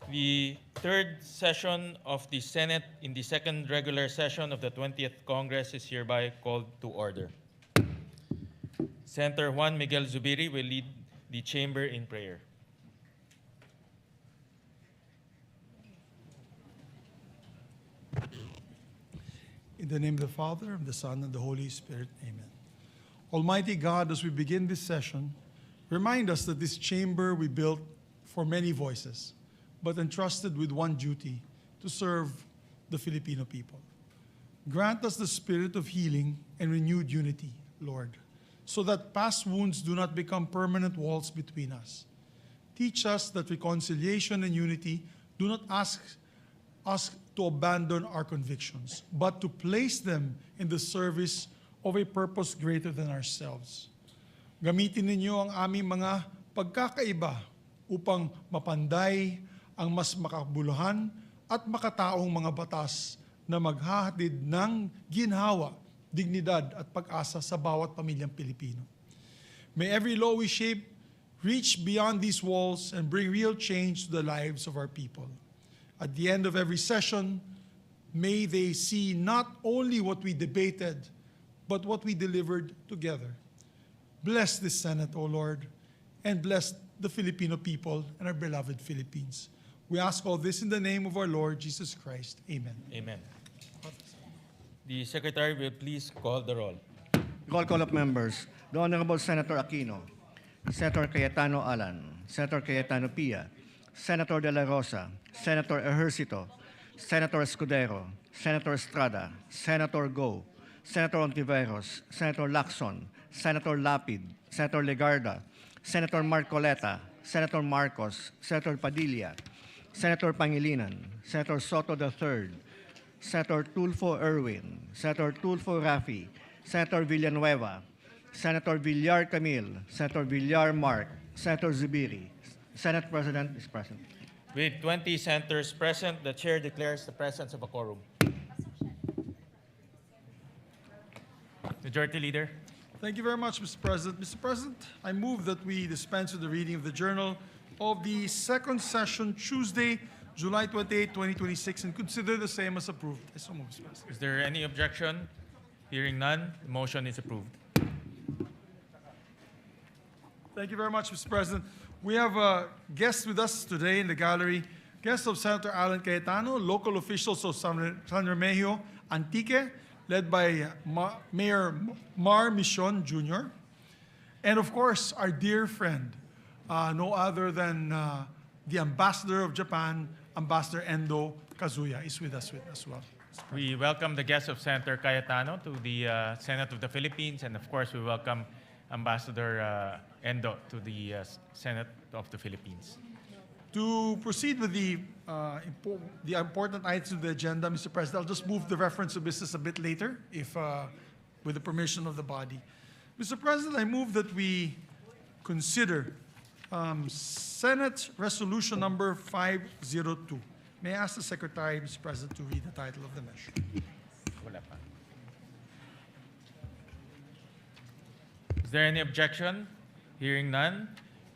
The third session of the Senate in the second regular session of the 20th Congress is hereby called to order. Senator Juan Miguel Zubiri will lead the chamber in prayer. In the name of the Father, of the Son, and the Holy Spirit, amen. Almighty God, as we begin this session, remind us that this chamber we built for many voices, but entrusted with one duty, to serve the Filipino people. Grant us the spirit of healing and renewed unity, Lord, so that past wounds do not become permanent walls between us. Teach us that reconciliation and unity do not ask us to abandon our convictions, but to place them in the service of a purpose greater than ourselves. Gamitin ninyo ang aming mga pagkakaiba upang mapanday ang mas makabuluhan at makataong mga batas na maghahatid ng ginhawa, dignidad at pag-asa sa bawat pamilyang Pilipino. May every law we shape reach beyond these walls and bring real change to the lives of our people. At the end of every session, may they see not only what we debated, but what we delivered together. Bless this Senate, O Lord, and bless the Filipino people and our beloved Philippines. We ask all this in the name of our Lord Jesus Christ. Amen. Amen. The Secretary will please call the roll. Roll call of members. The Honorable Senator Aquino, Senator Cayetano Alan, Senator Cayetano Pia, Senator De La Rosa, Senator Ejercito, Senator Escudero, Senator Estrada, Senator Go, Senator Ontiveros, Senator Lacson, Senator Lapid, Senator Legarda, Senator Marcoleta, Senator Marcos, Senator Padilla, Senator Pangilinan, Senator Soto III, Senator Tulfo Erwin, Senator Tulfo Rafi, Senator Villanueva, Senator Villar Camille, Senator Villar Mark, Senator Zubiri. Senate President is present. With 20 senators present, the chair declares the presence of a quorum. Majority Leader. Thank you very much, Mr. President. Mr. President, I move that we dispense with the reading of the journal of the second session, Tuesday, July 28, 2026, and consider the same as approved. I so move, Mr. President. Is there any objection? Hearing none, the motion is approved. Thank you very much, Mr. President. We have a guest with us today in the gallery, guest of Senator Alan Cayetano, local officials of San Remigio, Antique, led by Mayor Mar Michon Jr., and of course, our dear friend, no other than the Ambassador of Japan, Ambassador Endo Kazuya, is with us as well. We welcome the guests of Senator Cayetano to the Senate of the Philippines, and of course, we welcome Ambassador Endo to the Senate of the Philippines. To proceed with the important items of the agenda, Mr. President, I'll just move the reference to business a bit later, if with the permission of the body. Mr. President, I move that we consider Senate Resolution Number 502. May I ask the Secretary, Mr. President, to read the title of the measure? Wala pa. Is there any objection? Hearing none,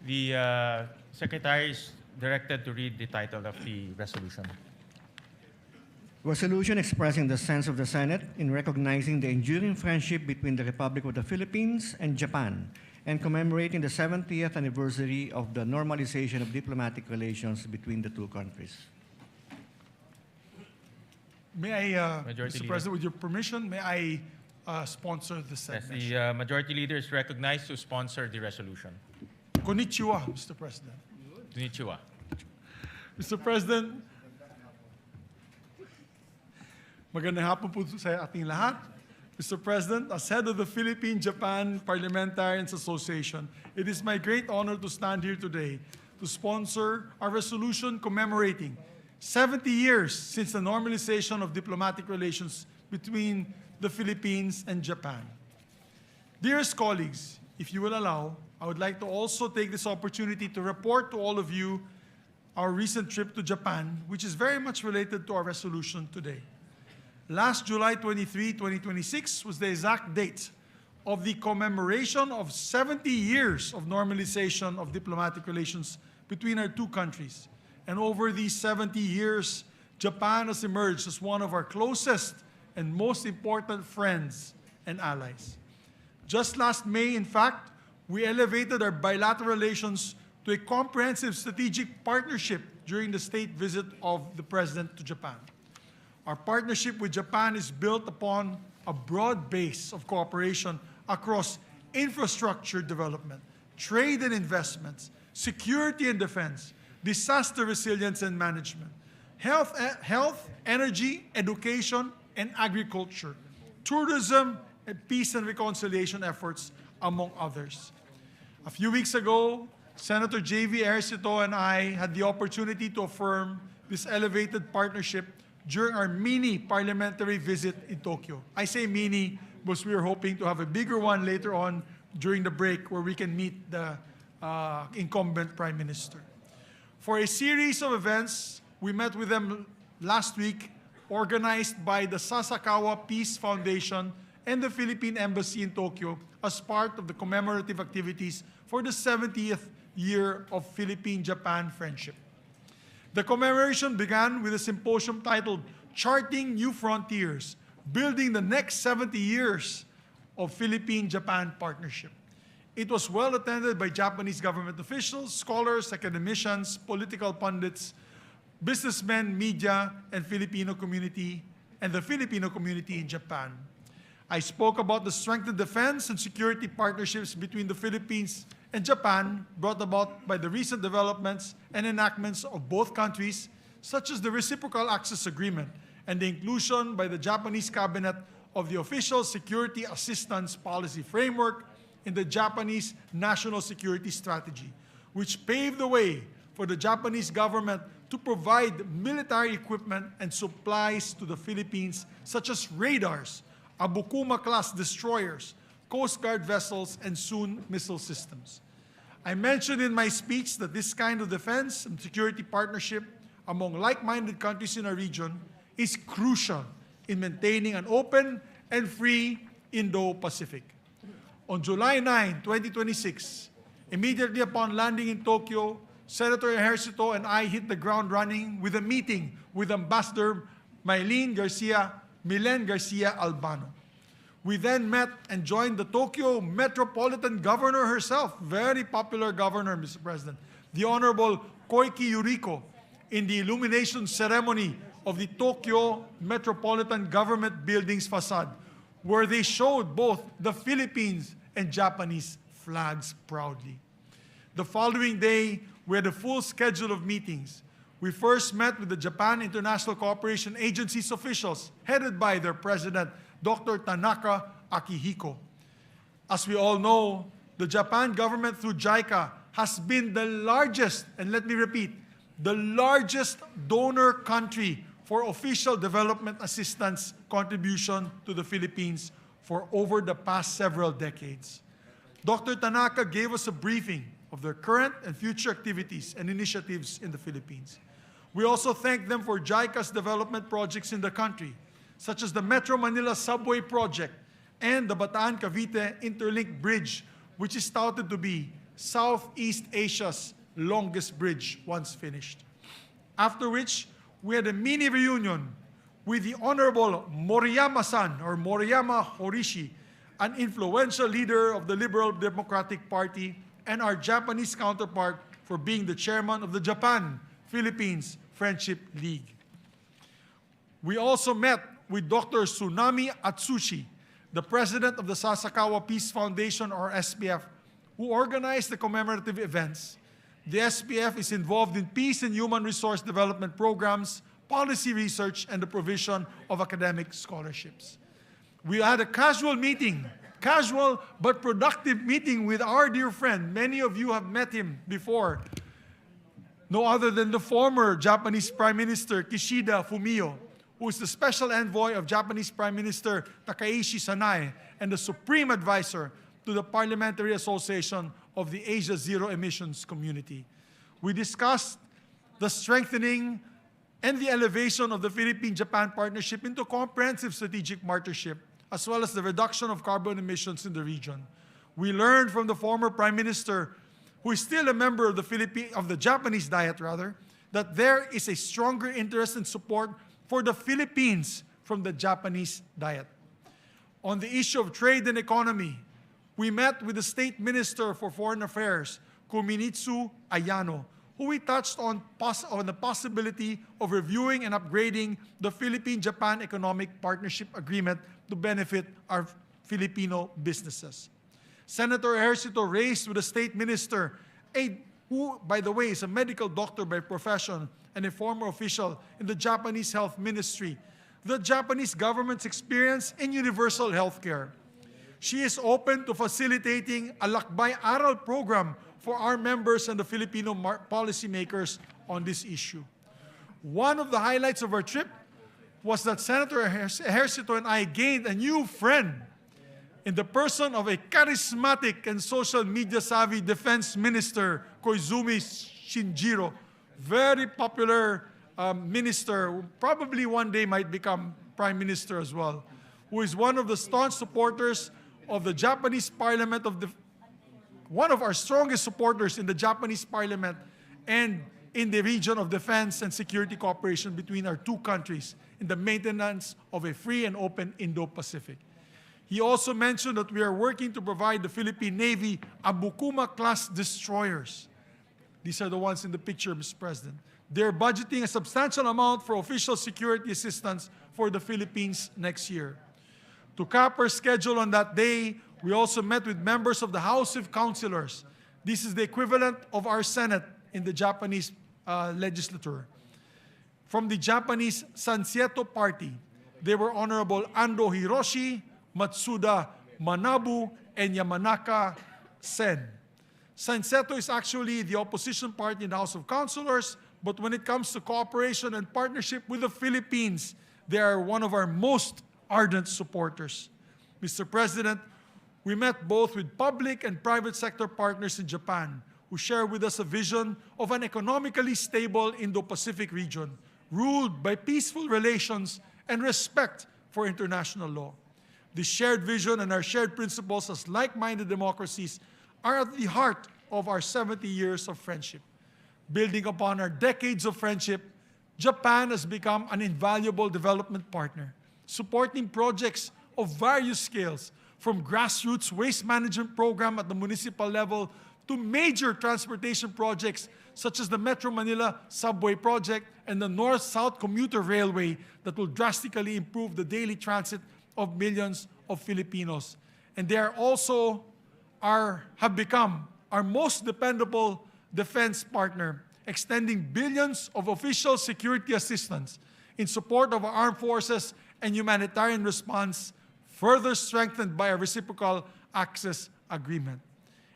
the Secretary is directed to read the title of the resolution. Resolution expressing the sense of the Senate in recognizing the enduring friendship between the Republic of the Philippines and Japan and commemorating the 70th anniversary of the normalization of diplomatic relations between the two countries. May I, Majority Mr. Leader. President, with your permission, may I sponsor the said Yes, measure? the Majority Leader is recognized to sponsor the resolution. Konnichiwa, Mr. President. Konnichiwa. Mr. President, magandang hapon po sa ating lahat. Mr. President, as head of the Philippine-Japan Parliamentarians Association, it is my great honor to stand here today to sponsor our resolution commemorating 70 years since the normalization of diplomatic relations between the Philippines and Japan. Dearest colleagues, if you will allow, I would like to also take this opportunity to report to all of you our recent trip to Japan, which is very much related to our resolution today. Last July 23, 2026 was the exact date of the commemoration of 70 years of normalization of diplomatic relations between our two countries. And over these 70 years, Japan has emerged as one of our closest and most important friends and allies. Just last May, in fact, we elevated our bilateral relations to a comprehensive strategic partnership during the state visit of the President to Japan. Our partnership with Japan is built upon a broad base of cooperation across infrastructure development, trade and investments, security and defense, disaster resilience and management, health, energy, education, and agriculture, tourism, and peace and reconciliation efforts, among others. A few weeks ago, Senator J.V. Ejercito and I had the opportunity to affirm this elevated partnership during our mini parliamentary visit in Tokyo. I say mini because we are hoping to have a bigger one later on during the break where we can meet the incumbent Prime Minister. For a series of events, we met with them last week, organized by the Sasakawa Peace Foundation and the Philippine Embassy in Tokyo as part of the commemorative activities for the 70th year of Philippine-Japan friendship. The commemoration began with a symposium titled Charting New Frontiers, Building the Next 70 Years of Philippine-Japan Partnership. It was well attended by Japanese government officials, scholars, academicians, political pundits, businessmen, media, and Filipino community, and the Filipino community in Japan. I spoke about the strengthened defense and security partnerships between the Philippines and Japan brought about by the recent developments and enactments of both countries, such as the Reciprocal Access Agreement and the inclusion by the Japanese cabinet of the Official Security Assistance Policy Framework in the Japanese National Security Strategy, which paved the way for the Japanese government to provide military equipment and supplies to the Philippines, such as radars, Abukuma-class destroyers, Coast Guard vessels, and soon missile systems. I mentioned in my speech that this kind of defense and security partnership among like-minded countries in our region is crucial in maintaining an open and free Indo-Pacific. On July 9, 2026, immediately upon landing in Tokyo, Senator Ejercito and I hit the ground running with a meeting with Ambassador Milen Garcia Albano. We then met and joined the Tokyo Metropolitan Governor herself, very popular governor, Mr. President, the Honorable Koike Yuriko, in the illumination ceremony of the Tokyo Metropolitan Government Building's facade, where they showed both the Philippines and Japanese flags proudly. The following day, we had a full schedule of meetings. We first met with the Japan International Cooperation Agency's officials, headed by their president, Dr. Tanaka Akihiko. As we all know, the Japan government through JICA has been the largest, and let me repeat, the largest donor country for official development assistance contribution to the Philippines for over the past several decades. Dr. Tanaka gave us a briefing of their current and future activities and initiatives in the Philippines. We also thank them for JICA's development projects in the country, such as the Metro Manila Subway Project and the Bataan-Cavite Interlink Bridge, which is touted to be Southeast Asia's longest bridge once finished. After which, we had a mini reunion with the Honorable Moriyama-san, or Moriyama Horishi, an influential leader of the Liberal Democratic Party and our Japanese counterpart for being the chairman of the Japan-Philippines Friendship League. We also met with Dr. Tsunami Atsushi, the president of the Sasakawa Peace Foundation, or SPF, who organized the commemorative events. The SPF is involved in peace and human resource development programs, policy research, and the provision of academic scholarships. We had a casual but productive meeting with our dear friend. Many of you have met him before. No other than the former Japanese Prime Minister Kishida Fumio, who is the special envoy of Japanese Prime Minister Takaishi Sanae and the supreme advisor to the Parliamentary Association of the Asia Zero Emissions Community. We discussed the strengthening and the elevation of the Philippine-Japan partnership into comprehensive strategic partnership, as well as the reduction of carbon emissions in the region. We learned from the former Prime Minister, who is still a member of the Japanese Diet, that there is a stronger interest and support for the Philippines from the Japanese Diet. On the issue of trade and economy, we met with the State Minister for Foreign Affairs, Kuminitsu Ayano, who we touched on the possibility of reviewing and upgrading the Philippine-Japan Economic Partnership Agreement to benefit our Filipino businesses. Senator Ejercito raised with the State Minister, who, by the way, is a medical doctor by profession and a former official in the Japanese Health Ministry, the Japanese government's experience in universal health care. She is open to facilitating a Lakbay Aral program for our members and the Filipino policymakers on this issue. One of the highlights of our trip was that Senator Ejercito and I gained a new friend in the person of a charismatic and social media savvy defense minister, Koizumi Shinjiro, very popular minister, who probably one day might become prime minister as well, who is one of the staunch supporters of the Japanese Parliament, one of our strongest supporters in the Japanese Parliament and in the region of defense and security cooperation between our two countries in the maintenance of a free and open Indo-Pacific. He also mentioned that we are working to provide the Philippine Navy Abukuma-class destroyers. These are the ones in the picture, Mr. President. They're budgeting a substantial amount for official security assistance for the Philippines next year. To cap our schedule on that day, we also met with members of the House of Councilors. This is the equivalent of our Senate in the Japanese legislature. From the Japanese Sansieto Party, they were Honorable Ando Hiroshi, Matsuda Manabu, and Yamanaka Sen. Sansieto is actually the opposition party in the House of Councilors, but when it comes to cooperation and partnership with the Philippines, they are one of our most ardent supporters. Mr. President, we met both with public and private sector partners in Japan who share with us a vision of an economically stable Indo-Pacific region ruled by peaceful relations and respect for international law. This shared vision and our shared principles as like-minded democracies are at the heart of our 70 years of friendship. Building upon our decades of friendship, Japan has become an invaluable development partner, supporting projects of various scales, from grassroots waste management program at the municipal level to major transportation projects such as the Metro Manila Subway Project and the North-South Commuter Railway that will drastically improve the daily transit of millions of Filipinos. And they are also have become our most dependable defense partner, extending billions of official security assistance in support of our armed forces and humanitarian response, further strengthened by a reciprocal access agreement.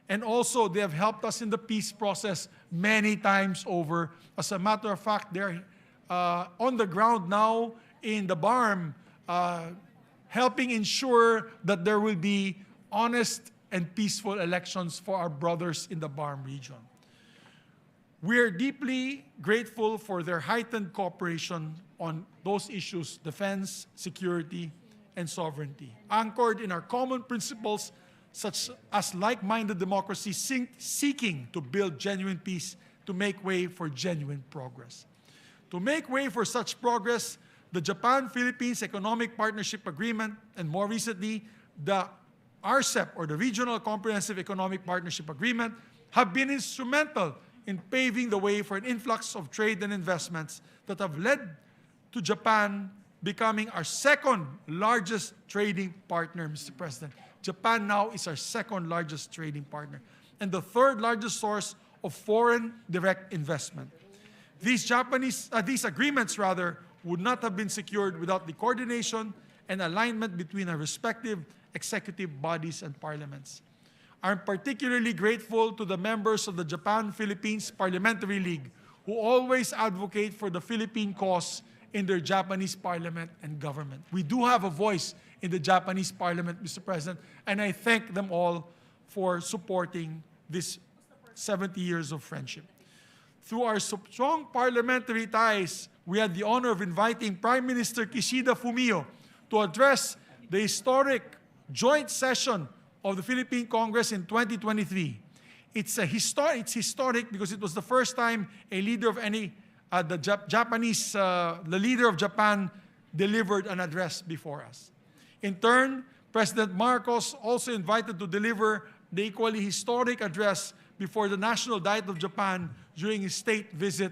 And also, they have helped us in the peace process many times over. As a matter of fact, they're on the ground now in the BARM, helping ensure that there will be honest and peaceful elections for our brothers in the BARM region. We are deeply grateful for their heightened cooperation on those issues, defense, security, and sovereignty, anchored in our common principles such as like-minded democracies seeking to build genuine peace to make way for genuine progress. To make way for such progress, the Japan-Philippines Economic Partnership Agreement, and more recently, the RCEP, or the Regional Comprehensive Economic Partnership Agreement, have been instrumental in paving the way for an influx of trade and investments that have led to Japan becoming our second largest trading partner, Mr. President. Japan now is our second largest trading partner and the third largest source of foreign direct investment. These agreements would not have been secured without the coordination and alignment between our respective executive bodies and parliaments. I'm particularly grateful to the members of the Japan-Philippines Parliamentary League who always advocate for the Philippine cause in their Japanese parliament and government. We do have a voice in the Japanese parliament, Mr. President, and I thank them all for supporting this 70 years of friendship. Through our strong parliamentary ties, we had the honor of inviting Prime Minister Kishida Fumio to address the historic joint session of the Philippine Congress in 2023. It's historic because it was the first time a leader of any the leader of Japan delivered an address before us. In turn, President Marcos also invited to deliver the equally historic address before the National Diet of Japan during his state visit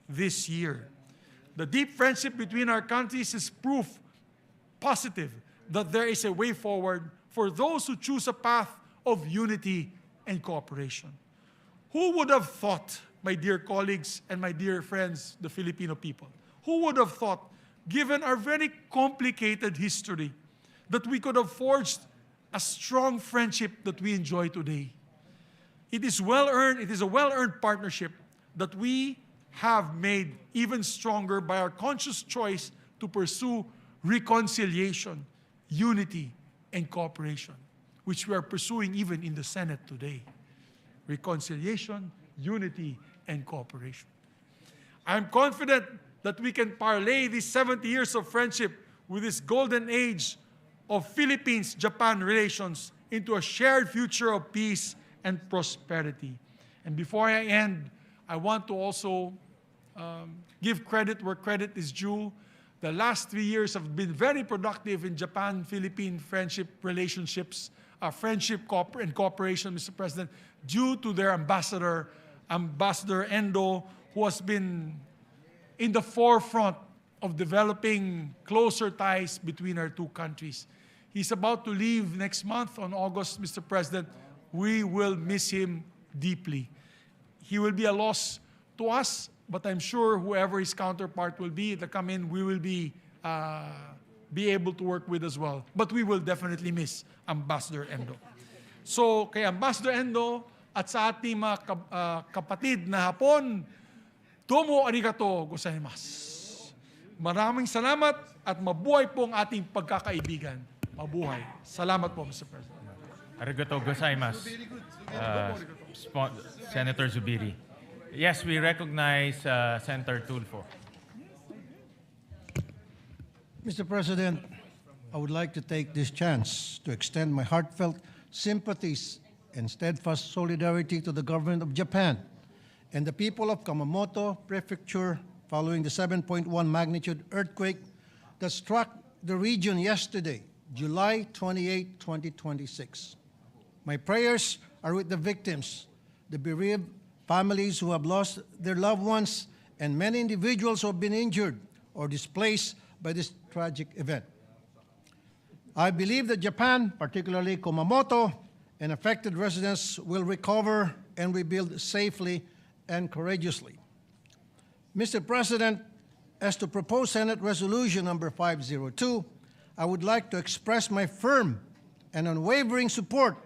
this year. The deep friendship between our countries is proof positive that there is a way forward for those who choose a path of unity and cooperation. Who would have thought, my dear colleagues and my dear friends, the Filipino people, who would have thought, given our very complicated history, that we could have forged a strong friendship that we enjoy today? It is well-earned, it is a well-earned partnership that we have made even stronger by our conscious choice to pursue reconciliation, unity, and cooperation, which we are pursuing even in the Senate today. Reconciliation, unity, and cooperation. I'm confident that we can parlay these 70 years of friendship with this golden age of Philippines-Japan relations into a shared future of peace and prosperity. And before I end, I want to also give credit where credit is due. The last 3 years have been very productive in Japan-Philippine friendship relationships, friendship and cooperation, Mr. President, due to their ambassador, Ambassador Endo, who has been in the forefront of developing closer ties between our two countries. He's about to leave next month on August, Mr. President. We will miss him deeply. He will be a loss to us, but I'm sure whoever his counterpart will be that come in, we will be able to work with as well. But we will definitely miss Ambassador Endo. So kay Ambassador Endo at sa ating mga kapatid na Hapon, domo arigato gozaimasu. Maraming salamat at mabuhay po ang ating pagkakaibigan. Mabuhay. Salamat po, Mr. President. Arigato gozaimasu, Senator Zubiri. Yes, we recognize Senator Tulfo. Mr. President, I would like to take this chance to extend my heartfelt sympathies and steadfast solidarity to the government of Japan and the people of Kumamoto Prefecture following the 7.1 magnitude earthquake that struck the region yesterday, July 28, 2026. My prayers are with the victims, the bereaved families who have lost their loved ones, and many individuals who have been injured or displaced by this tragic event. I believe that Japan, particularly Kumamoto, and affected residents will recover and rebuild safely and courageously. Mr. President, as to propose Senate Resolution number 502, I would like to express my firm and unwavering support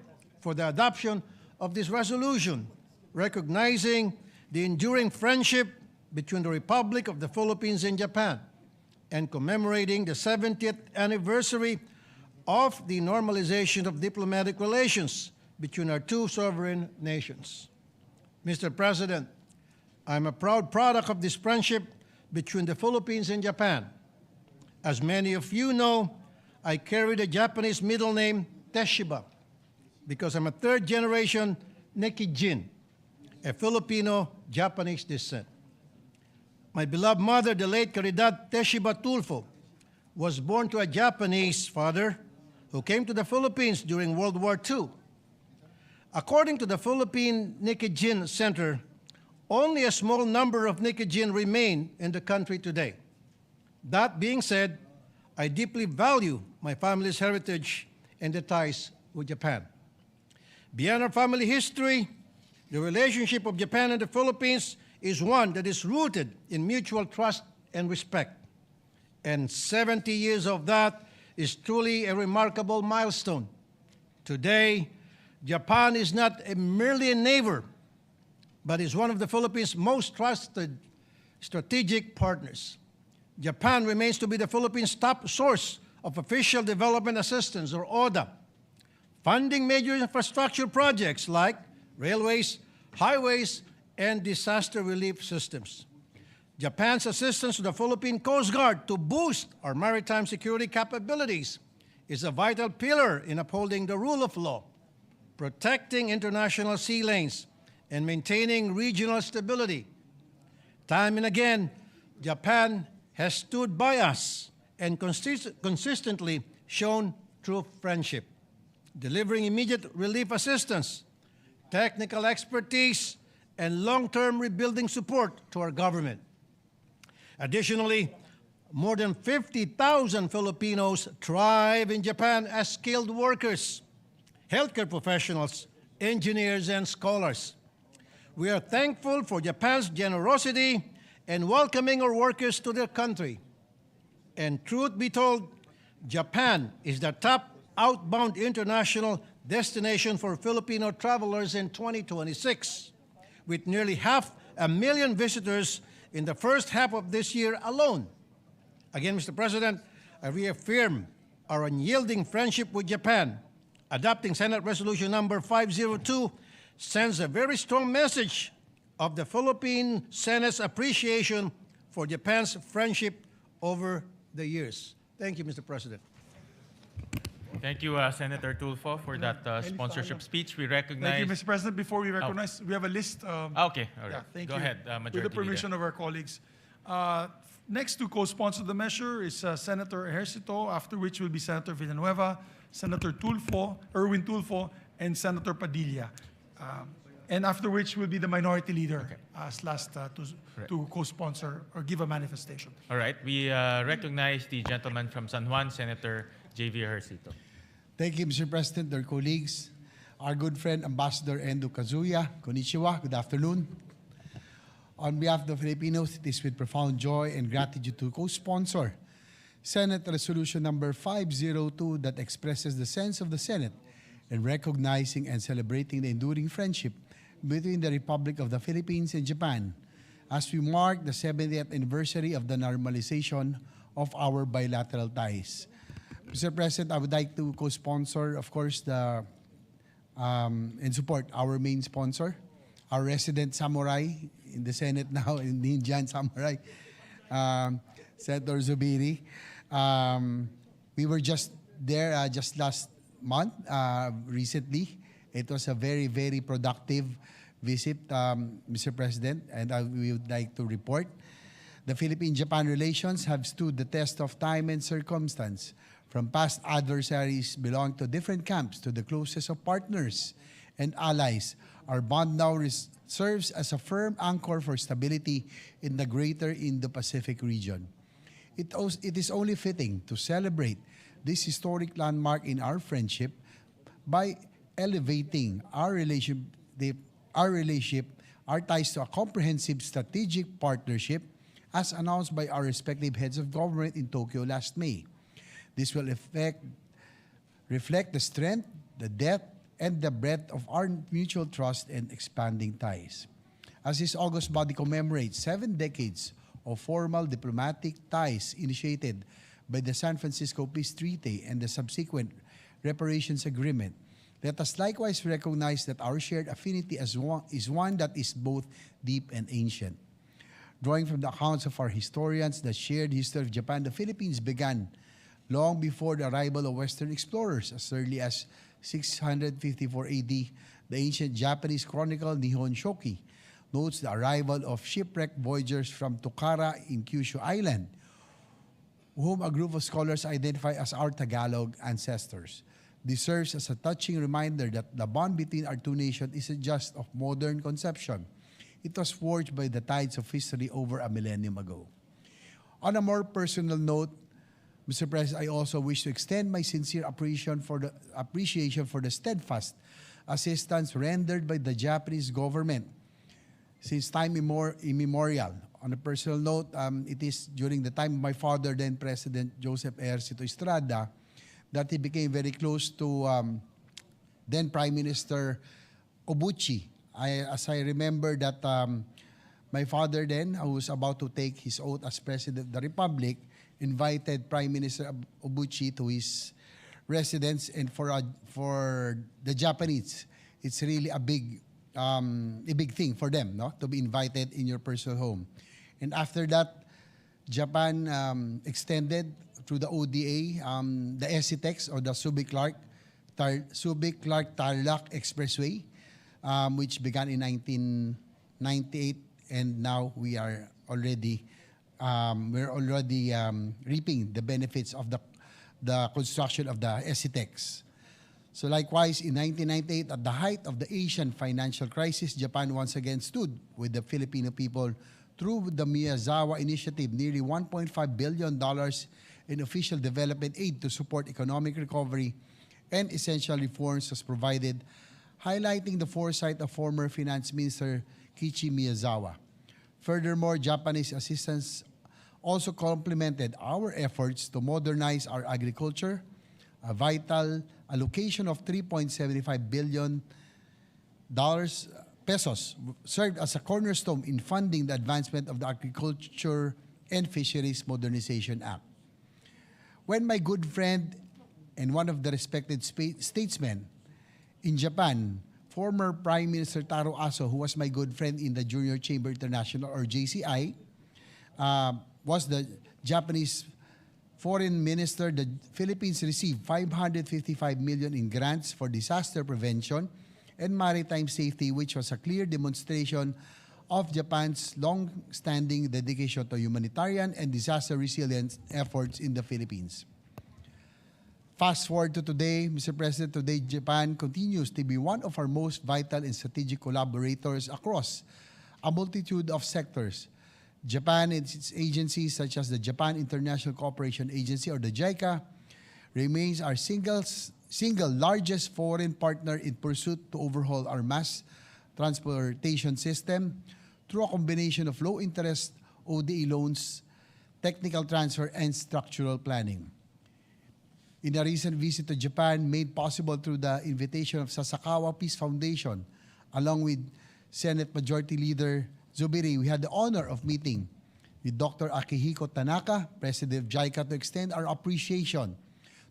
for the adoption of this resolution, recognizing the enduring friendship between the Republic of the Philippines and Japan, and commemorating the 70th anniversary of the normalization of diplomatic relations between our two sovereign nations. Mr. President, I'm a proud product of this friendship between the Philippines and Japan. As many of you know, I carry the Japanese middle name Teshiba because I'm a third-generation Nekijin, a Filipino-Japanese descent. My beloved mother, the late Caridad Teshiba Tulfo, was born to a Japanese father who came to the Philippines during World War II. According to the Philippine Nikijin Center, only a small number of Nikijin remain in the country today. That being said, I deeply value my family's heritage and the ties with Japan. Beyond our family history, the relationship of Japan and the Philippines is one that is rooted in mutual trust and respect. And 70 years of that is truly a remarkable milestone. Today, Japan is not merely a neighbor, but is one of the Philippines' most trusted strategic partners. Japan remains to be the Philippines' top source of official development assistance, or ODA, funding major infrastructure projects like railways, highways, and disaster relief systems. Japan's assistance to the Philippine Coast Guard to boost our maritime security capabilities is a vital pillar in upholding the rule of law, protecting international sea lanes, and maintaining regional stability. Time and again, Japan has stood by us and consistently shown true friendship, delivering immediate relief assistance, technical expertise, and long-term rebuilding support to our government. Additionally, more than 50,000 Filipinos thrive in Japan as skilled workers, healthcare professionals, engineers, and scholars. We are thankful for Japan's generosity and welcoming our workers to their country. And truth be told, Japan is the top outbound international destination for Filipino travelers in 2026, with nearly 500,000 visitors in the first half of this year alone. Again, Mr. President, I reaffirm our unyielding friendship with Japan. Adopting Senate Resolution number 502 sends a very strong message of the Philippine Senate's appreciation for Japan's friendship over the years. Thank you, Mr. President. Thank you, Senator Tulfo, for that sponsorship speech. We recognize... Thank you, Mr. President. Before we recognize, we have a list. Okay, all right. Yeah, thank Go you. ahead, Majority With the permission Leader. of our colleagues. Next to co-sponsor the measure is Senator Ejercito, after which will be Senator Villanueva, Senator Tulfo, Erwin Tulfo, and Senator Padilla. And after which will be the minority leader as last to co-sponsor or give a manifestation. All right, we recognize the gentleman from San Juan, Senator J.V. Ejercito. Thank you, Mr. President, dear colleagues. Our good friend, Ambassador Endo Kazuya, konnichiwa, good afternoon. On behalf of the Filipinos, it is with profound joy and gratitude to co-sponsor Senate Resolution number 502 that expresses the sense of the Senate in recognizing and celebrating the enduring friendship between the Republic of the Philippines and Japan as we mark the 70th anniversary of the normalization of our bilateral ties. Mr. President, I would like to co-sponsor, of course, and support our main sponsor, our resident samurai in the Senate now, in the Indian samurai, Senator Zubiri. We were just there just last month, recently. It was a very, very productive visit, Mr. President, and we would like to report. The Philippine-Japan relations have stood the test of time and circumstance, from past adversaries belonging to different camps to the closest of partners and allies. Our bond now serves as a firm anchor for stability in the greater Indo-Pacific region. It is only fitting to celebrate this historic landmark in our friendship by elevating our relationship, our ties to a comprehensive strategic partnership as announced by our respective heads of government in Tokyo last May. This will reflect the strength, the depth, and the breadth of our mutual trust and expanding ties. As this August body commemorates 7 decades of formal diplomatic ties initiated by the San Francisco Peace Treaty and the subsequent reparations agreement, let us likewise recognize that our shared affinity is one that is both deep and ancient. Drawing from the accounts of our historians, the shared history of Japan, the Philippines began long before the arrival of Western explorers. As early as 654 AD, the ancient Japanese chronicle Nihon Shoki notes the arrival of shipwrecked voyagers from Tukara in Kyushu Island, whom a group of scholars identify as our Tagalog ancestors. This serves as a touching reminder that the bond between our two nations isn't just of modern conception. It was forged by the tides of history over a millennium ago. On a more personal note, Mr. President, I also wish to extend my sincere appreciation for the steadfast assistance rendered by the Japanese government since time immemorial. On a personal note, it is during the time of my father, then President Joseph Ejercito Estrada, that he became very close to then Prime Minister Obuchi. As I remember that my father then, who was about to take his oath as President of the Republic, invited Prime Minister Obuchi to his residence, and for the Japanese, it's really a big thing for them, no, to be invited in your personal home. And after that, Japan extended through the ODA, the SCTEX or the Subic-Clark Tarlac Expressway, which began in 1998, and now we are already reaping the benefits of the construction of the SCTEX. So likewise, in 1998, at the height of the Asian financial crisis, Japan once again stood with the Filipino people through the Miyazawa Initiative, nearly $1.5 billion in official development aid to support economic recovery and essential reforms was provided, highlighting the foresight of former Finance Minister Kiichi Miyazawa. Furthermore, Japanese assistance also complemented our efforts to modernize our agriculture. A vital allocation of $3.75 billion pesos served as a cornerstone in funding the advancement of the Agriculture and Fisheries Modernization Act. When my good friend and one of the respected statesmen in Japan, former Prime Minister Taro Aso, who was my good friend in the Junior Chamber International or JCI, was the Japanese Foreign Minister, the Philippines received $555 million in grants for disaster prevention and maritime safety, which was a clear demonstration of Japan's long-standing dedication to humanitarian and disaster resilience efforts in the Philippines. Fast forward to today, Mr. President, today Japan continues to be one of our most vital and strategic collaborators across a multitude of sectors. Japan and its agencies such as the Japan International Cooperation Agency or the JICA remains our single largest foreign partner in pursuit to overhaul our mass transportation system through a combination of low-interest ODA loans, technical transfer, and structural planning. In a recent visit to Japan made possible through the invitation of Sasakawa Peace Foundation, along with Senate Majority Leader Zubiri, we had the honor of meeting with Dr. Akihiko Tanaka, President of JICA, to extend our appreciation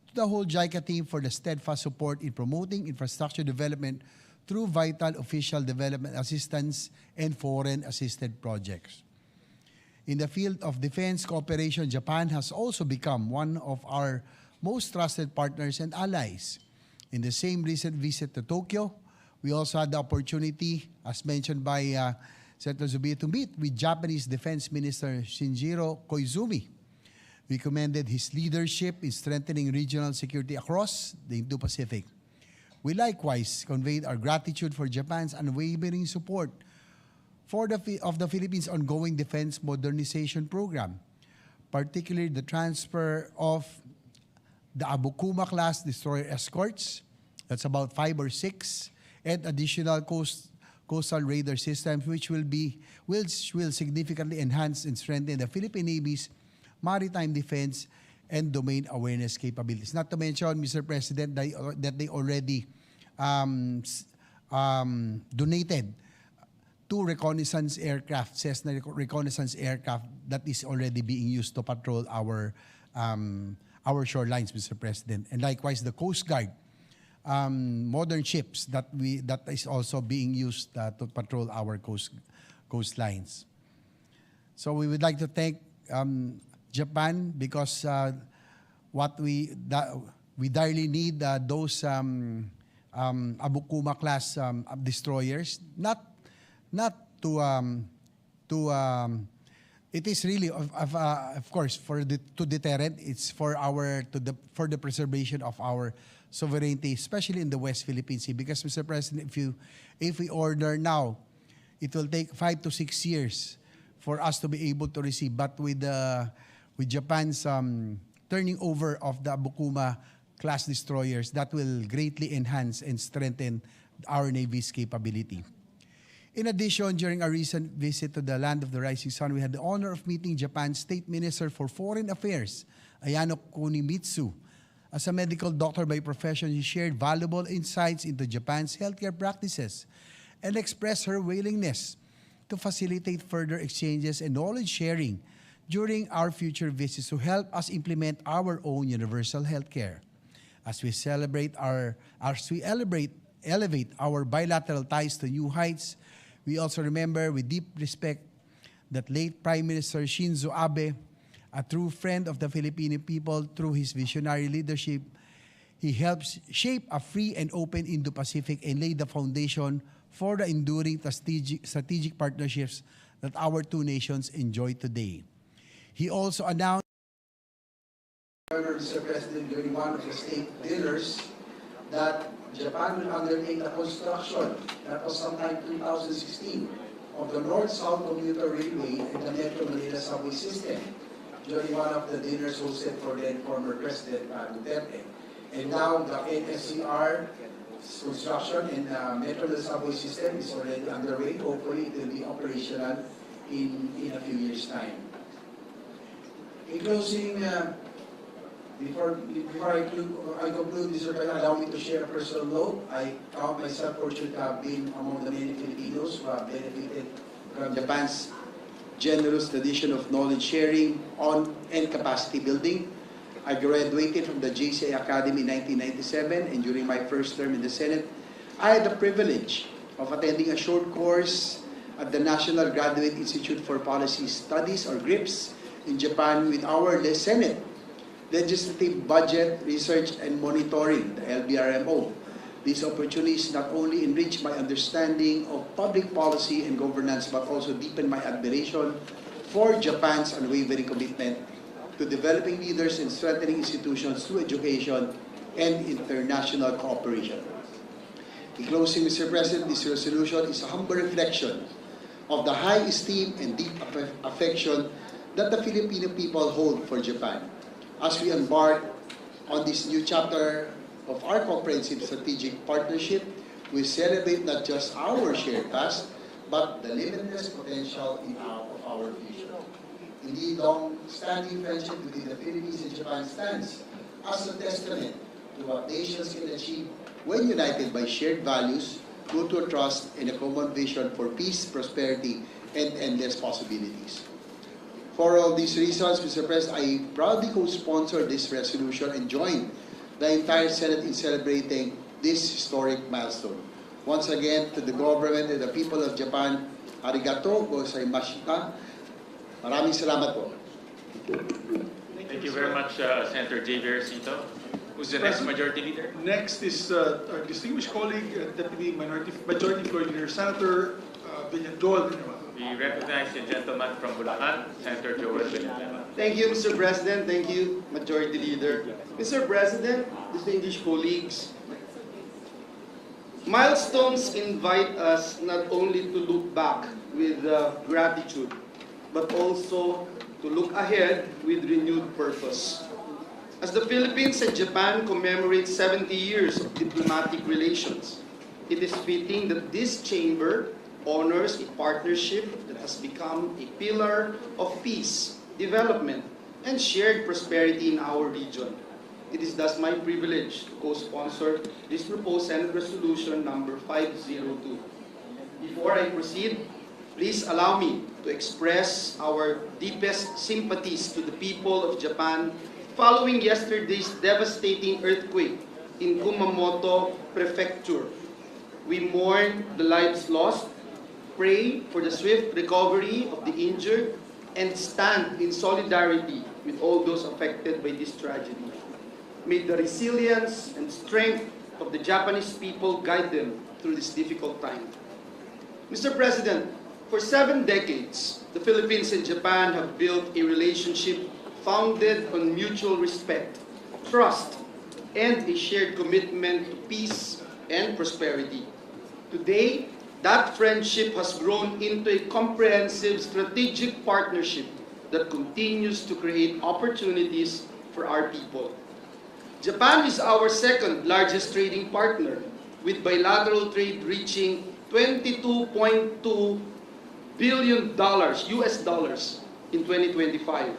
to the whole JICA team for the steadfast support in promoting infrastructure development through vital official development assistance and foreign-assisted projects. In the field of defense cooperation, Japan has also become one of our most trusted partners and allies. In the same recent visit to Tokyo, we also had the opportunity, as mentioned by Senator Zubiri, to meet with Japanese Defense Minister Shinjiro Koizumi. We commended his leadership in strengthening regional security across the Indo-Pacific. We likewise conveyed our gratitude for Japan's unwavering support of the Philippines' ongoing defense modernization program, particularly the transfer of the Abukuma-class destroyer escorts, that's about 5 or 6, and additional coastal radar systems, which will significantly enhance and strengthen the Philippine Navy's maritime defense and domain awareness capabilities. Not to mention, Mr. President, that they already donated 2 reconnaissance aircraft, Cessna reconnaissance aircraft that is already being used to patrol our shorelines, Mr. President. And likewise, the Coast Guard modern ships that is also being used to patrol our coastlines. So we would like to thank Japan because we direly need those Abukuma class destroyers, not to it is really of course to deterrent. It's for the preservation of our sovereignty, especially in the West Philippine Sea. Because, Mr. President, if we order now, it will take 5 to 6 years for us to be able to receive. But with Japan's turning over of the Abukuma class destroyers, that will greatly enhance and strengthen our Navy's capability. In addition, during our recent visit to the Land of the Rising Sun, we had the honor of meeting Japan's State Minister for Foreign Affairs, Ayano Kunimitsu. As a medical doctor by profession, he shared valuable insights into Japan's healthcare practices and expressed her willingness to facilitate further exchanges and knowledge sharing during our future visits to help us implement our own universal healthcare. As we elevate our bilateral ties to new heights, we also remember with deep respect that late Prime Minister Shinzo Abe, a true friend of the Filipino people through his visionary leadership, he helps shape a free and open Indo-Pacific and lay the foundation for the enduring strategic partnerships that our two nations enjoy today. He also announced Mr. President, during one of the state dinners, that Japan will undertake the construction, that was sometime 2016, of the North-South Commuter Railway and the Metro Manila subway system during one of the dinners hosted for then former President Duterte. And now the NSCR construction and Metro Manila subway system is already underway. Hopefully it will be operational in a few years' time. In closing, before I conclude, Mr. President, allow me to share a personal note. I count myself fortunate to have been among the many Filipinos who have benefited from Japan's generous tradition of knowledge sharing and capacity building. I graduated from the JCI Academy in 1997, and during my first term in the Senate, I had the privilege of attending a short course at the National Graduate Institute for Policy Studies, or GRIPS, in Japan with our Senate Legislative Budget Research and Monitoring, the LBRMO. These opportunities not only enrich my understanding of public policy and governance, but also deepen my admiration for Japan's unwavering commitment to developing leaders and strengthening institutions through education and international cooperation. In closing, Mr. President, this resolution is a humble reflection of the high esteem and deep affection that the Filipino people hold for Japan. As we embark on this new chapter of our comprehensive strategic partnership, we celebrate not just our shared past, but the limitless potential of our future. Indeed, long-standing friendship between the Philippines and Japan stands as a testament to what nations can achieve when united by shared values, mutual trust, and a common vision for peace, prosperity, and endless possibilities. For all these reasons, Mr. President, I proudly co-sponsored this resolution and joined the entire Senate in celebrating this historic milestone. Once again, to the government and the people of Japan, arigato gozaimashita. Maraming salamat po. Thank you very much, Senator Javier Cito. Who's the next majority leader? Next is our distinguished colleague, Deputy Majority Floor Leader, Senator Joel Villanueva. We recognize the gentleman from Bulacan, Senator Joel Villanueva. Thank you, Mr. President. Thank you, Majority Leader. Mr. President, distinguished colleagues, milestones invite us not only to look back with gratitude, but also to look ahead with renewed purpose. As the Philippines and Japan commemorate 70 years of diplomatic relations, it is fitting that this chamber honors a partnership that has become a pillar of peace, development, and shared prosperity in our region. It is thus my privilege to co-sponsor this proposed Senate Resolution number 502. Before I proceed, please allow me to express our deepest sympathies to the people of Japan following yesterday's devastating earthquake in Kumamoto Prefecture. We mourn the lives lost, pray for the swift recovery of the injured, and stand in solidarity with all those affected by this tragedy. May the resilience and strength of the Japanese people guide them through this difficult time. Mr. President, for 7 decades, the Philippines and Japan have built a relationship founded on mutual respect, trust, and a shared commitment to peace and prosperity. Today, that friendship has grown into a comprehensive strategic partnership that continues to create opportunities for our people. Japan is our second largest trading partner, with bilateral trade reaching $22.2 billion US dollars in 2025,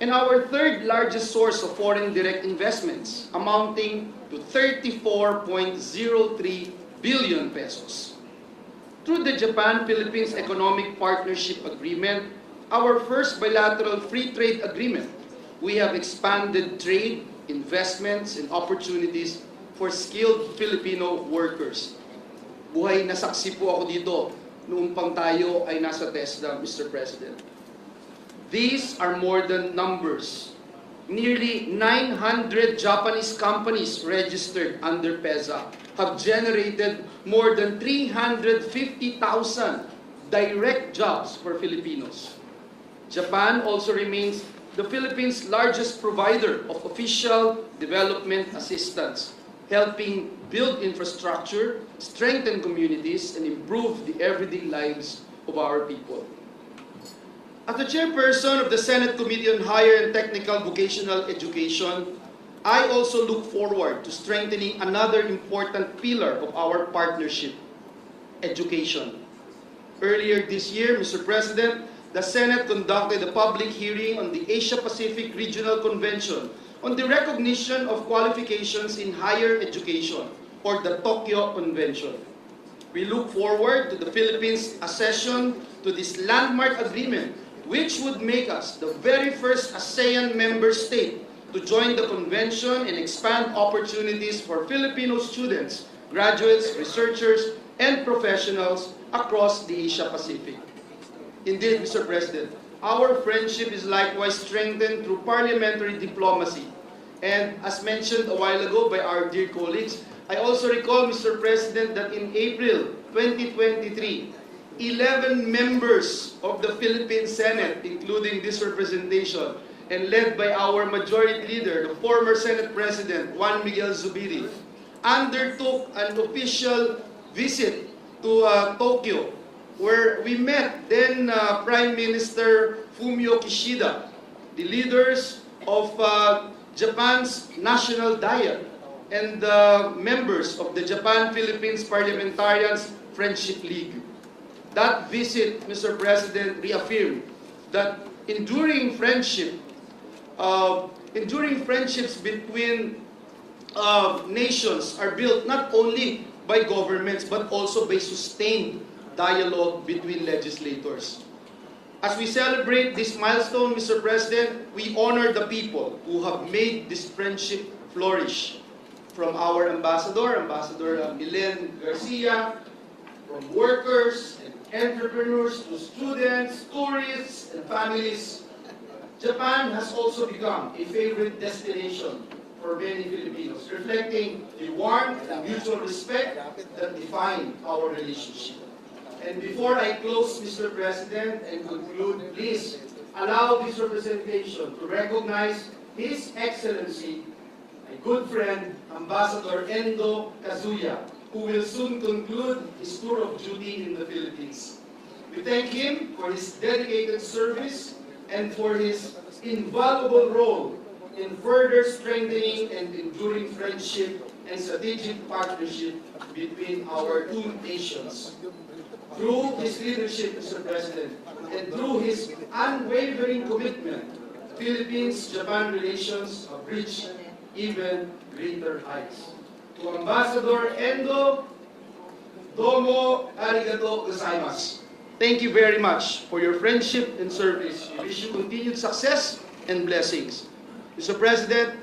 and our third largest source of foreign direct investments, amounting to 34.03 billion pesos. Through the Japan-Philippines Economic Partnership Agreement, our first bilateral free trade agreement, we have expanded trade, investments, and opportunities for skilled Filipino workers. Buhay na saksi po ako dito noong pang tayo ay nasa TESDA, Mr. President. These are more than numbers. Nearly 900 Japanese companies registered under PEZA have generated more than 350,000 direct jobs for Filipinos. Japan also remains the Philippines' largest provider of official development assistance, helping build infrastructure, strengthen communities, and improve the everyday lives of our people. As the chairperson of the Senate Committee on Higher and Technical Vocational Education, I also look forward to strengthening another important pillar of our partnership, education. Earlier this year, Mr. President, the Senate conducted a public hearing on the Asia-Pacific Regional Convention on the recognition of qualifications in higher education, or the Tokyo Convention. We look forward to the Philippines' accession to this landmark agreement, which would make us the very first ASEAN member state to join the convention and expand opportunities for Filipino students, graduates, researchers, and professionals across the Asia-Pacific. Indeed, Mr. President, our friendship is likewise strengthened through parliamentary diplomacy. And as mentioned a while ago by our dear colleagues, I also recall, Mr. President, that in April 2023, 11 members of the Philippine Senate, including this representation, and led by our majority leader, the former Senate President, Juan Miguel Zubiri, undertook an official visit to Tokyo, where we met then Prime Minister Fumio Kishida, the leaders of Japan's National Diet, and the members of the Japan-Philippines Parliamentarians Friendship League. That visit, Mr. President, reaffirmed that enduring friendships between nations are built not only by governments but also by sustained dialogue between legislators. As we celebrate this milestone, Mr. President, we honor the people who have made this friendship flourish. From our Ambassador Milen Garcia, from workers and entrepreneurs to students, tourists, and families, Japan has also become a favorite destination for many Filipinos, reflecting the warmth and mutual respect that define our relationship. And before I close, Mr. President, and conclude, please allow this representation to recognize His Excellency, my good friend, Ambassador Endo Kazuya, who will soon conclude his tour of duty in the Philippines. We thank him for his dedicated service and for his invaluable role in further strengthening and enduring friendship and strategic partnership between our two nations. Through his leadership, Mr. President, and through his unwavering commitment, Philippines-Japan relations have reached even greater heights. To Ambassador Endo, domo arigato gozaimasu. Thank you very much for your friendship and service. We wish you continued success and blessings. Mr. President,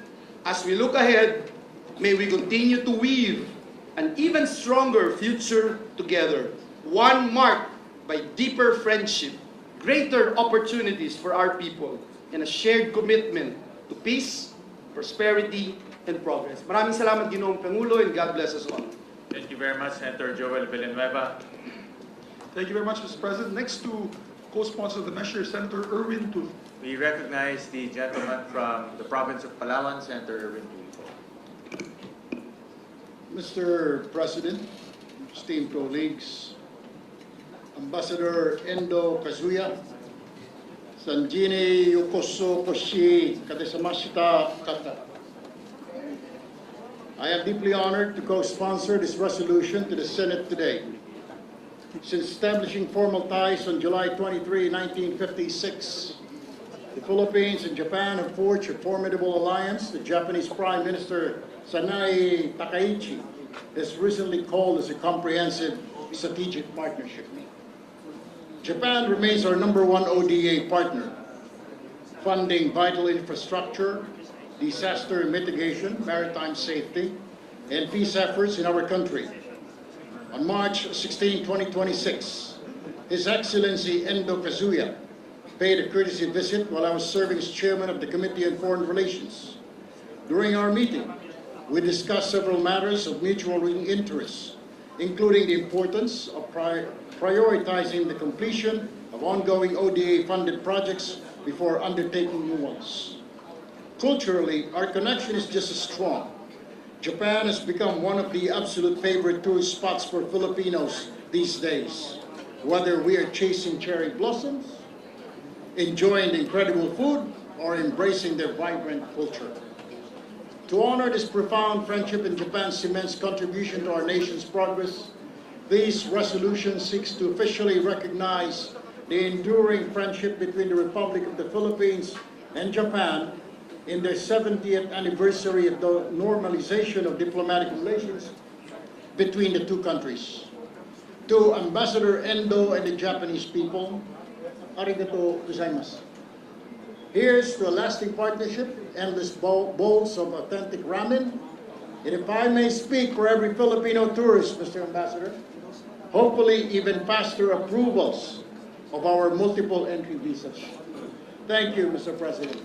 as we look ahead, may we continue to weave an even stronger future together, one marked by deeper friendship, greater opportunities for our people, and a shared commitment to peace, prosperity, and progress. Maraming salamat, Ginoong Pangulo, and God bless us all. Thank you very much, Senator Joel Villanueva. Thank you very much, Mr. President. Next to co-sponsor the measure, Senator Erwin Tulfo. We recognize the gentleman from the province of Palawan, Senator Erwin Tulfo. Mr. President, esteemed colleagues, Ambassador Endo Kazuya, Sanjini Yokoso Koshi Kadesamashita Kata. I am deeply honored to co-sponsor this resolution to the Senate today. Since establishing formal ties on July 23, 1956, the Philippines and Japan have forged a formidable alliance. The Japanese Prime Minister Sanae Takaichi has recently called as a comprehensive strategic partnership. Japan remains our #1 ODA partner, funding vital infrastructure, disaster mitigation, maritime safety, and peace efforts in our country. On March 16, 2026, His Excellency Endo Kazuya paid a courtesy visit while I was serving as chairman of the Committee on Foreign Relations. During our meeting, we discussed several matters of mutual interest, including the importance of prioritizing the completion of ongoing ODA-funded projects before undertaking new ones. Culturally, our connection is just as strong. Japan has become one of the absolute favorite tourist spots for Filipinos these days. Whether we are chasing cherry blossoms, enjoying the incredible food, or embracing their vibrant culture. To honor this profound friendship and Japan's immense contribution to our nation's progress, this resolution seeks to officially recognize the enduring friendship between the Republic of the Philippines and Japan in their 70th anniversary of the normalization of diplomatic relations between the two countries. To Ambassador Endo and the Japanese people, arigato gozaimasu. Here's to a lasting partnership, endless bowls of authentic ramen, and if I may speak for every Filipino tourist, Mr. Ambassador, hopefully even faster approvals of our multiple entry visas. Thank you, Mr. President.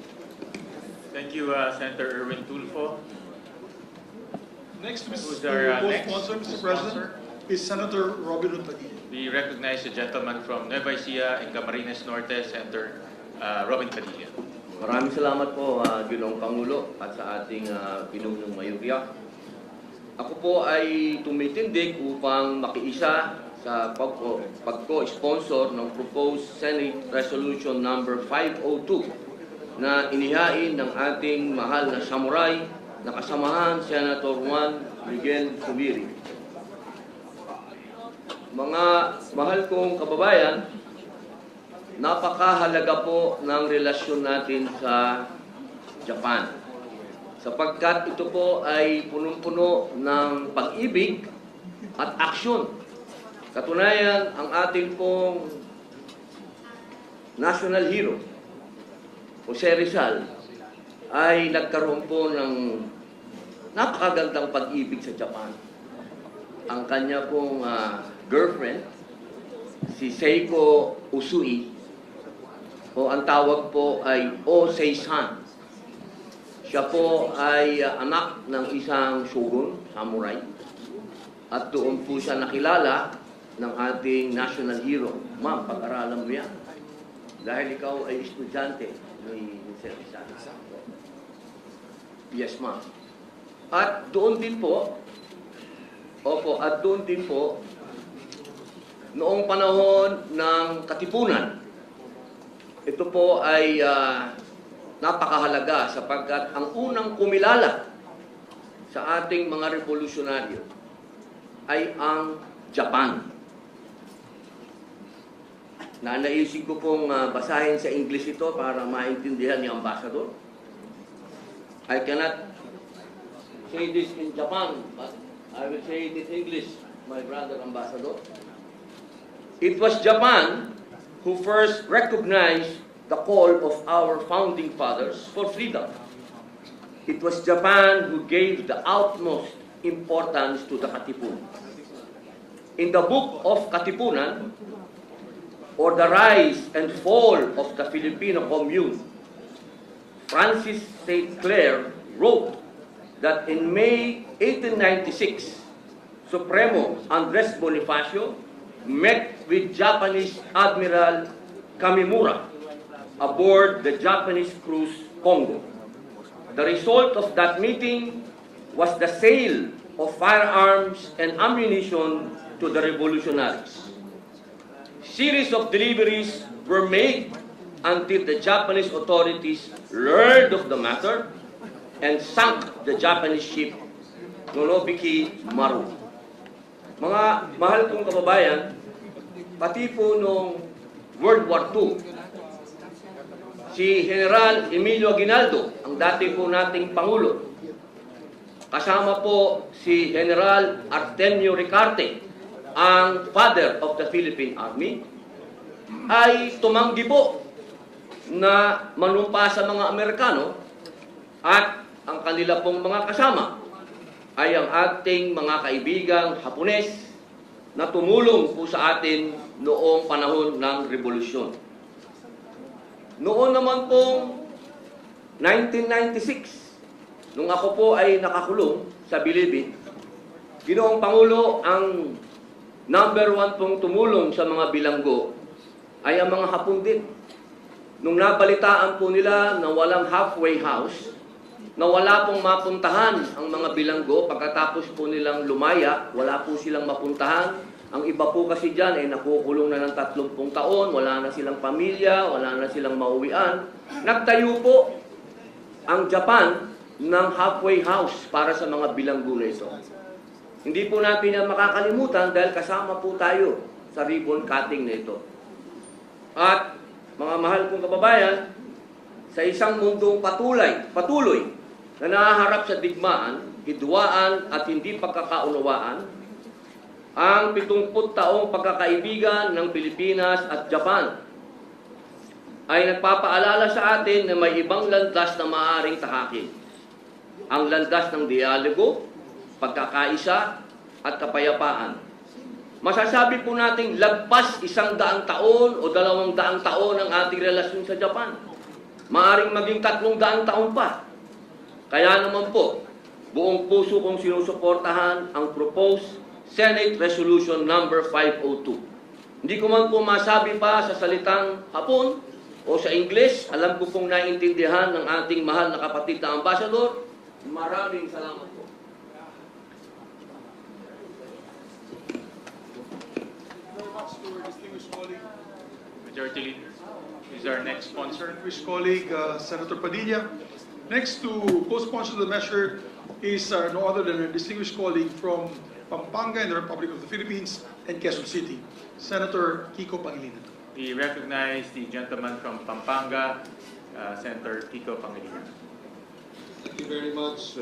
Thank you, Senator Erwin Tulfo. Next, Who's our next co-sponsor, Mr. sponsor? President, is Senator Robin Padilla. We recognize the gentleman from Nueva Ecija and Camarines Norte, Senator Robin Padilla. Maraming salamat po, Ginoong Pangulo, at sa ating pinunong mayurya. Ako po ay tumitindig upang makiisa sa pagko-sponsor ng proposed Senate Resolution number 502 na inihain ng ating mahal na samurai na kasamahan Senator Juan Miguel Zubiri. Mga mahal kong kababayan, napakahalaga po ng relasyon natin sa Japan sapagkat ito po ay punong-puno ng pag-ibig at aksyon. Katunayan, ang ating pong national hero, Jose Rizal, ay nagkaroon po ng napakagandang pag-ibig sa Japan. Ang kanya pong girlfriend, si Seiko Usui, o ang tawag po ay Osei-san. Siya po ay anak ng isang shogun, samurai, at doon po siya nakilala ng ating national hero. Ma'am, pag-aralan mo yan. Dahil ikaw ay estudyante ni Sir Rizal. Yes, ma'am. At doon din po, noong panahon ng Katipunan, ito po ay napakahalaga sapagkat ang unang kumilala sa ating mga revolusyonaryo ay ang Japan. Naisip ko pong basahin sa English ito para maintindihan ni Ambassador. I cannot say this in Japan, but I will say it in English, my brother Ambassador. It was Japan who first recognized the call of our founding fathers for freedom. It was Japan who gave the utmost importance to the Katipunan. In the book of Katipunan, or the rise and fall of the Filipino commune, Francis St. Clair wrote that in May 1896, Supremo Andres Bonifacio met with Japanese Admiral Kamimura aboard the Japanese cruise Congo. The result of that meeting was the sale of firearms and ammunition to the revolutionaries. Series of deliveries were made until the Japanese authorities learned of the matter and sank the Japanese ship Nonobiki Maru. Mga mahal kong kababayan, pati po noong World War II, si General Emilio Aguinaldo, ang dati po nating Pangulo, kasama po si General Artemio Ricarte, ang father of the Philippine Army, ay tumanggi po na manumpa sa mga Amerikano at ang kanila pong mga kasama ay ang ating mga kaibigang Hapones na tumulong po sa atin noong panahon ng Revolusyon. Noon naman pong 1996, nung ako po ay nakakulong sa Bilibid, Ginoong Pangulo, ang Number one pong tumulong sa mga bilanggo ay ang mga Hapon din. Nung nabalitaan po nila na walang halfway house, na wala pong mapuntahan ang mga bilanggo pagkatapos po nilang lumaya, wala po silang mapuntahan. Ang iba po kasi dyan ay nakukulong na ng 30 taon, wala na silang pamilya, wala na silang mauwian. Nagtayo po ang Japan ng halfway house para sa mga bilanggo na ito. Hindi po natin yan makakalimutan dahil kasama po tayo sa ribbon cutting na ito. At mga mahal kong kababayan, sa isang mundong patuloy na nahaharap sa digmaan, hidwaan at hindi pagkakaunawaan, ang 70 taong pagkakaibigan ng Pilipinas at Japan ay nagpapaalala sa atin na may ibang landas na maaaring tahakin. Ang landas ng dialogo, pagkakaisa at kapayapaan. Masasabi po natin lagpas 100 taon o 200 taon ang ating relasyon sa Japan. Maaring maging 300 taon pa. Kaya naman po, buong puso kong sinusuportahan ang proposed Senate Resolution number 502. Hindi ko man po masabi pa sa salitang Hapon o sa English, alam ko pong naiintindihan ng ating mahal na kapatid na ambasador. Maraming salamat po. Majority Leader is our next sponsor. Distinguished colleague, Senator Padilla. Next to co-sponsor the measure is no other than a distinguished colleague from Pampanga in the Republic of the Philippines and Quezon City, Senator Kiko Pangilinan. We recognize the gentleman from Pampanga, Senator Kiko Pangilinan. Thank you very much,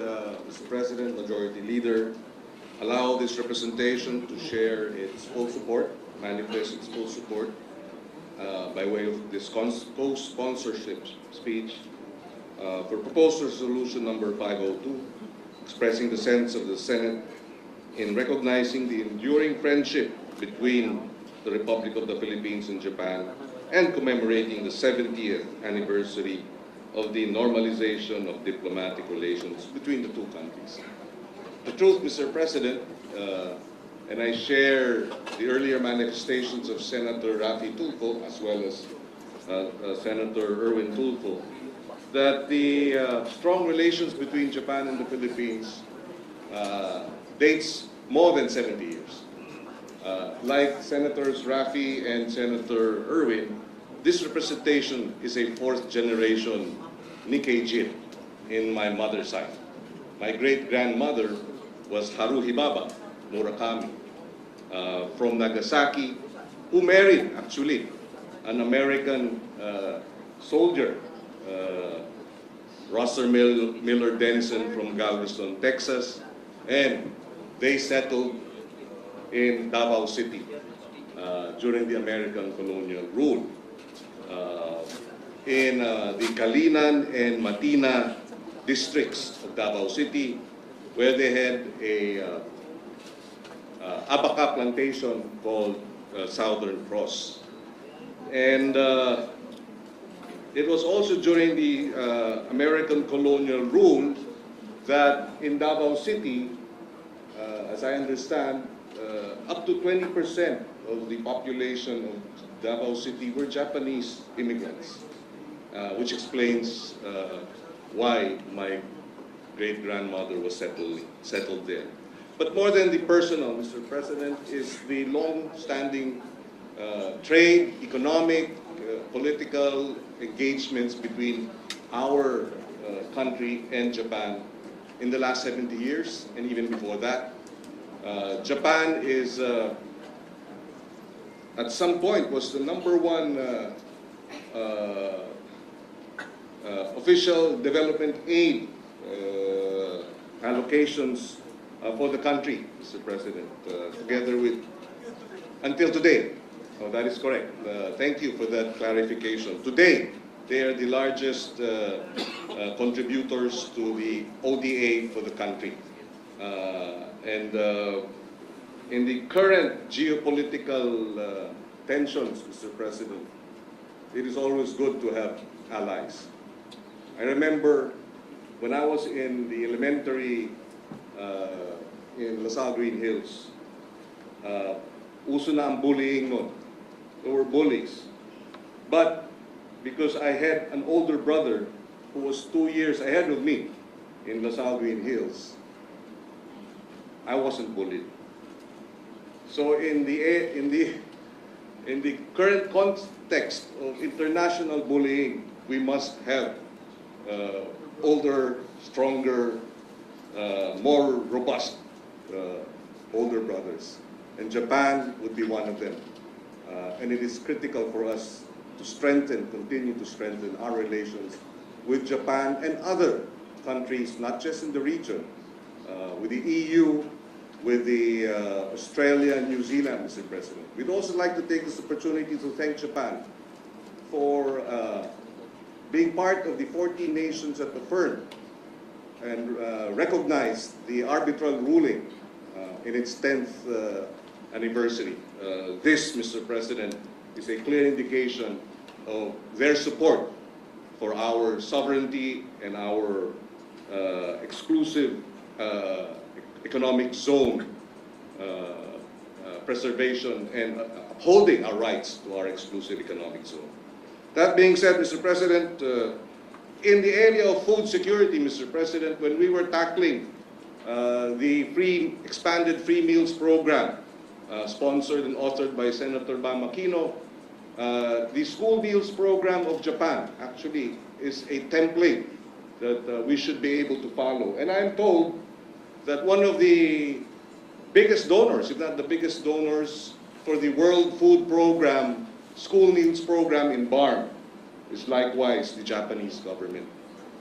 Mr. President, Majority Leader. Allow this representation to share its full support, manifest its full support by way of this co-sponsorship speech for proposed resolution number 502, expressing the sense of the Senate in recognizing the enduring friendship between the Republic of the Philippines and Japan and commemorating the 70th anniversary of the normalization of diplomatic relations between the two countries. The truth, Mr. President, and I share the earlier manifestations of Senator Rafi Tulfo as well as Senator Erwin Tulfo, that the strong relations between Japan and the Philippines dates more than 70 years. Like Senators Rafi and Senator Erwin, this representation is a fourth generation Nikkei Jin in my mother's side. My great-grandmother was Haruhi Baba Murakami from Nagasaki, who married, actually, an American soldier, Rosser Miller Denison from Galveston, Texas, and they settled in Davao City during the American colonial rule. In the Kalinan and Matina districts of Davao City, where they had a abaca plantation called Southern Cross. And it was also during the American colonial rule that in Davao City, as I understand, up to 20% of the population of Davao City were Japanese immigrants, which explains why my great-grandmother was settled there. But more than the personal, Mr. President, is the long-standing trade, economic, political engagements between our country and Japan in the last 70 years, and even before that. Japan is, at some point, was the #1 official development aid allocations for the country, Mr. President, together with, until today. Oh, that is correct. Thank you for that clarification. Today, they are the largest contributors to the ODA for the country. And in the current geopolitical tensions, Mr. President, it is always good to have allies. I remember when I was in the elementary in LaSalle Green Hills, uso na ang bullying noon. There were bullies. But because I had an older brother who was 2 years ahead of me in LaSalle Green Hills, I wasn't bullied. So in the current context of international bullying, we must have older, stronger, more robust older brothers. And Japan would be one of them. And it is critical for us to continue to strengthen our relations with Japan and other countries, not just in the region, with the EU, with the Australia and New Zealand, Mr. President. We'd also like to take this opportunity to thank Japan for being part of the 14 nations that affirmed and recognized the arbitral ruling in its 10th anniversary. This, Mr. President, is a clear indication of their support for our sovereignty and our exclusive economic zone preservation and upholding our rights to our exclusive economic zone. That being said, Mr. President, in the area of food security, Mr. President, when we were tackling the expanded free meals program sponsored and authored by Senator Bam Aquino, the school meals program of Japan actually is a template that we should be able to follow. And I'm told that one of the biggest donors, if not the biggest donors, for the World Food Program, school meals program in BARM, is likewise the Japanese government.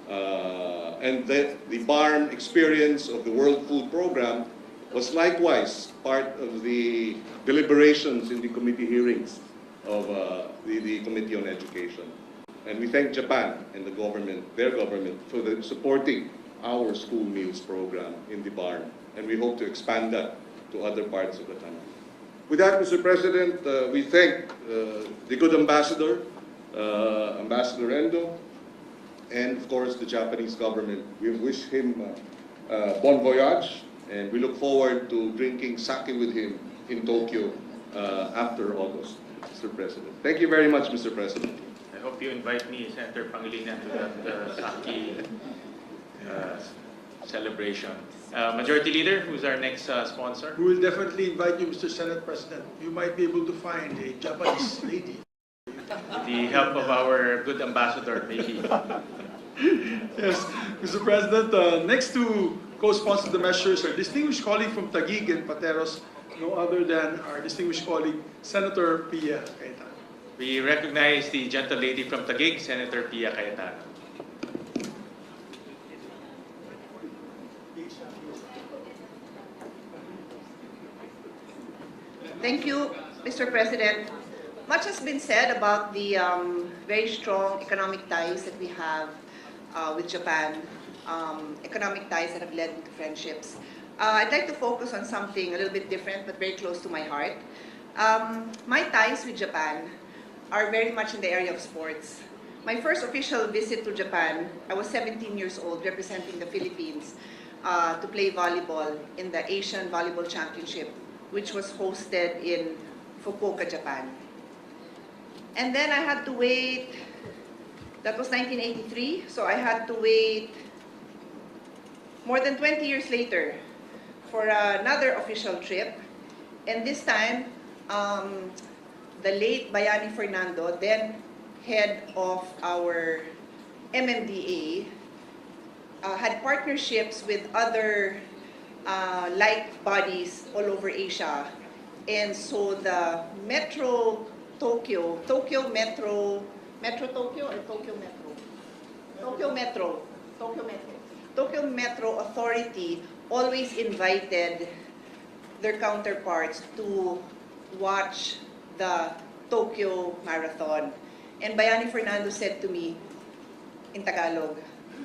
And the BARM experience of the World Food Program was likewise part of the deliberations in the committee hearings of the Committee on Education. And we thank Japan and the government, their government, for supporting our school meals program in the BARM. And we hope to expand that to other parts of the country. With that, Mr. President, we thank the good ambassador, Ambassador Endo, and of course the Japanese government. We wish him bon voyage, and we look forward to drinking sake with him in Tokyo after August, Mr. President. Thank you very much, Mr. President. I hope you invite me, Senator Pangilinan, to that sake celebration. Majority Leader, who's our next sponsor? We will definitely invite you, Mr. Senate President. You might be able to find a Japanese lady. The help of our good ambassador, maybe. Yes, Mr. President, next to co-sponsor the measures are distinguished colleague from Taguig and Pateros, no other than our distinguished colleague, Senator Pia Cayetano. We recognize the gentle lady from Taguig, Senator Pia Cayetano. Thank you, Mr. President. Much has been said about the very strong economic ties that we have with Japan, economic ties that have led to friendships. I'd like to focus on something a little bit different but very close to my heart. My ties with Japan are very much in the area of sports. My first official visit to Japan, I was 17 years old representing the Philippines to play volleyball in the Asian Volleyball Championship, which was hosted in Fukuoka, Japan. And then I had to wait, that was 1983, so I had to wait more than 20 years later for another official trip. And this time, the late Bayani Fernando, then head of our MMDA, had partnerships with other like bodies all over Asia. And so the Tokyo Metro Authority always invited their counterparts to watch the Tokyo Marathon. And Bayani Fernando said to me in Tagalog,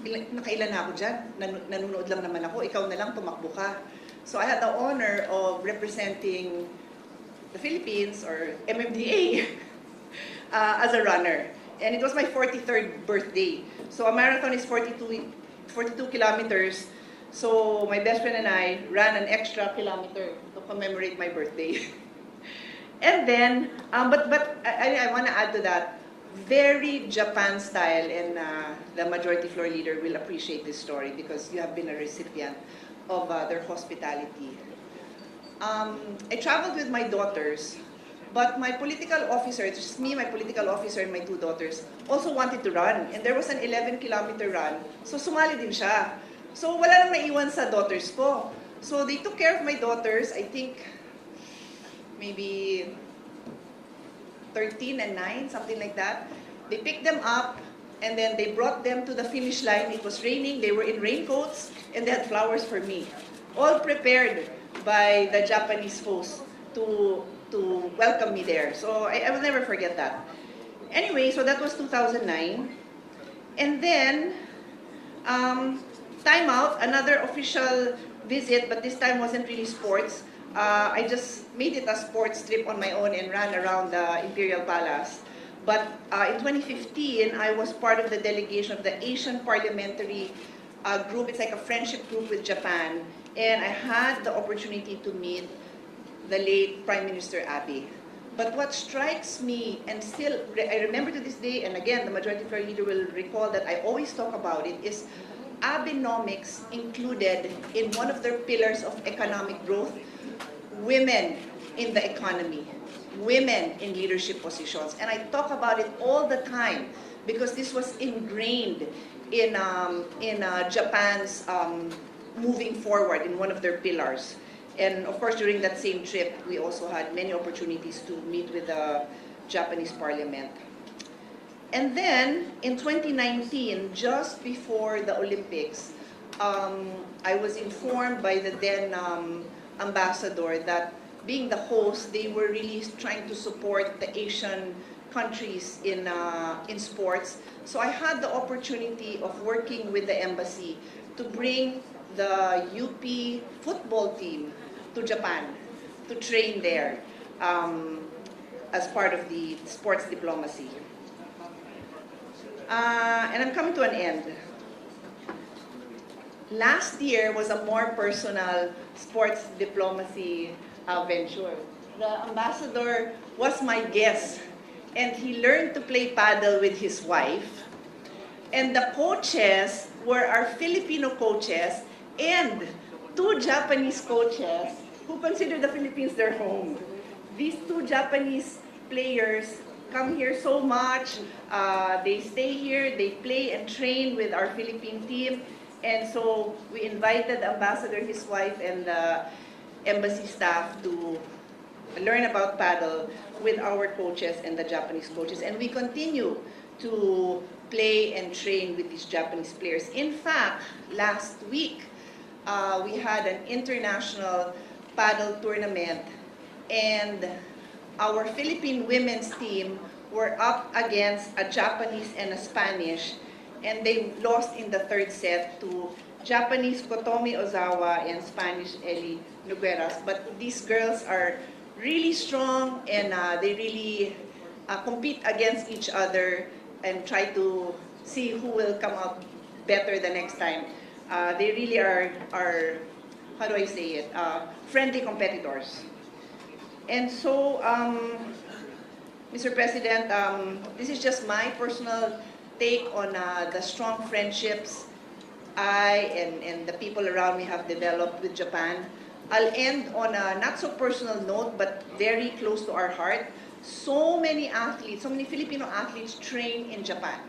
nakailan na ako dyan, nanonood lang naman ako, ikaw na lang tumakbo ka. So I had the honor of representing the Philippines, or MMDA, as a runner. And it was my 43rd birthday. So a marathon is 42 kilometers. So my best friend and I ran an extra kilometer to commemorate my birthday. And then, but I want to add to that, very Japan style, and the majority floor leader will appreciate this story because you have been a recipient of their hospitality. I traveled with my daughters, but my political officer, it's just me, my political officer, and my two daughters, also wanted to run. And there was an 11-kilometer run, so sumali din siya. So wala nang maiwan sa daughters ko. So they took care of my daughters, I think, maybe 13 and 9, something like that. They picked them up, and then they brought them to the finish line. It was raining, they were in raincoats, and they had flowers for me. All prepared by the Japanese host to welcome me there. So I will never forget that. Anyway, so that was 2009. And then, time out, another official visit, but this time wasn't really sports. I just made it a sports trip on my own and ran around the Imperial Palace. But in 2015, I was part of the delegation of the Asian Parliamentary Group. It's like a friendship group with Japan. And I had the opportunity to meet the late Prime Minister Abe. But what strikes me, and still I remember to this day, and again, the majority floor leader will recall that I always talk about it, is Abenomics included in one of their pillars of economic growth women in the economy, women in leadership positions. And I talk about it all the time because this was ingrained in Japan's moving forward in one of their pillars. And of course, during that same trip, we also had many opportunities to meet with the Japanese parliament. And then, in 2019, just before the Olympics, I was informed by the then ambassador that being the host, they were really trying to support the Asian countries in sports. So I had the opportunity of working with the embassy to bring the UP football team to Japan to train there as part of the sports diplomacy. And I'm coming to an end. Last year was a more personal sports diplomacy venture. The ambassador was my guest, and he learned to play paddle with his wife. And the coaches were our Filipino coaches and two Japanese coaches who consider the Philippines their home. These two Japanese players come here so much. They stay here, they play and train with our Philippine team. And so we invited the ambassador, his wife, and the embassy staff to learn about paddle with our coaches and the Japanese coaches. And we continue to play and train with these Japanese players. In fact, last week, we had an international paddle tournament, and our Philippine women's team were up against a Japanese and a Spanish, and they lost in the third set to Japanese Kotomi Ozawa and Spanish Eli Nogueras. But these girls are really strong, and they really compete against each other and try to see who will come out better the next time. They really are, how do I say it, friendly competitors. And so, Mr. President, this is just my personal take on the strong friendships I and the people around me have developed with Japan. I'll end on a not so personal note, but very close to our heart. So many athletes, so many Filipino athletes train in Japan.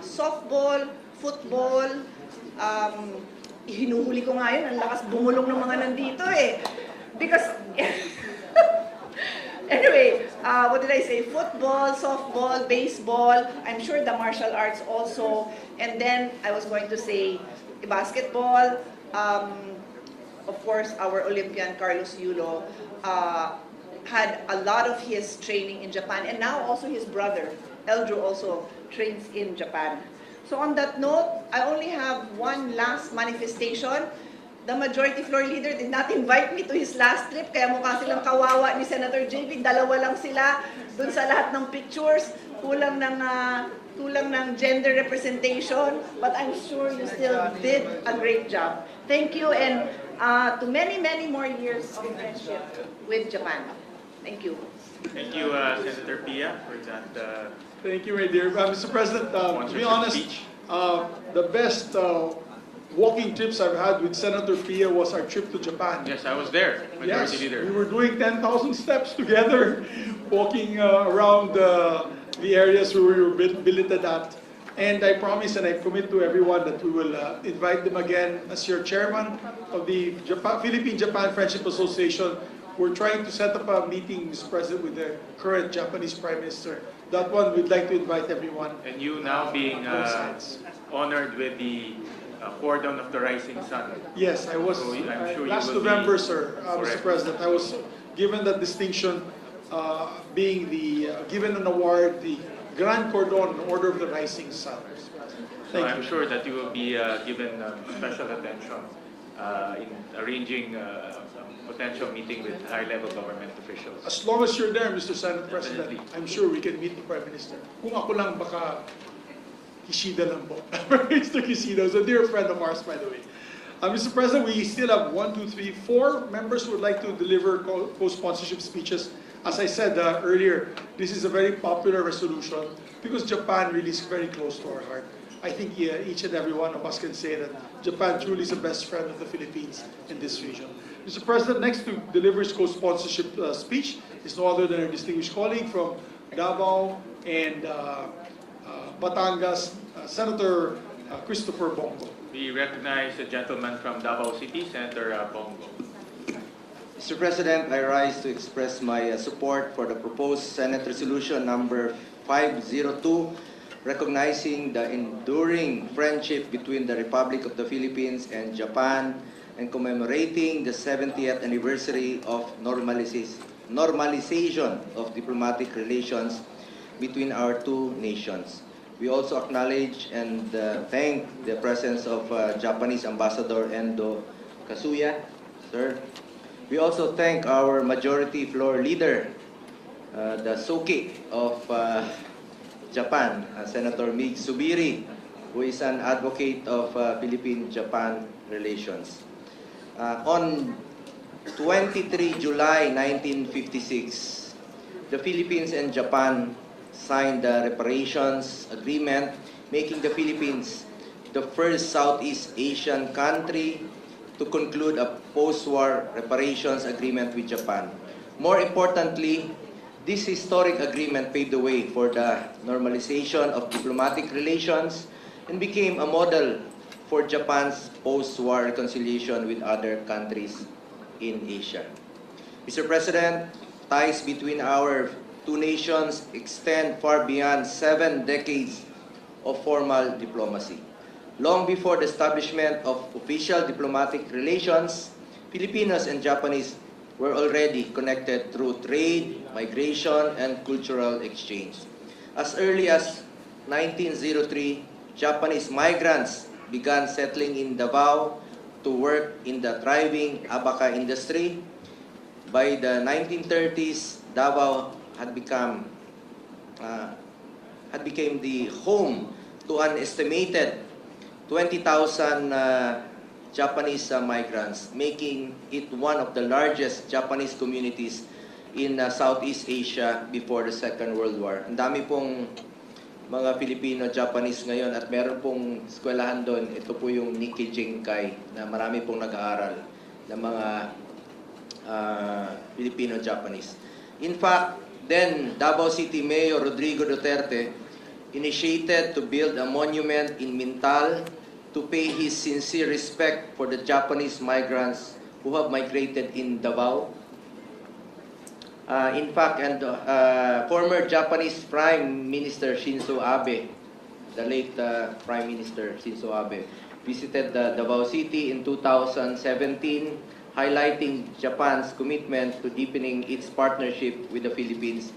Softball, football, hinuhuli ko nga yun, ang lakas bumulong ng mga nandito eh. Because, anyway, what did I say? Football, softball, baseball, I'm sure the martial arts also. And then I was going to say basketball. Of course, our Olympian Carlos Yulo had a lot of his training in Japan. And now also his brother, Eldrew, also trains in Japan. So on that note, I only have one last manifestation. The majority floor leader did not invite me to his last trip, kaya mukha silang kawawa ni Senator JB. Dalawa lang sila dun sa lahat ng pictures. Kulang ng gender representation, but I'm sure you still did a great job. Thank you, and to many, many more years of friendship with Japan. Thank you. Thank you, Senator Pia, for that Thank you, my dear. Mr. President, to be sponsorship honest, speech. the best walking trips I've had with Senator Pia was our trip to Japan. Yes, I was there, Majority Yes, Leader. we were doing 10,000 steps together, walking around the areas where we were billeted at. And I promise and I commit to everyone that we will invite them again as your chairman of the Philippine-Japan Friendship Association. We're trying to set up a meeting, Mr. President, with the current Japanese Prime Minister. That one, we'd like to invite everyone. And you now being both sides. honored with the Cordon of the Rising Sun. Yes, I was, So I'm sure you last will be November, sir, Mr. correct. President, I was given that distinction, being given an award, the Grand Cordon, Order of the Rising Sun. Mr. President. So Thank I'm you. sure that you will be given special attention in arranging a potential meeting with high-level government officials. As long as you're there, Mr. Senate President, Definitely. I'm sure we can meet the Prime Minister. Kung ako lang, baka Kishida lang po. Mr. Kishida is a dear friend of ours, by the way. Mr. President, we still have 4 members who would like to deliver co-sponsorship speeches. As I said earlier, this is a very popular resolution because Japan really is very close to our heart. I think each and every one of us can say that Japan truly is the best friend of the Philippines in this region. Mr. President, next to deliver his co-sponsorship speech is no other than our distinguished colleague from Davao and Batangas, Senator Christopher Bongo. We recognize a gentleman from Davao City, Senator Bongo. Mr. President, I rise to express my support for the proposed Senate Resolution number 502, recognizing the enduring friendship between the Republic of the Philippines and Japan and commemorating the 70th anniversary of normalization of diplomatic relations between our two nations. We also acknowledge and thank the presence of Japanese Ambassador Endo Kasuya, sir. We also thank our Majority Floor Leader, the Soki of Japan, Senator Mig Subiri, who is an advocate of Philippine-Japan relations. On 23 July 1956, the Philippines and Japan signed the reparations agreement, making the Philippines the first Southeast Asian country to conclude a post-war reparations agreement with Japan. More importantly, this historic agreement paved the way for the normalization of diplomatic relations and became a model for Japan's post-war reconciliation with other countries in Asia. Mr. President, ties between our two nations extend far beyond 7 decades of formal diplomacy. Long before the establishment of official diplomatic relations, Filipinos and Japanese were already connected through trade, migration, and cultural exchange. As early as 1903, Japanese migrants began settling in Davao to work in the thriving abaca industry. By the 1930s, Davao had became the home to an estimated 20,000 Japanese migrants, making it one of the largest Japanese communities in Southeast Asia before the Second World War. Ang dami pong mga Filipino-Japanese ngayon at meron pong eskwelahan doon. Ito po yung Nikkei Jinkai na marami pong nag-aaral ng mga Filipino-Japanese. In fact, then Davao City Mayor Rodrigo Duterte initiated to build a monument in Mintal to pay his sincere respect for the Japanese migrants who have migrated in Davao. In fact, former Japanese Prime Minister Shinzo Abe, the late Prime Minister Shinzo Abe, visited Davao City in 2017, highlighting Japan's commitment to deepening its partnership with the Philippines.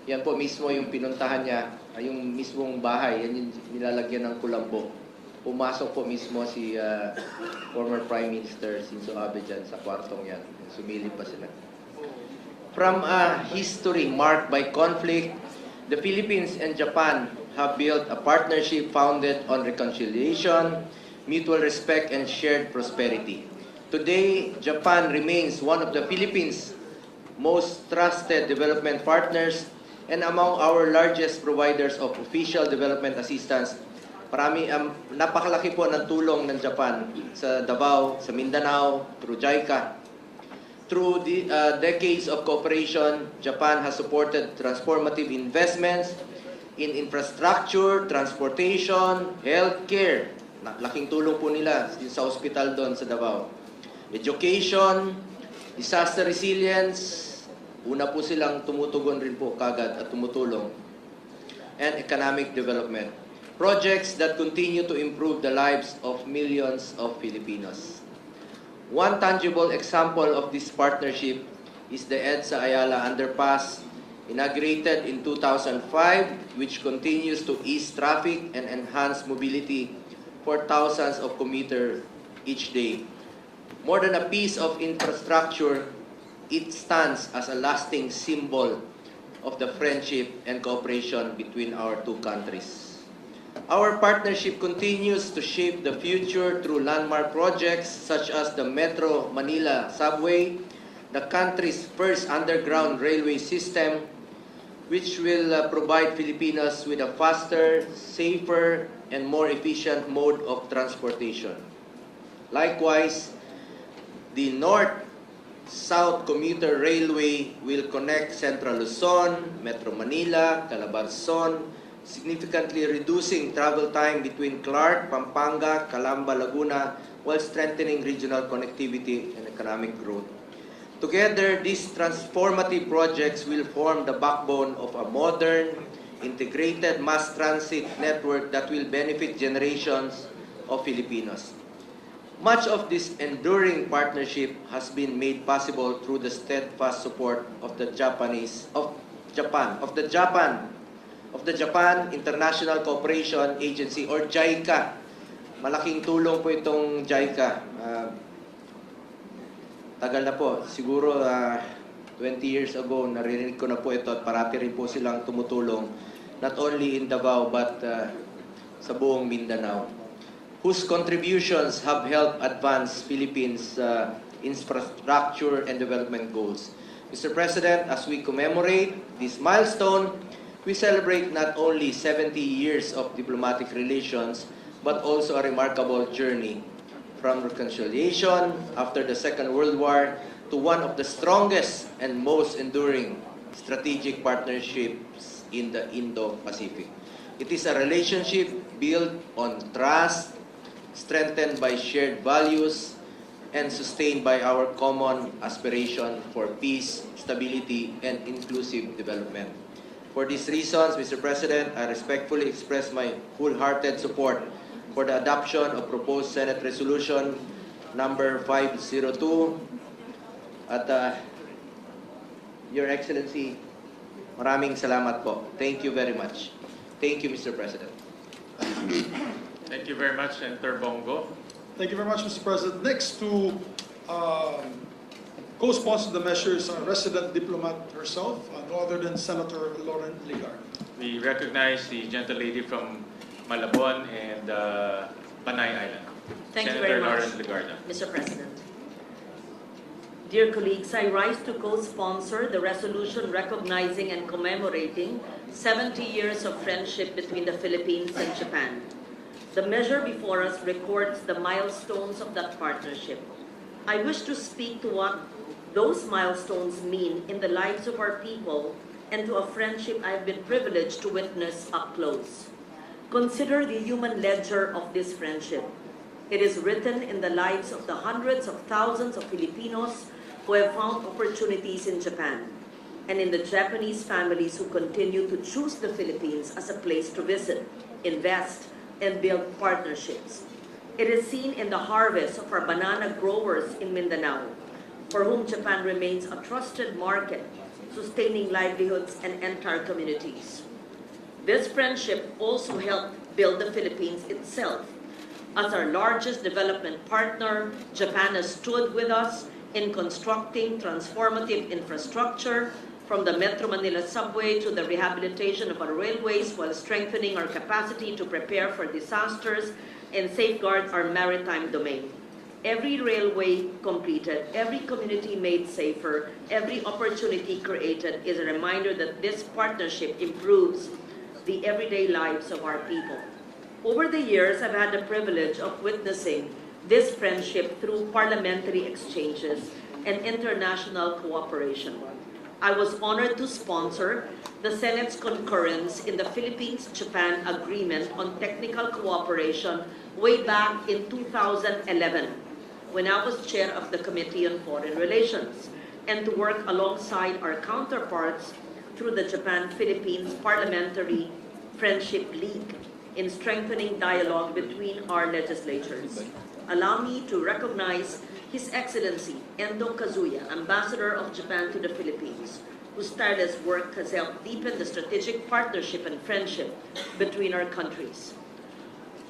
Yan po mismo yung pinuntahan niya, yung mismong bahay, yan yung nilalagyan ng kulambo. Pumasok po mismo si former Prime Minister Shinzo Abe dyan sa kwartong yan. Sumilip pa sila. From a history marked by conflict, the Philippines and Japan have built a partnership founded on reconciliation, mutual respect, and shared prosperity. Today, Japan remains one of the Philippines' most trusted development partners, and among our largest providers of official development assistance. Napakalaki po ng tulong ng Japan sa Davao, sa Mindanao, through JICA. Through the decades of cooperation, Japan has supported transformative investments in infrastructure, transportation, healthcare. Laking tulong po nila sa hospital doon sa Davao. Education, disaster resilience, una po silang tumutugon rin po kagad at tumutulong. And economic development. Projects that continue to improve the lives of millions of Filipinos. One tangible example of this partnership is the EDSA Ayala Underpass, inaugurated in 2005, which continues to ease traffic and enhance mobility for thousands of commuters each day. More than a piece of infrastructure, it stands as a lasting symbol of the friendship and cooperation between our two countries. Our partnership continues to shape the future through landmark projects such as the Metro Manila Subway, the country's first underground railway system, which will provide Filipinos with a faster, safer, and more efficient mode of transportation. Likewise, the North-South Commuter Railway will connect Central Luzon, Metro Manila, Calabarzon, significantly reducing travel time between Clark, Pampanga, Calamba, Laguna, while strengthening regional connectivity and economic growth. Together, these transformative projects will form the backbone of a modern, integrated mass transit network that will benefit generations of Filipinos. Much of this enduring partnership has been made possible through the steadfast support of the Japan International Cooperation Agency or JICA. Malaking tulong po itong JICA. Tagal na po, siguro 20 years ago, narinig ko na po ito at parati rin po silang tumutulong, not only in Davao but sa buong Mindanao, whose contributions have helped advance Philippines' infrastructure and development goals. Mr. President, as we commemorate this milestone, we celebrate not only 70 years of diplomatic relations, but also a remarkable journey from reconciliation after the Second World War to one of the strongest and most enduring strategic partnerships in the Indo-Pacific. It is a relationship built on trust, strengthened by shared values, and sustained by our common aspiration for peace, stability, and inclusive development. For these reasons, Mr. President, I respectfully express my wholehearted support for the adoption of proposed Senate Resolution number 502. At Your Excellency, maraming salamat po. Thank you very much. Thank you, Mr. President. Thank you very much, Senator Bongo. Thank you very much, Mr. President. Next to co-sponsor the measures, resident diplomat herself, no other than Senator Lauren Ligar. We recognize the gentle lady from Malabon and Panay Island. Thank you Senator very much, Lauren Ligarda. Mr. President. Dear colleagues, I rise to co-sponsor the resolution recognizing and commemorating 70 years of friendship between the Philippines and Japan. The measure before us records the milestones of that partnership. I wish to speak to what those milestones mean in the lives of our people and to a friendship I've been privileged to witness up close. Consider the human ledger of this friendship. It is written in the lives of the hundreds of thousands of Filipinos who have found opportunities in Japan, and in the Japanese families who continue to choose the Philippines as a place to visit, invest, and build partnerships. It is seen in the harvest of our banana growers in Mindanao, for whom Japan remains a trusted market, sustaining livelihoods and entire communities. This friendship also helped build the Philippines itself. As our largest development partner, Japan has stood with us in constructing transformative infrastructure, from the Metro Manila Subway to the rehabilitation of our railways, while strengthening our capacity to prepare for disasters and safeguard our maritime domain. every railway completed, every community made safer, every opportunity created is a reminder that this partnership improves the everyday lives of our people. Over the years, I've had the privilege of witnessing this friendship through parliamentary exchanges and international cooperation. I was honored to sponsor the Senate's concurrence in the Philippines-Japan Agreement on Technical Cooperation way back in 2011, when I was chair of the Committee on Foreign Relations, and to work alongside our counterparts through the Japan-Philippines Parliamentary Friendship League in strengthening dialogue between our legislatures. Allow me to recognize His Excellency Endo Kazuya, Ambassador of Japan to the Philippines, whose tireless work has helped deepen the strategic partnership and friendship between our countries.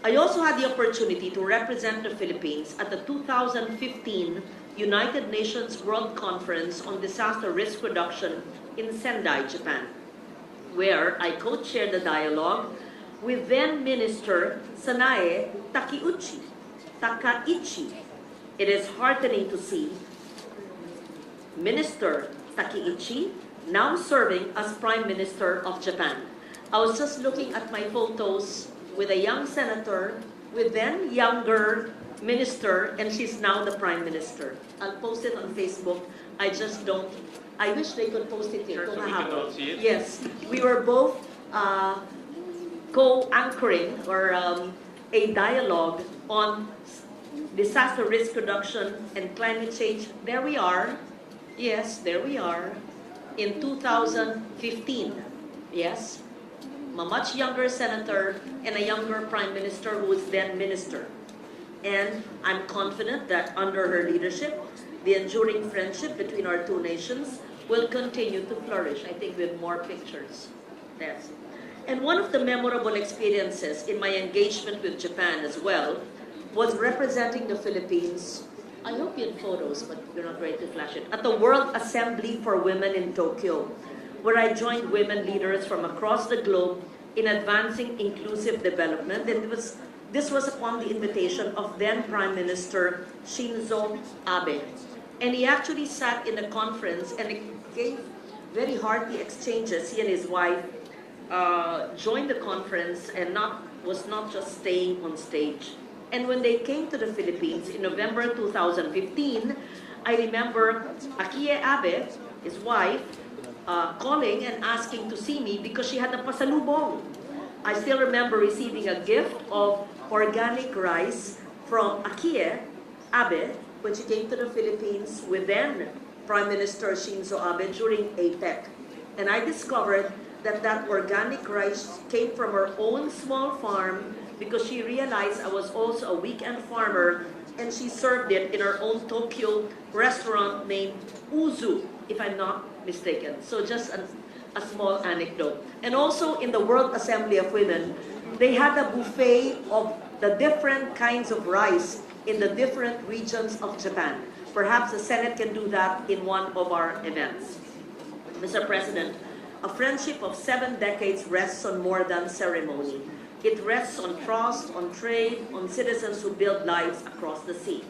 I also had the opportunity to represent the Philippines at the 2015 United Nations World Conference on Disaster Risk Reduction in Sendai, Japan, where I co-chaired the dialogue with then Minister Sanae Takaichi. It is heartening to see Minister Takaichi now serving as Prime Minister of Japan. I was just looking at my photos with a young senator, with then younger minister, and she's now the Prime Minister. I'll post it on Facebook. I wish they could post it here. Sure, so we can all see it? Yes, we were both co-anchoring or a dialogue on disaster risk reduction and climate change. There we are. Yes, there we are. In 2015. Yes. A much younger senator and a younger prime minister who was then minister. And I'm confident that under her leadership, the enduring friendship between our two nations will continue to flourish. I think with more pictures. Yes. And one of the memorable experiences in my engagement with Japan as well was representing the Philippines. I hope you had photos, but you're not ready to flash it. At the World Assembly for Women in Tokyo, where I joined women leaders from across the globe in advancing inclusive development. And this was upon the invitation of then Prime Minister Shinzo Abe. And he actually sat in the conference and gave very hearty exchanges. He and his wife joined the conference and was not just staying on stage. And when they came to the Philippines in November 2015, I remember Akie Abe, his wife, calling and asking to see me because she had a pasalubong. I still remember receiving a gift of organic rice from Akie Abe when she came to the Philippines with then Prime Minister Shinzo Abe during APEC. And I discovered that that organic rice came from her own small farm because she realized I was also a weekend farmer, and she served it in her own Tokyo restaurant named Uzu, if I'm not mistaken. So just a small anecdote. And also in the World Assembly of Women, they had a buffet of the different kinds of rice in the different regions of Japan. Perhaps the Senate can do that in one of our events. Mr. President, a friendship of 7 decades rests on more than ceremony. It rests on trust, on trade, on citizens who build lives across the sea.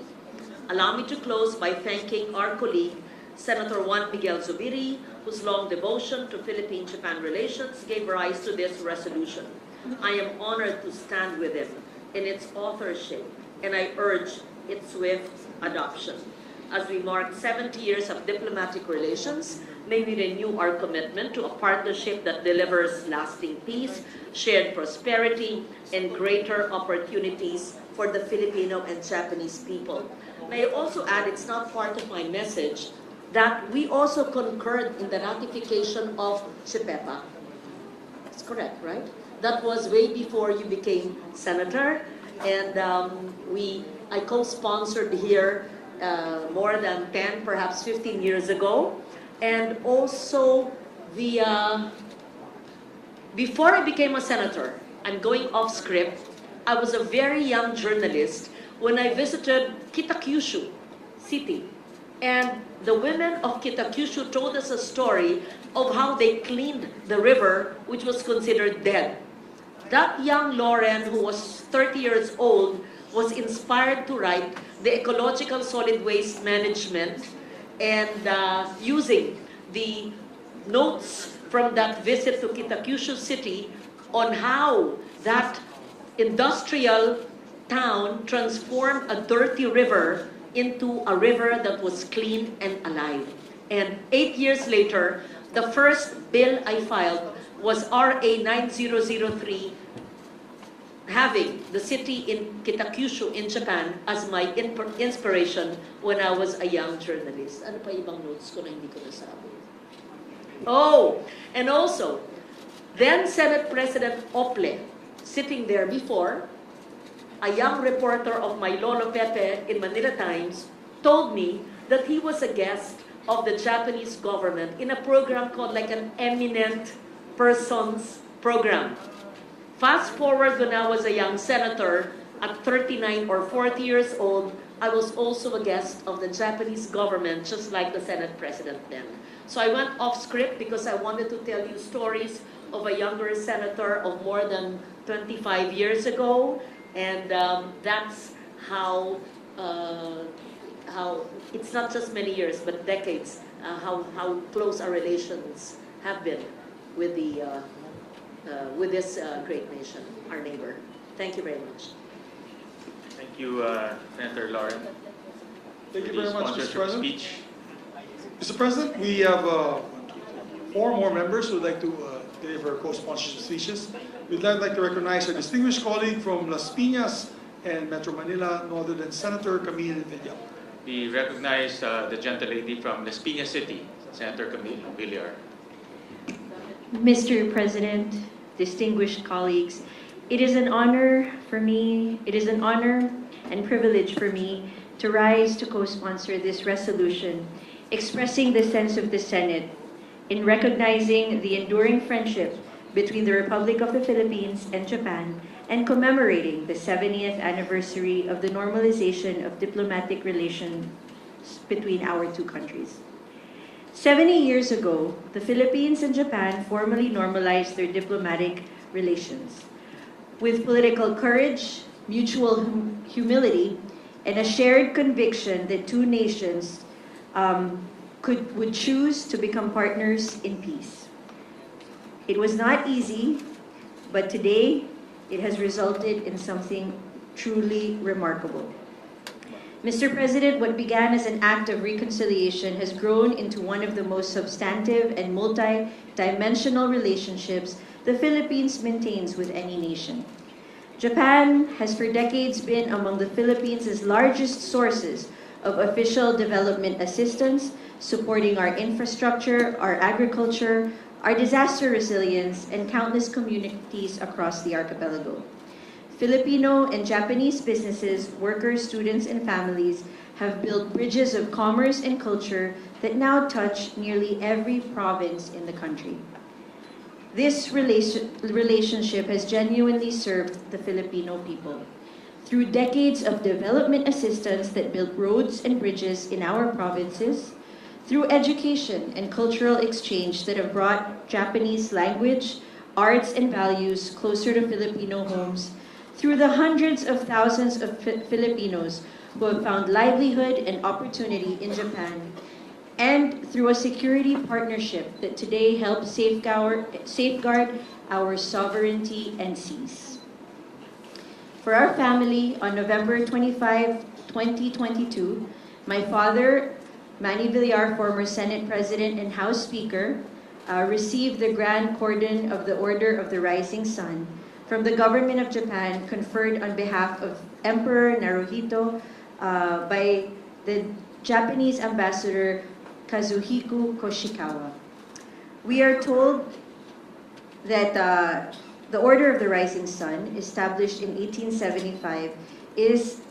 Allow me to close by thanking our colleague, Senator Juan Miguel Zubiri, whose long devotion to Philippine-Japan relations gave rise to this resolution. I am honored to stand with him in its authorship, and I urge its swift adoption. As we mark 70 years of diplomatic relations, may we renew our commitment to a partnership that delivers lasting peace, shared prosperity, and greater opportunities for the Filipino and Japanese people. May I also add, it's not part of my message, that we also concurred in the ratification of CHIPEPA. That's correct, right? That was way before you became senator, and I co-sponsored here more than 10, perhaps 15 years ago. And also, before I became a senator, I'm going off script, I was a very young journalist when I visited Kitakyushu City. And the women of Kitakyushu told us a story of how they cleaned the river, which was considered dead. That young Lauren, who was 30 years old, was inspired to write the ecological solid waste management and using the notes from that visit to Kitakyushu City on how that industrial town transformed a dirty river into a river that was clean and alive. And 8 years later, the first bill I filed was RA 9003, having the city in Kitakyushu in Japan as my inspiration when I was a young journalist. Ano pa ibang notes ko na hindi ko nasabi? Oh, and also, then Senate President Ople, sitting there before, a young reporter of my Lolo Pepe in Manila Times, told me that he was a guest of the Japanese government in a program called like an eminent persons program. Fast forward when I was a young senator, at 39 or 40 years old, I was also a guest of the Japanese government, just like the Senate President then. So I went off script because I wanted to tell you stories of a younger senator of more than 25 years ago, and that's how it's not just many years, but decades, how close our relations have been with this great nation, our neighbor. Thank you very much. Thank you, Senator Lauren. Thank you for the very much, Mr. sponsorship President. speech. Mr. President, we have 4 more members who would like to deliver co-sponsorship speeches. We'd like to recognize our distinguished colleague from Las Piñas and Metro Manila, no other than Senator Camille Villar. We recognize the gentle lady from Las Piñas City, Senator Camille Villar. Mr. President, distinguished colleagues, it is an honor and privilege for me to rise to co-sponsor this resolution, expressing the sense of the Senate in recognizing the enduring friendship between the Republic of the Philippines and Japan and commemorating the 70th anniversary of the normalization of diplomatic relations between our two countries. 70 years ago, the Philippines and Japan formally normalized their diplomatic relations. With political courage, mutual humility, and a shared conviction that two nations would choose to become partners in peace. It was not easy, but today it has resulted in something truly remarkable. Mr. President, what began as an act of reconciliation has grown into one of the most substantive and multi-dimensional relationships the Philippines maintains with any nation. Japan has for decades been among the Philippines' largest sources of official development assistance, supporting our infrastructure, our agriculture, our disaster resilience, and countless communities across the archipelago. Filipino and Japanese businesses, workers, students, and families have built bridges of commerce and culture that now touch nearly every province in the country. This relationship has genuinely served the Filipino people. Through decades of development assistance that built roads and bridges in our provinces, through education and cultural exchange that have brought Japanese language, arts, and values closer to Filipino homes, through the hundreds of thousands of Filipinos who have found livelihood and opportunity in Japan, and through a security partnership that today helps safeguard our sovereignty and seas. For our family, on November 25, 2022, my father, Manny Villar, former Senate President and House Speaker, received the Grand Cordon of the Order of the Rising Sun from the government of Japan, conferred on behalf of Emperor Naruhito by the Japanese Ambassador Kazuhiko Koshikawa. We are told that the Order of the Rising Sun, established in 1875, is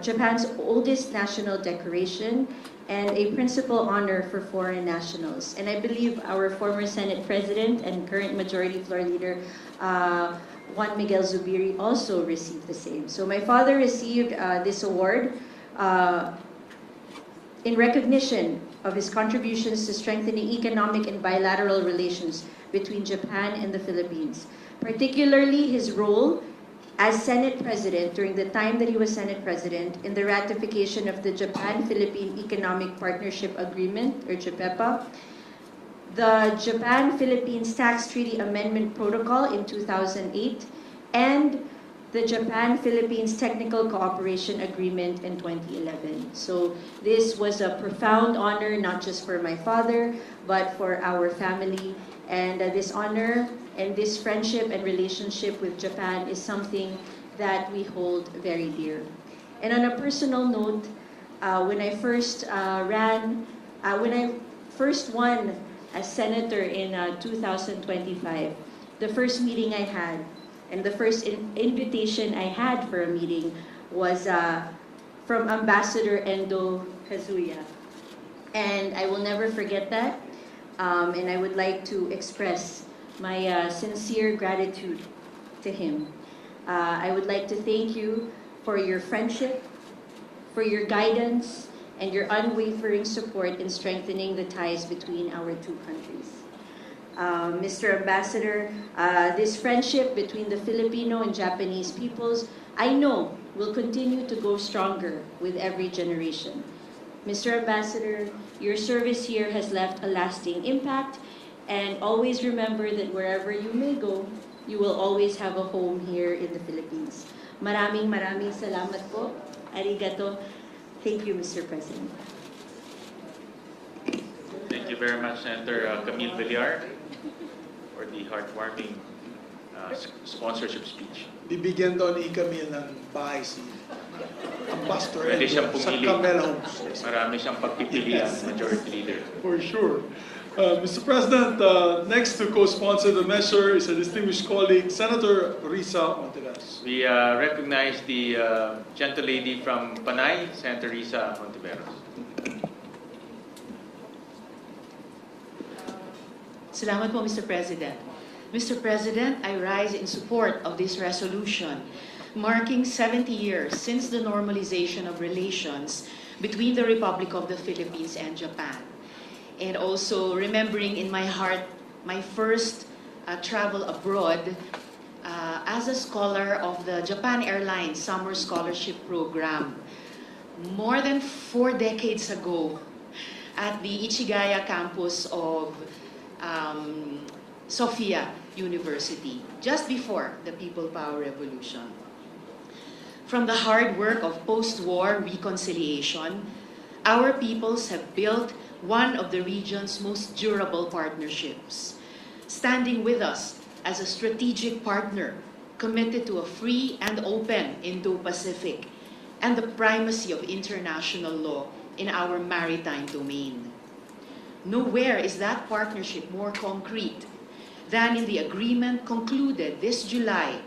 Japan's oldest national decoration and a principal honor for foreign nationals. And I believe our former Senate President and current Majority Floor Leader, Juan Miguel Zubiri, also received the same. So my father received this award in recognition of his contributions to strengthening economic and bilateral relations between Japan and the Philippines, particularly his role as Senate President, during the time that he was Senate President, in the ratification of the Japan-Philippine Economic Partnership Agreement, or JPEPA, the Japan-Philippines Tax Treaty Amendment Protocol in 2008, and the Japan-Philippines Technical Cooperation Agreement in 2011. So this was a profound honor, not just for my father, but for our family. And this honor and this friendship and relationship with Japan is something that we hold very dear. And on a personal note, when I first won as senator in 2025, the first meeting I had, and the first invitation I had for a meeting was from Ambassador Endo Kazuya. And I will never forget that. And I would like to express my sincere gratitude to him. I would like to thank you for your friendship, for your guidance, and your unwavering support in strengthening the ties between our two countries. Mr. Ambassador, this friendship between the Filipino and Japanese peoples, I know, will continue to go stronger with every generation. Mr. Ambassador, your service here has left a lasting impact, and always remember that wherever you may go, you will always have a home here in the Philippines. Maraming salamat po. Arigato. Thank you, Mr. President. Thank you very much, Senator Camille Villar, for the heartwarming sponsorship speech. Bibigyan daw ni Camille ng bahay si Ambassador Pwede siyang Endo sa pumili. Camel Homes. Marami siyang pagpipilian, Majority Leader. For sure. Mr. President, next to co-sponsor the measure is a distinguished colleague, Senator Risa Ontiveros. We recognize the gentle lady from Panay, Senator Risa Ontiveros. Salamat po, Mr. President. Mr. President, I rise in support of this resolution marking 70 years since the normalization of relations between the Republic of the Philippines and Japan. And also remembering in my heart my first travel abroad as a scholar of the Japan Airlines Summer Scholarship Program more than 4 decades ago at the Ichigaya campus of Sophia University, just before the People Power Revolution. From the hard work of post-war reconciliation, our peoples have built one of the region's most durable partnerships, standing with us as a strategic partner committed to a free and open Indo-Pacific and the primacy of international law in our maritime domain. Nowhere is that partnership more concrete than in the agreement concluded this July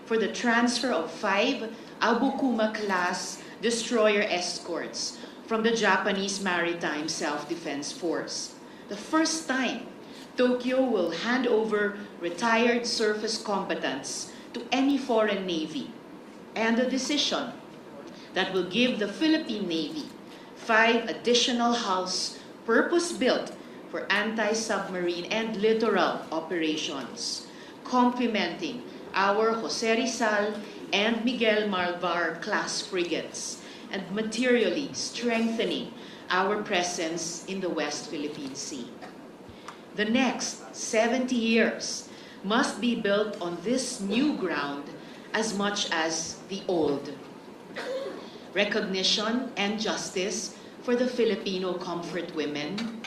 for the transfer of 5 Abukuma-class destroyer escorts from the Japanese Maritime Self-Defense Force. The first time Tokyo will hand over retired surface combatants to any foreign navy, and a decision that will give the Philippine Navy 5 additional hulls purpose-built for anti-submarine and littoral operations, complementing our Jose Rizal and Miguel Malvar class frigates, and materially strengthening our presence in the West Philippine Sea. The next 70 years must be built on this new ground as much as the old. Recognition and justice for the Filipino comfort women,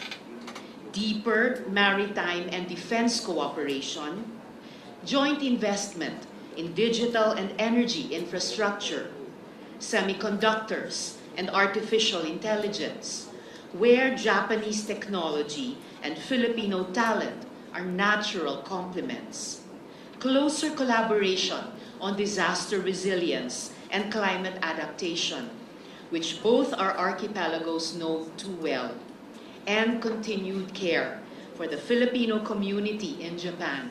deeper maritime and defense cooperation, joint investment in digital and energy infrastructure, semiconductors, and artificial intelligence, where Japanese technology and Filipino talent are natural complements. Closer collaboration on disaster resilience and climate adaptation, which both our archipelagos know too well, and continued care for the Filipino community in Japan,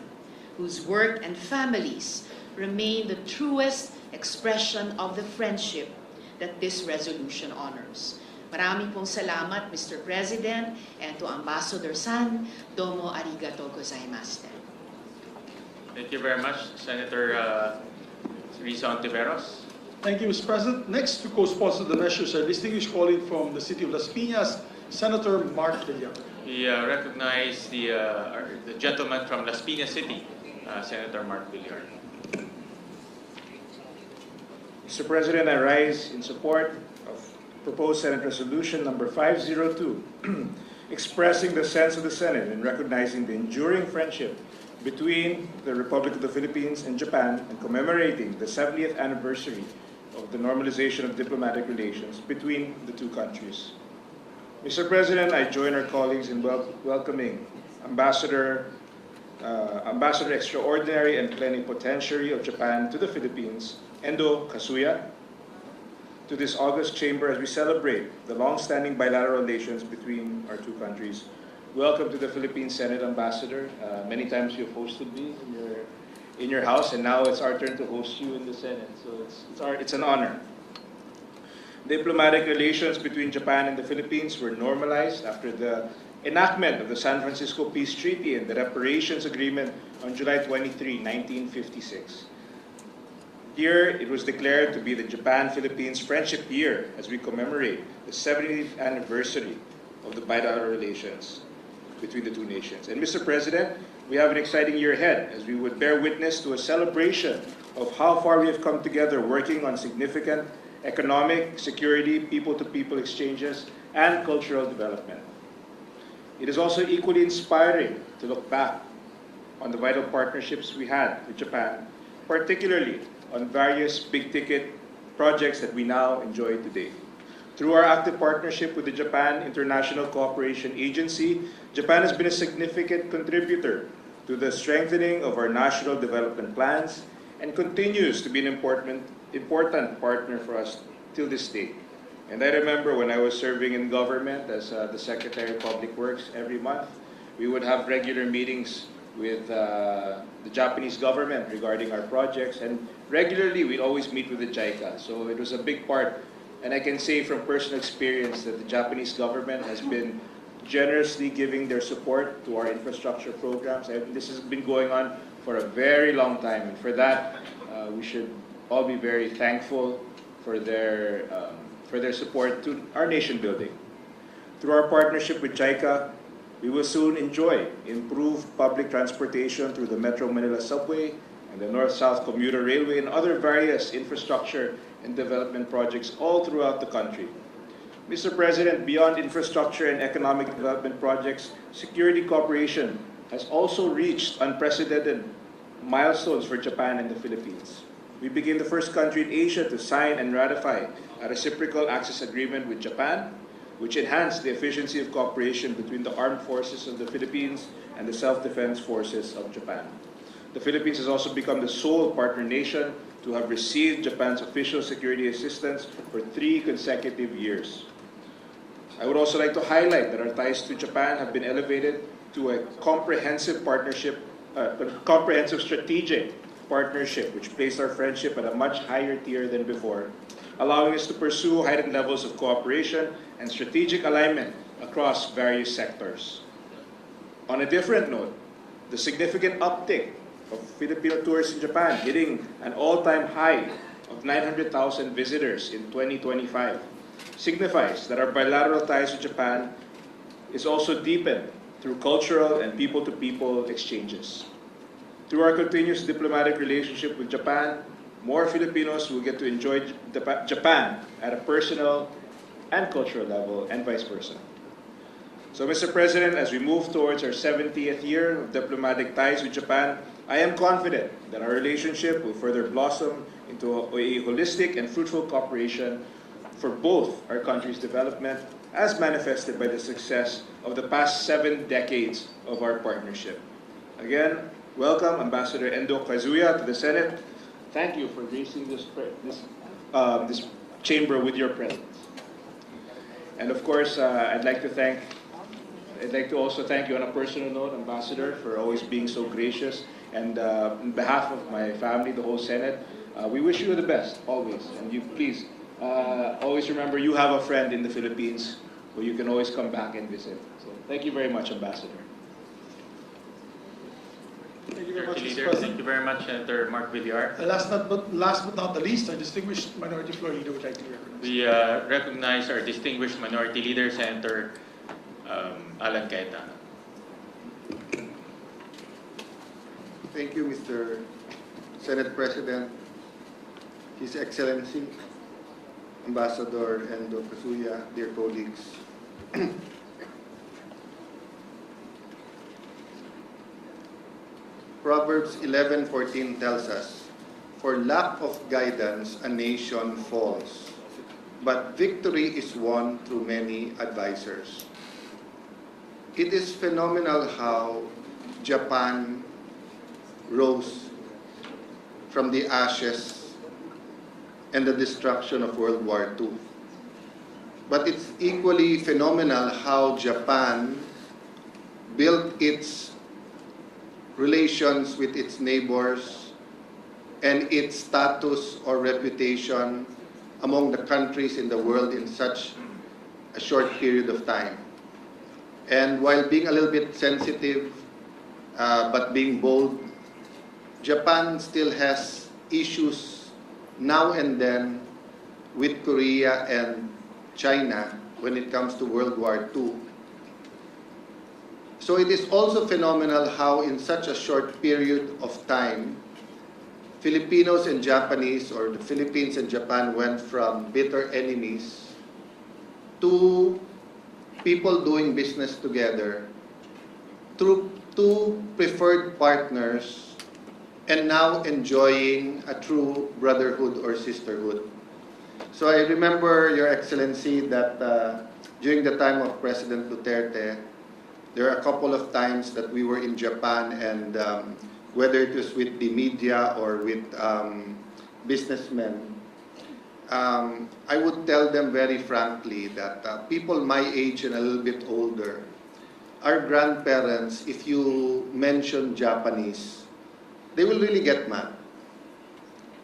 whose work and families remain the truest expression of the friendship that this resolution honors. Maraming pong salamat, Mr. President, and to Ambassador San, domo arigato gozaimasu. Thank you very much, Senator Risa Ontiveros. Thank you, Mr. President. Next to co-sponsor the measures, our distinguished colleague from the city of Las Piñas, Senator Mark Villar. We recognize the gentleman from Las Piñas City, Senator Mark Villar. Mr. President, I rise in support of proposed Senate Resolution number 502, expressing the sense of the Senate in recognizing the enduring friendship between the Republic of the Philippines and Japan and commemorating the 70th anniversary of the normalization of diplomatic relations between the two countries. Mr. President, I join our colleagues in welcoming Ambassador Extraordinary and Plenipotentiary of Japan to the Philippines, Endo Kasuya, to this august chamber as we celebrate the long-standing bilateral relations between our two countries. Welcome to the Philippine Senate, Ambassador. Many times you've hosted me in your house, and now it's our turn to host you in the Senate. So it's an honor. Diplomatic relations between Japan and the Philippines were normalized after the enactment of the San Francisco Peace Treaty and the Reparations Agreement on July 23, 1956. Here, it was declared to be the Japan-Philippines Friendship Year as we commemorate the 70th anniversary of the bilateral relations between the two nations. And Mr. President, we have an exciting year ahead as we would bear witness to a celebration of how far we have come together working on significant economic, security, people-to-people exchanges, and cultural development. It is also equally inspiring to look back on the vital partnerships we had with Japan, particularly on various big-ticket projects that we now enjoy today. Through our active partnership with the Japan International Cooperation Agency, Japan has been a significant contributor to the strengthening of our national development plans and continues to be an important partner for us till this day. And I remember when I was serving in government as the Secretary of Public Works, every month we would have regular meetings with the Japanese government regarding our projects, and regularly we'd always meet with the JICA. So it was a big part, and I can say from personal experience that the Japanese government has been generously giving their support to our infrastructure programs. And this has been going on for a very long time, and for that we should all be very thankful for their support to our nation building. Through our partnership with JICA, we will soon enjoy improved public transportation through the Metro Manila Subway and the North-South Commuter Railway and other various infrastructure and development projects all throughout the country. Mr. President, beyond infrastructure and economic development projects, security cooperation has also reached unprecedented milestones for Japan and the Philippines. We became the first country in Asia to sign and ratify a reciprocal access agreement with Japan, which enhanced the efficiency of cooperation between the armed forces of the Philippines and the self-defense forces of Japan. The Philippines has also become the sole partner nation to have received Japan's official security assistance for 3 consecutive years. I would also like to highlight that our ties to Japan have been elevated to a comprehensive strategic partnership, which placed our friendship at a much higher tier than before, allowing us to pursue heightened levels of cooperation and strategic alignment across various sectors. On a different note, the significant uptick of Filipino tourists in Japan, hitting an all-time high of 900,000 visitors in 2025, signifies that our bilateral ties with Japan is also deepened through cultural and people-to-people exchanges. Through our continuous diplomatic relationship with Japan, more Filipinos will get to enjoy Japan at a personal and cultural level, and vice versa. So, Mr. President, as we move towards our 70th year of diplomatic ties with Japan, I am confident that our relationship will further blossom into a holistic and fruitful cooperation for both our countries' development, as manifested by the success of the past 7 decades of our partnership. Again, welcome Ambassador Endo Kazuya to the Senate. Thank you for gracing this chamber with your presence. And of course, I'd like to also thank you on a personal note, Ambassador, for always being so gracious. And on behalf of my family, the whole Senate, we wish you the best, always. And you please, always remember you have a friend in the Philippines who you can always come back and visit. So thank you very much, Ambassador. Thank you very much, Mr. Leader, President. thank you very much, Senator Mark Villar. Last but not the least, our distinguished Minority Floor Leader would like to be recognized. We recognize our distinguished Minority Leader, Senator Alan Cayetano. Thank you, Mr. Senate President, His Excellency, Ambassador Endo Kasuya, dear colleagues. Proverbs 11:14 tells us, "For lack of guidance, a nation falls, but victory is won through many advisors." It is phenomenal how Japan rose from the ashes and the destruction of World War II. But it's equally phenomenal how Japan built its relations with its neighbors and its status or reputation among the countries in the world in such a short period of time. And while being a little bit sensitive, but being bold, Japan still has issues now and then with Korea and China when it comes to World War II. So it is also phenomenal how in such a short period of time, Filipinos and Japanese, or the Philippines and Japan, went from bitter enemies to people doing business together, through two preferred partners, and now enjoying a true brotherhood or sisterhood. So I remember, Your Excellency, that during the time of President Duterte, there are a couple of times that we were in Japan, and whether it was with the media or with businessmen, I would tell them very frankly that people my age and a little bit older, our grandparents, if you mention Japanese, they will really get mad.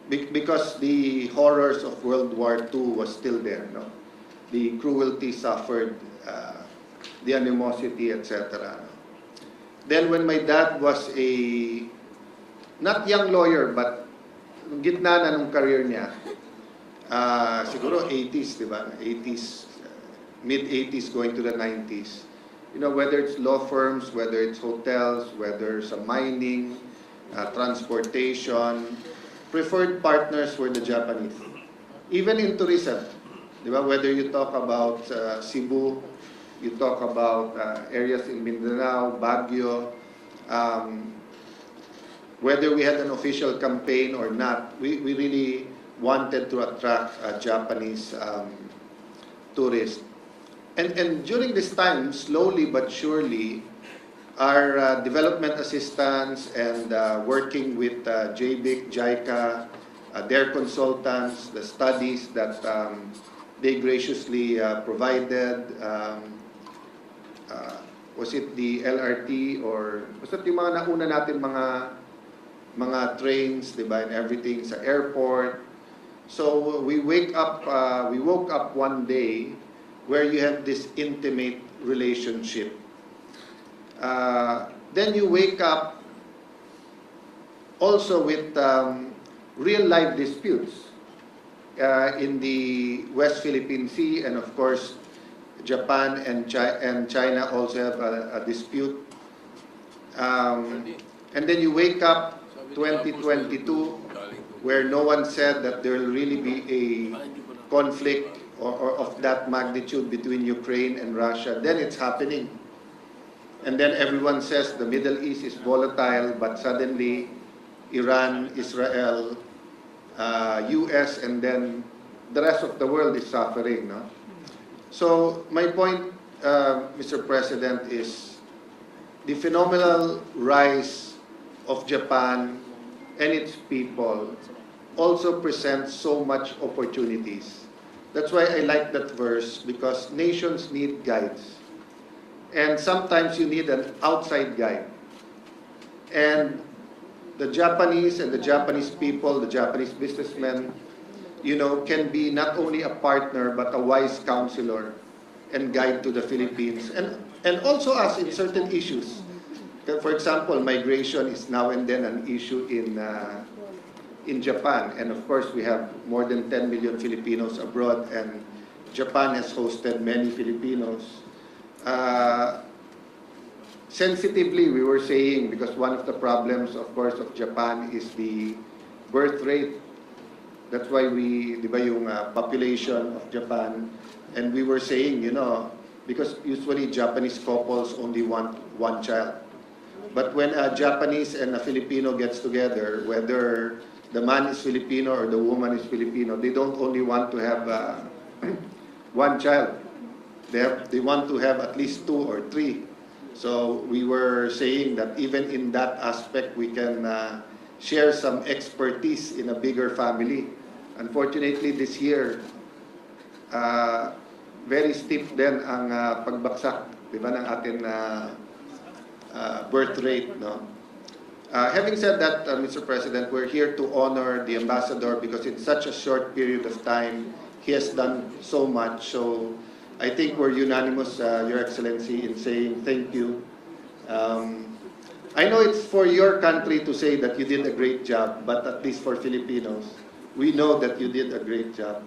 Because the horrors of World War II was still there, no? The cruelty suffered, the animosity, etc. Then when my dad was a, not young lawyer, but gitna na ng career niya, siguro 80s, di ba? 80s, mid-80s going to the 90s. You know, whether it's law firms, whether it's hotels, whether it's mining, transportation, preferred partners were the Japanese. Even in tourism, di ba? Whether you talk about Cebu, you talk about areas in Mindanao, Baguio, whether we had an official campaign or not, we really wanted to attract Japanese tourists. And during this time, slowly but surely, our development assistants and working with JBIC, JICA, their consultants, the studies that they graciously provided, was it the LRT or was it yung mga nauna natin mga trains, diba, and everything sa airport. So we woke up one day where you have this intimate relationship. Then you wake up also with real life disputes in the West Philippine Sea, and of course Japan and China also have a dispute. And then you wake up 2022 where no one said that there will really be a conflict or of that magnitude between Ukraine and Russia. Then it's happening. And then everyone says the Middle East is volatile, but suddenly Iran, Israel, US, and then the rest of the world is suffering. No? So my point, Mr. President, is the phenomenal rise of Japan and its people also presents so much opportunities. That's why I like that verse, because nations need guides. And sometimes you need an outside guide. And the Japanese and the Japanese people, the Japanese businessmen, you know, can be not only a partner, but a wise counselor and guide to the Philippines. And also us in certain issues. For example, migration is now and then an issue in Japan, and of course we have more than 10 million Filipinos abroad, and Japan has hosted many Filipinos. Sensitively, we were saying, because one of the problems, of course, of Japan is the birth rate. That's why di ba yung population of Japan, and we were saying, because usually Japanese couples only want one child. But when a Japanese and a Filipino gets together, whether the man is Filipino or the woman is Filipino, they don't only want to have one child. They want to have at least 2 or 3. So we were saying that even in that aspect, we can share some expertise in a bigger family. Unfortunately, this year, very steep din ang pagbaksak, di ba, ng ating birth rate, no? Having said that, Mr. President, we're here to honor the ambassador because in such a short period of time, he has done so much. So I think we're unanimous, Your Excellency, in saying thank you. I know it's for your country to say that you did a great job, but at least for Filipinos, we know that you did a great job.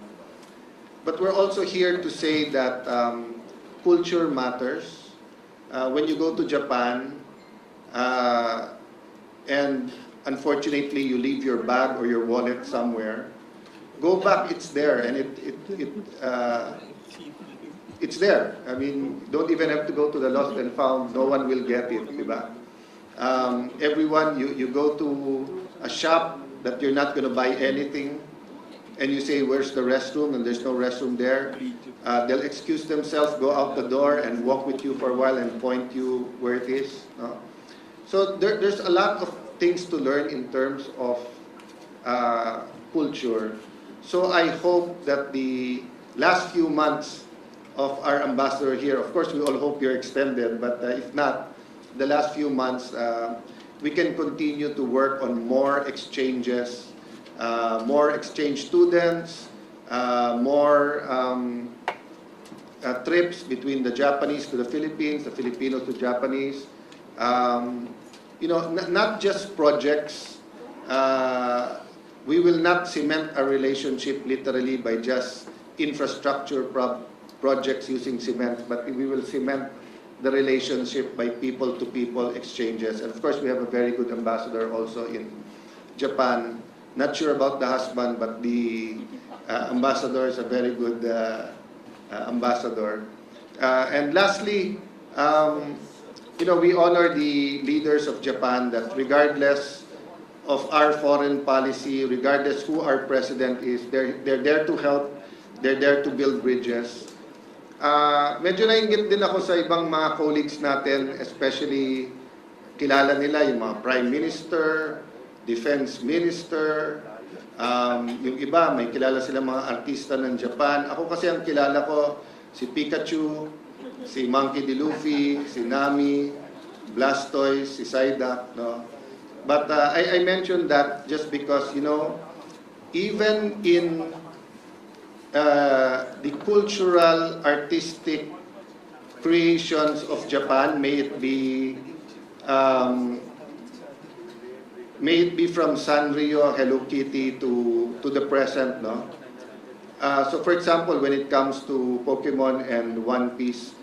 But we're also here to say that culture matters. When you go to Japan, and unfortunately you leave your bag or your wallet somewhere, go back, it's there, and it's there. I mean, don't even have to go to the lost and found, no one will get it, diba? Everyone, you go to a shop that you're not going to buy anything, and you say, where's the restroom? And there's no restroom there. They'll excuse themselves, go out the door, and walk with you for a while and point you where it is. No? So there's a lot of things to learn in terms of culture. So I hope that the last few months of our ambassador here, of course we all hope you're extended, but if not, the last few months, we can continue to work on more exchanges, more exchange students, more trips between the Japanese to the Philippines, the Filipinos to Japanese. Not just projects. We will not cement a relationship literally by just infrastructure projects using cement, but we will cement the relationship by people-to-people exchanges. And of course, we have a very good ambassador also in Japan. Not sure about the husband, but the ambassador is a very good ambassador. And lastly, we honor the leaders of Japan that regardless of our foreign policy, regardless who our president is, they're there to help, they're there to build bridges. Medyo nainggit din ako sa ibang mga colleagues natin, especially kilala nila yung mga Prime Minister, Defense Minister, yung iba, may kilala sila mga artista ng Japan. Ako kasi ang kilala ko, si Pikachu, si Monkey D. Luffy, si Nami, Blastoise, si Psyduck, no? But I mentioned that just because, even in the cultural, artistic creations of Japan, may it be from Sanrio, Hello Kitty to the present, no? So for example, when it comes to Pokemon and One Piece,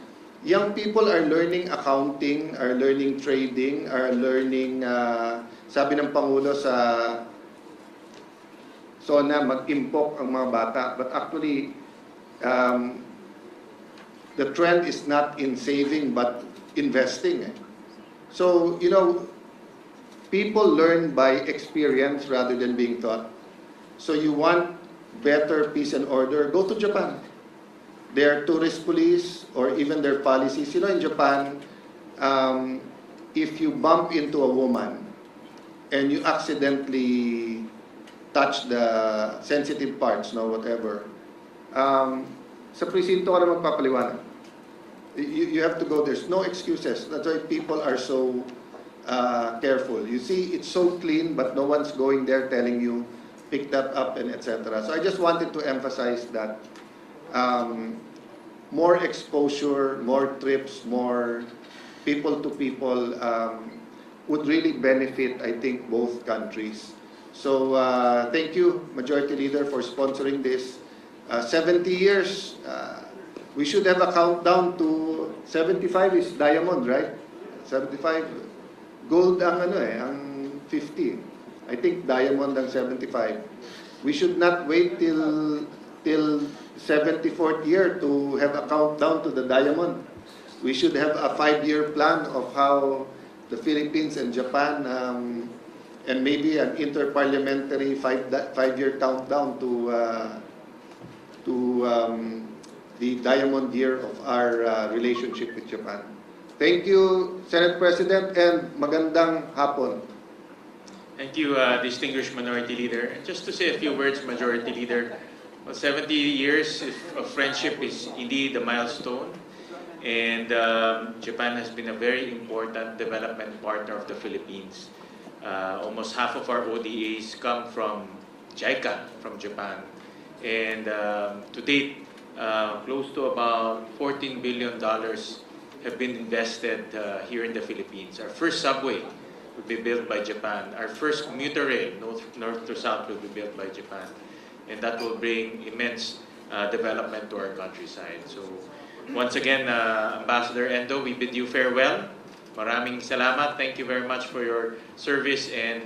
young people are learning accounting, are learning trading, are learning, sabi ng Pangulo sa SONA, mag-impok ang mga bata. But actually, the trend is not in saving, but investing. So, people learn by experience rather than being taught. So you want better peace and order, go to Japan. Their tourist police or even their policies. In Japan, if you bump into a woman and you accidentally touch the sensitive parts, whatever, sa presinto ka na magpapaliwanag. You have to go. There's no excuses. That's why people are so careful. You see, it's so clean, but no one's going there telling you, pick that up and etc. So I just wanted to emphasize that more exposure, more trips, more people-to-people would really benefit, I think, both countries. So thank you, Majority Leader, for sponsoring this. 70 years, we should have a countdown to 75 is diamond, right? 75. Gold ang ang 50. I think diamond ang 75. We should not wait till 74th year to have a countdown to the diamond. We should have a 5-year plan of how the Philippines and Japan and maybe an interparliamentary 5-year countdown to the diamond year of our relationship with Japan. Thank you, Senate President, and magandang hapon. Thank you, distinguished Minority Leader. And just to say a few words, Majority Leader, well, 70 years of friendship is indeed a milestone. And Japan has been a very important development partner of the Philippines. Almost half of our ODAs come from JICA, from Japan. And to date, close to about $14 billion have been invested here in the Philippines. Our first subway will be built by Japan. Our first commuter rail, north to south, will be built by Japan. And that will bring immense development to our countryside. So once again, Ambassador Endo, we bid you farewell. Maraming salamat. Thank you very much for your service, and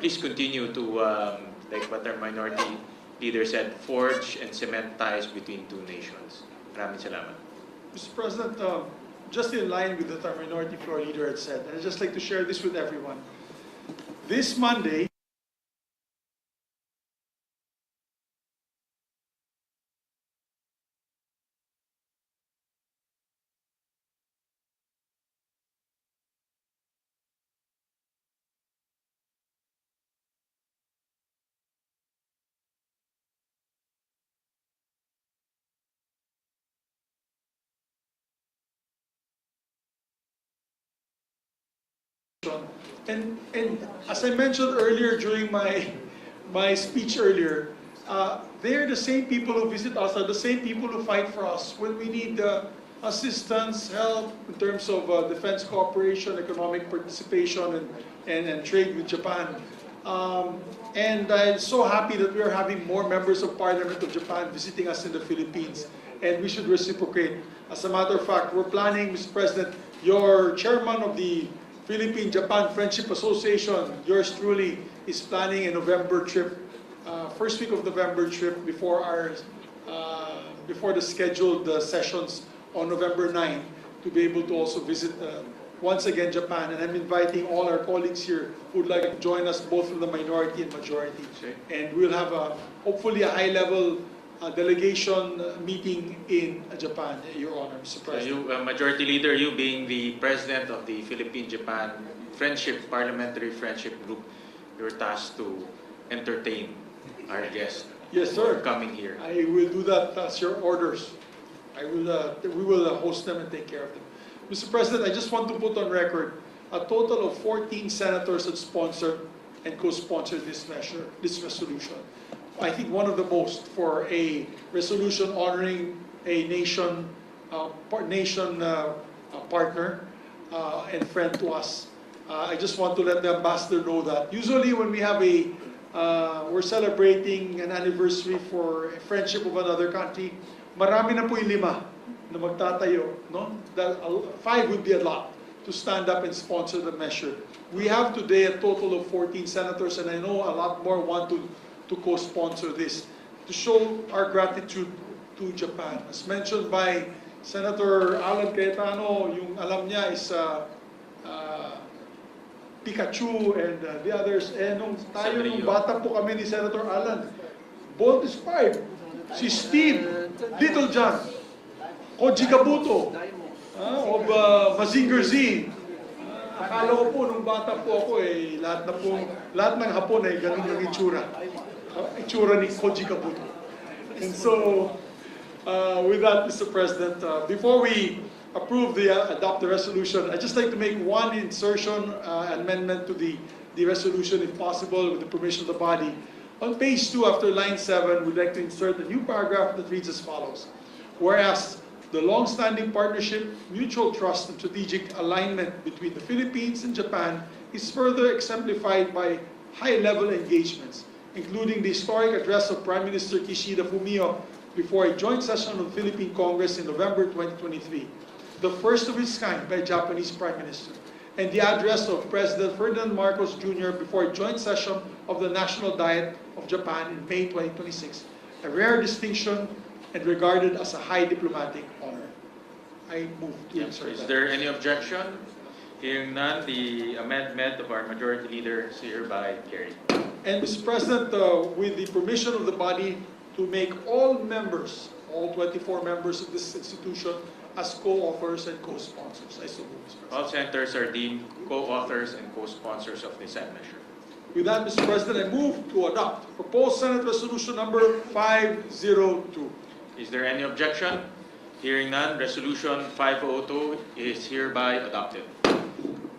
please continue to, like what our Minority Leader said, forge and cement ties between two nations. Maraming salamat. Mr. President, just in line with what our Minority Floor Leader had said, I'd just like to share this with everyone. This Monday, and as I mentioned earlier during my speech earlier, they're the same people who visit us, are the same people who fight for us when we need assistance, help in terms of defense cooperation, economic participation, and trade with Japan. And I'm so happy that we are having more members of Parliament of Japan visiting us in the Philippines, and we should reciprocate. As a matter of fact, we're planning, Mr. President, your chairman of the Philippine-Japan Friendship Association, yours truly, is planning a November trip, first week of November trip before the scheduled sessions on November 9, to be able to also visit once again Japan. And I'm inviting all our colleagues here who would like to join us both from the minority and majority. And we'll have hopefully a high-level delegation meeting in Japan, Your Honor, Mr. President. You, Majority Leader, you being the President of the Philippine-Japan Parliamentary Friendship Group, you're tasked to entertain our guests. Yes, sir. Coming here. I will do that as your orders. We will host them and take care of them. Mr. President, I just want to put on record a total of 14 senators that sponsored and co-sponsored this resolution. I think one of the most for a resolution honoring a partner and friend to us. I just want to let the ambassador know that usually when we have we're celebrating an anniversary for a friendship of another country, marami na po yung 5 na magtatayo, no? 5 would be a lot to stand up and sponsor the measure. We have today a total of 14 senators, and I know a lot more want to co-sponsor this, to show our gratitude to Japan. As mentioned by Senator Alan Cayetano, yung alam niya is Pikachu and the others. Nung bata po kami ni Senator Alan, Bolt is 5. Si Steve, Little John, Koji Kabuto, of Mazinger Z. Akala ko po nung bata po ako lahat ng Hapon ay ganun yung itsura ni Koji Kabuto. And so, with that, Mr. President, before we adopt the resolution, I'd just like to make one insertion, amendment to the resolution, if possible, with the permission of the body. On page 2, after line 7, we'd like to insert a new paragraph that reads as follows. Whereas The long-standing partnership, mutual trust, and strategic alignment between the Philippines and Japan is further exemplified by high-level engagements, including the historic address of Prime Minister Kishida Fumio before a joint session of the Philippine Congress in November 2023, the first of its kind by a Japanese Prime Minister, and the address of President Ferdinand Marcos Jr. before a joint session of the National Diet of Japan in May 2026, a rare distinction and regarded as a high diplomatic honor. I move to insert Is that. there any objection? Hearing none, the amendment of our Majority Leader is hereby carried. And Mr. President, with the permission of the body, to make all members, all 24 members of this institution, as co-authors and co-sponsors. I so move, Mr. President. All senators are deemed co-authors and co-sponsors of this measure. With that, Mr. President, I move to adopt proposed Senate Resolution number 502. Is there any objection? Hearing none, Resolution 502 is hereby adopted.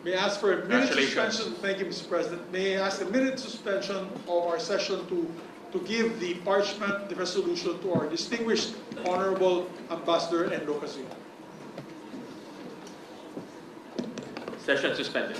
May I ask for a minute Congratulations. suspension? Thank you, Mr. President. May I ask a minute suspension of our session to give the parchment, the resolution, to our distinguished Honorable Ambassador Endo Kazuya. Session suspended.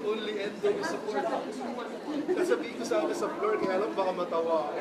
Only Endo is support. Kasabihin ko sana sa floor, kaya alam baka matawa ako.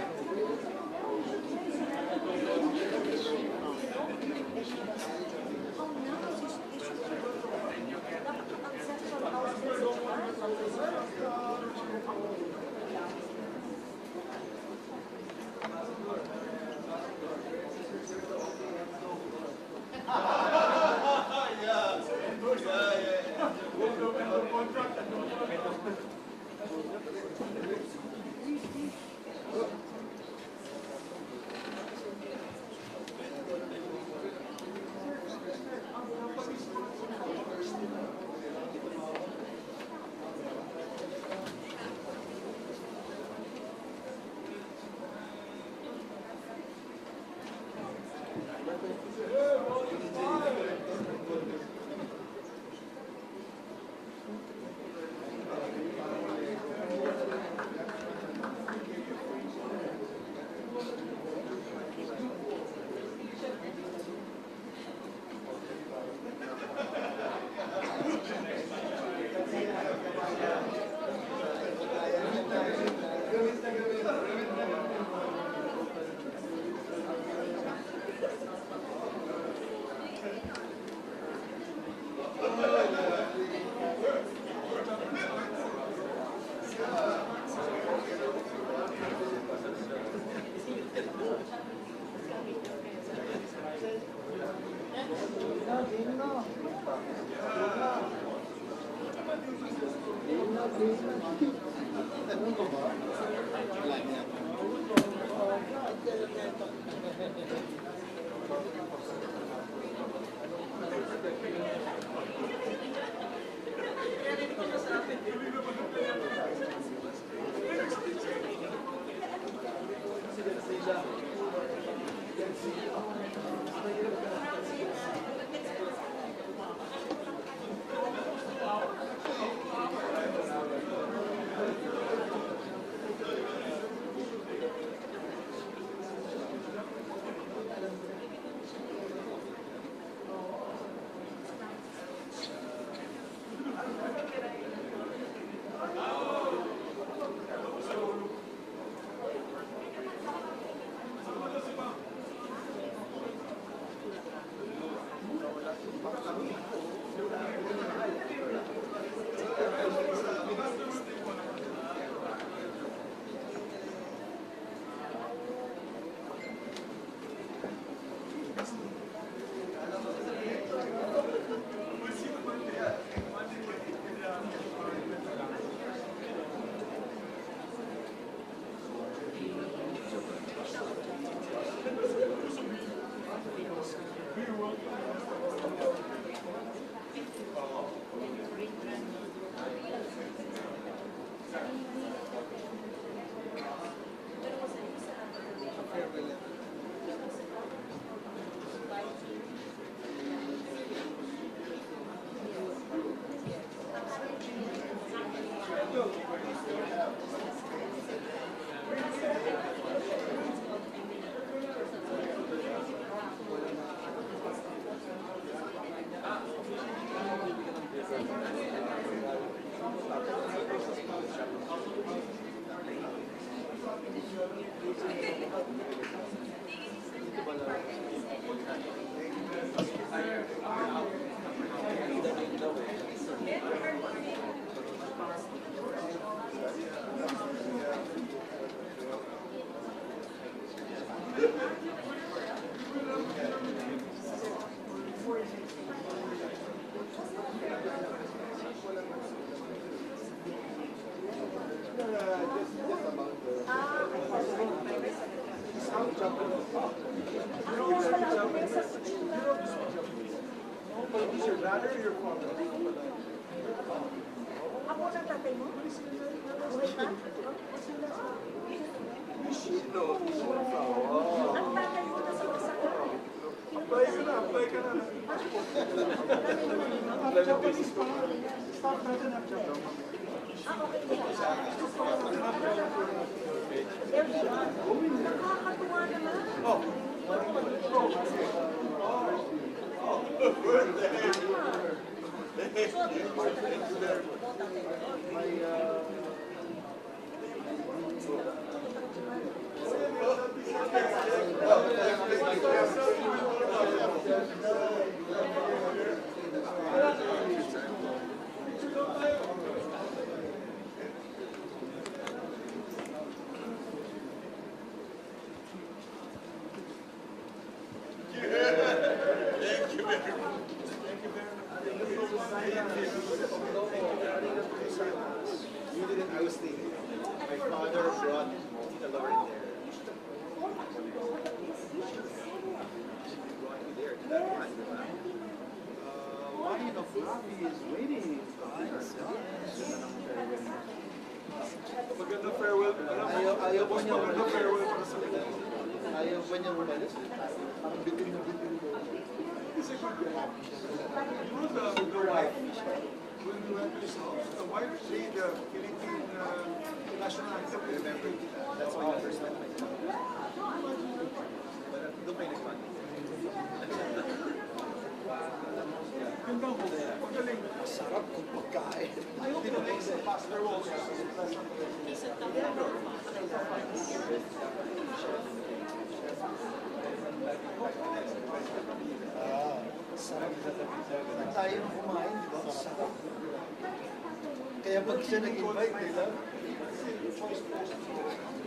Kaya pag siya nag-invite, di ba?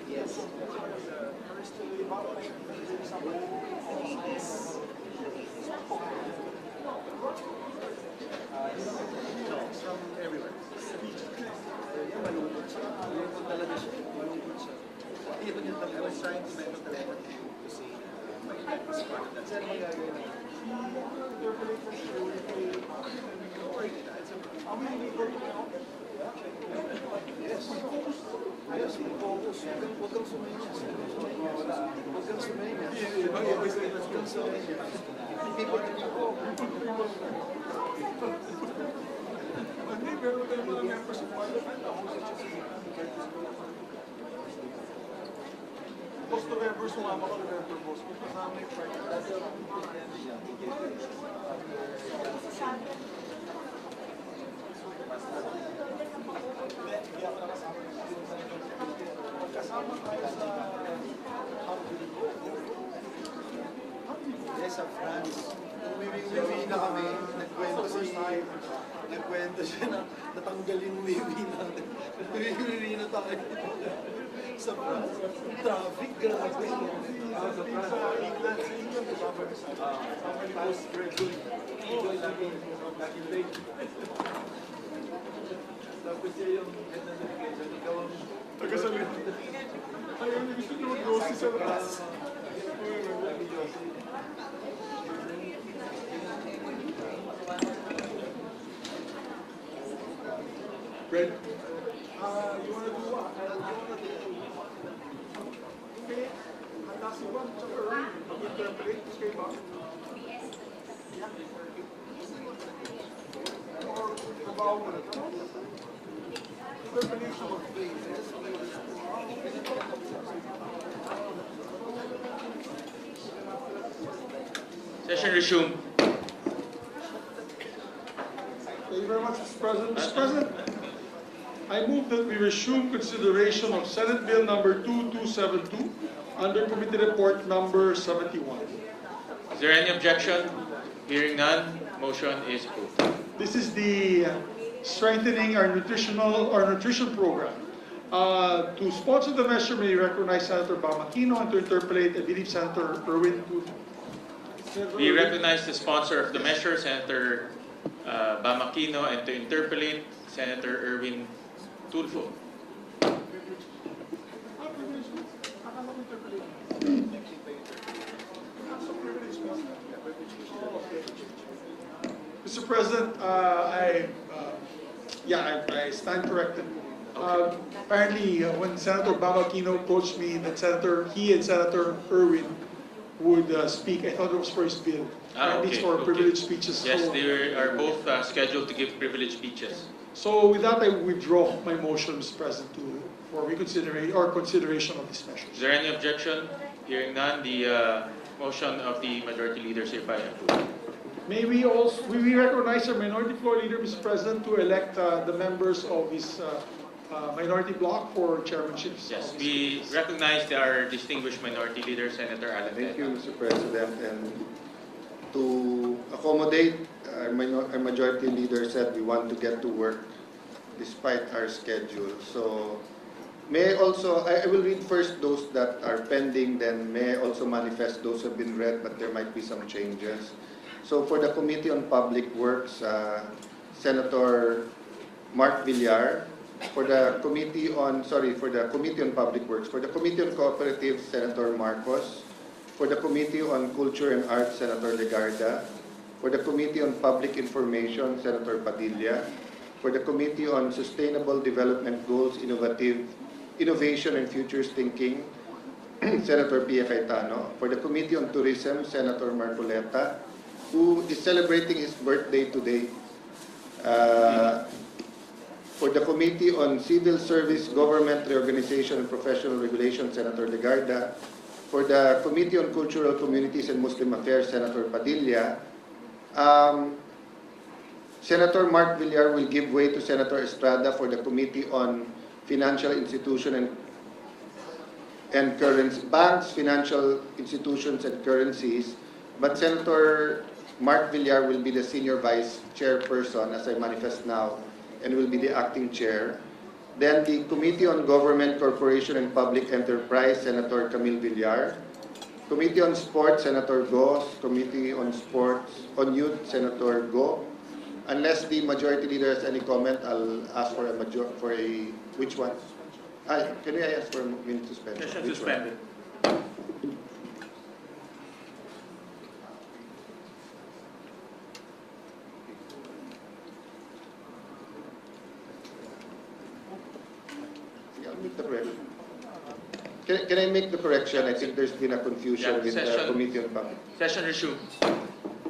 Yes. From everywhere. Malungkot siya. Malungkot talaga siya. Malungkot siya. Even yung I was trying to make a telephone to say my life was part of that. Saan magagawin na? Yes. Yes, focus. Huwag kang sumayinyas. Huwag kang sumayinyas. Huwag kang sumayinyas. People to people. Hindi, meron tayo mga members of parliament. Ako sa Gusto member sumama ko member boss. Gusto namin yung party. Kasama tayo sa yes, sa France. Uwi na kami. Nagkwento siya na natanggal yung uwi natin. Uwi na tayo. Sa France. Traffic, grabe. Sa England, kasama ni Post Gregory. Tapos siya yung head ng delegation. Ikaw ang taga-salit. Ayaw niya gusto niyo mag-grocery sa labas. Fred? You wanna do what? Okay, handa si Juan, tsaka Ron. Mag-interpret, okay ba? Or trabaho mo na ito? Interpret Session resumed. Thank you very much, Mr. President. Mr. President, I move that we resume consideration of Senate Bill number 2272 under Committee Report number 71. Is there any objection? Hearing none, motion is approved. This is the strengthening our nutrition program. To sponsor the measure, may recognize Senator Bamakino, and to interpolate, I believe, Senator Erwin. We recognize the sponsor of the measure, Senator Bamakino, and to interpolate, Senator Erwin Tulfo. Mr. President, I stand corrected. Apparently, when Senator Bamakino approached me that he and Senator Erwin would speak, I thought it was for his bill. It's for privileged speeches. Yes, so, they are both scheduled to give privileged speeches. So with that, I withdraw my motion, Mr. President, for consideration of this measure. Is there any objection? Hearing none, the motion of the Majority Leader is hereby approved. May we recognize our Minority Floor Leader, Mr. President, to elect the members of his minority bloc for chairmanships? Yes, we recognize our distinguished Minority Leader, Senator Alan. Thank you, Mr. President. And to accommodate our Majority Leader said we want to get to work despite our schedule. So may I also, I will read first those that are pending, then may I also manifest those who have been read, but there might be some changes. So for the Committee on Public Works, Senator Mark Villar. For the Committee on Public Works. For the Committee on Cooperatives, Senator Marcos. For the Committee on Culture and Arts, Senator Legarda. For the Committee on Public Information, Senator Padilla. For the Committee on Sustainable Development Goals, Innovation and Futures Thinking, Senator Pia Cayetano. For the Committee on Tourism, Senator Marcoleta, who is celebrating his birthday today. For the Committee on Civil Service, Government Reorganization and Professional Regulation, Senator Legarda. For the Committee on Cultural Communities and Muslim Affairs, Senator Padilla. Senator Mark Villar will give way to Senator Estrada for the Committee on Financial Institution and Currency, Banks, Financial Institutions and Currencies. But Senator Mark Villar will be the Senior Vice Chairperson, as I manifest now, and will be the acting chair. Then the Committee on Government, Corporation, and Public Enterprise, Senator Camille Villar. Committee on Sports, Senator Go. Committee on Youth, Senator Go. Unless the Majority Leader has any comment, I'll ask for which one? Can I ask for a minute to spend? Session suspended. Can I make the correction? I think there's been a confusion with the Committee on Public. Session resumed.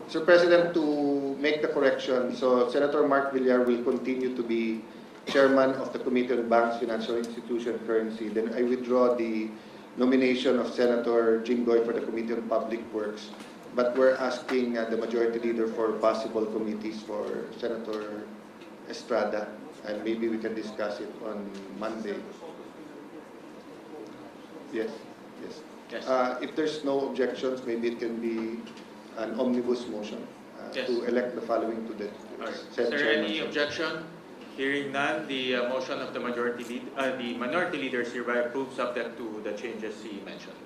Mr. President, to make the correction, so Senator Mark Villar will continue to be Chairman of the Committee on Banks, Financial Institution, Currency. Then I withdraw the nomination of Senator Jinggoy for the Committee on Public Works. But we're asking the Majority Leader for possible committees for Senator Estrada, and maybe we can discuss it on Monday. Yes. If there's no objections, maybe it can be an omnibus motion to elect the following to the Is there any objection? Hearing none, the motion of the Minority Leader is hereby approved, subject to the changes he mentioned.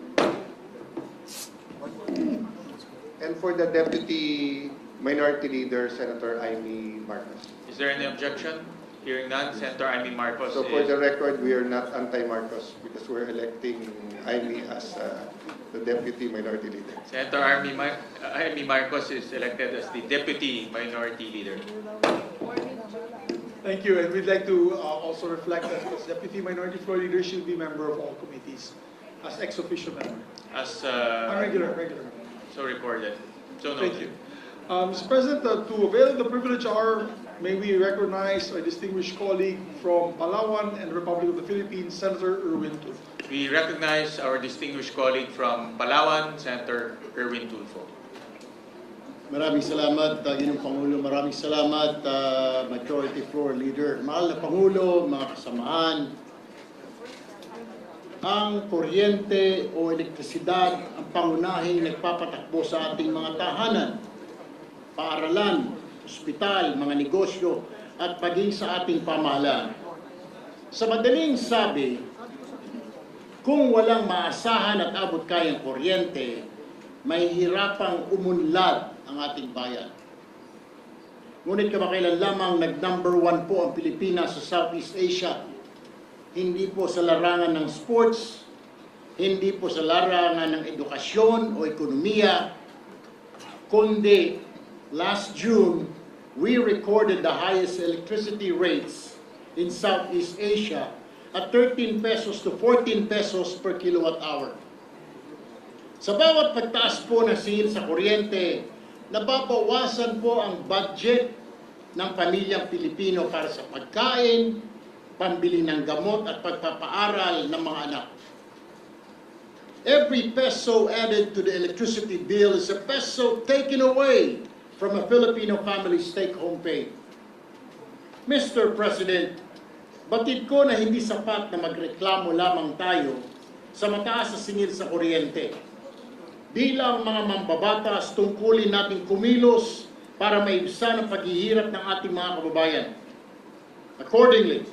And for the Deputy Minority Leader, Senator Amy Marcos. Is there any objection? Hearing none, Senator Amy Marcos. So for the record, we are not anti-Marcos because we're electing Amy as the Deputy Minority Leader. Senator Amy Marcos is elected as the Deputy Minority Leader. Thank you, and we'd like to also reflect that as Deputy Minority Floor Leader should be member of all committees as ex-officio member. As regular member. So recorded. So Thank noted. you. Mr. President, to avail the privilege hour, may we recognize a distinguished colleague from Palawan and Republic of the Philippines, Senator Erwin Tulfo. We recognize our distinguished colleague from Palawan, Senator Erwin Tulfo. Maraming salamat, Ginoong Pangulo. Maraming salamat, Majority Floor Leader. Mahal na Pangulo, mga kasamahan, ang kuryente o elektrisidad ang pangunahing nagpapatakbo sa ating mga tahanan, paaralan, ospital, mga negosyo, at paging sa ating pamahalaan. Sa madaling sabi, kung walang maasahan at abot kayang kuryente, may hirapang umunlad ang ating bayan. Ngunit kamakailan lamang nag-number 1 po ang Pilipinas sa Southeast Asia. Hindi po sa larangan ng sports, hindi po sa larangan ng edukasyon o ekonomiya, kundi last June, we recorded the highest electricity rates in Southeast Asia at 13 pesos to 14 pesos per kilowatt hour. Sa bawat pagtaas po ng singil sa kuryente, nababawasan po ang budget ng pamilyang Pilipino para sa pagkain, pambili ng gamot at pagpapaaral ng mga anak. Every peso added to the electricity bill is a peso taken away from a Filipino family's take-home pay. Mr. President, batid ko na hindi sapat na magreklamo lamang tayo sa mataas na singil sa kuryente. Bilang mga mambabatas, tungkulin natin kumilos para maibsan ang paghihirap ng ating mga kababayan. Accordingly,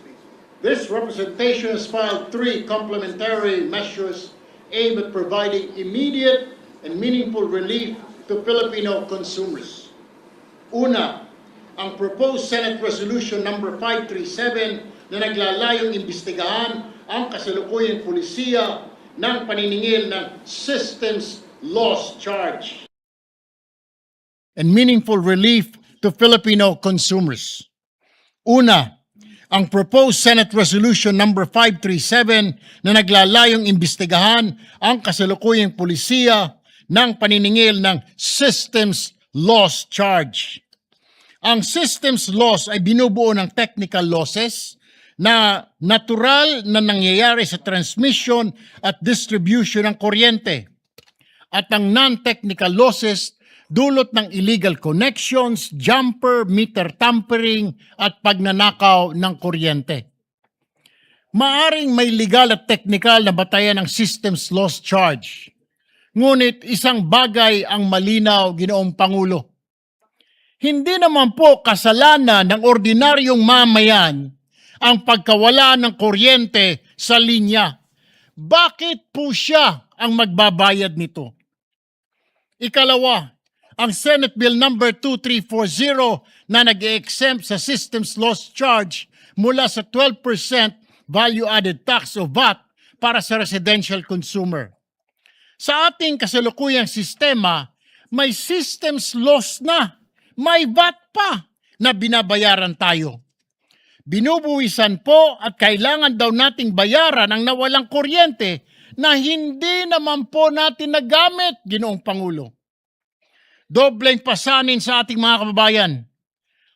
this representation has filed 3 complementary measures aimed at providing immediate and meaningful relief to Filipino consumers. Una, ang proposed Senate Resolution number 537 na naglalayong imbestigahan ang kasalukuyang pulisiya ng paniningil ng systems loss charge and meaningful relief to Filipino consumers. Una, ang proposed Senate Resolution number 537 na naglalayong imbestigahan ang kasalukuyang pulisiya ng paniningil ng systems loss charge. Ang systems loss ay binubuo ng technical losses na natural na nangyayari sa transmission at distribution ng kuryente. At ang non-technical losses dulot ng illegal connections, jumper, meter tampering at pagnanakaw ng kuryente. Maaring may legal at technical na batayan ng systems loss charge. Ngunit isang bagay ang malinaw, Ginoong Pangulo. Hindi naman po kasalanan ng ordinaryong mamayan ang pagkawala ng kuryente sa linya. Bakit po siya ang magbabayad nito? Ikalawa, ang Senate Bill number 2340 na nag-exempt sa systems loss charge mula sa 12% value-added tax o VAT para sa residential consumer. Sa ating kasalukuyang sistema, may systems loss na, may VAT pa na binabayaran tayo. Binubuwisan po at kailangan daw nating bayaran ang nawalang kuryente na hindi naman po natin nagamit, Ginoong Pangulo. Dobleng pasanin sa ating mga kababayan.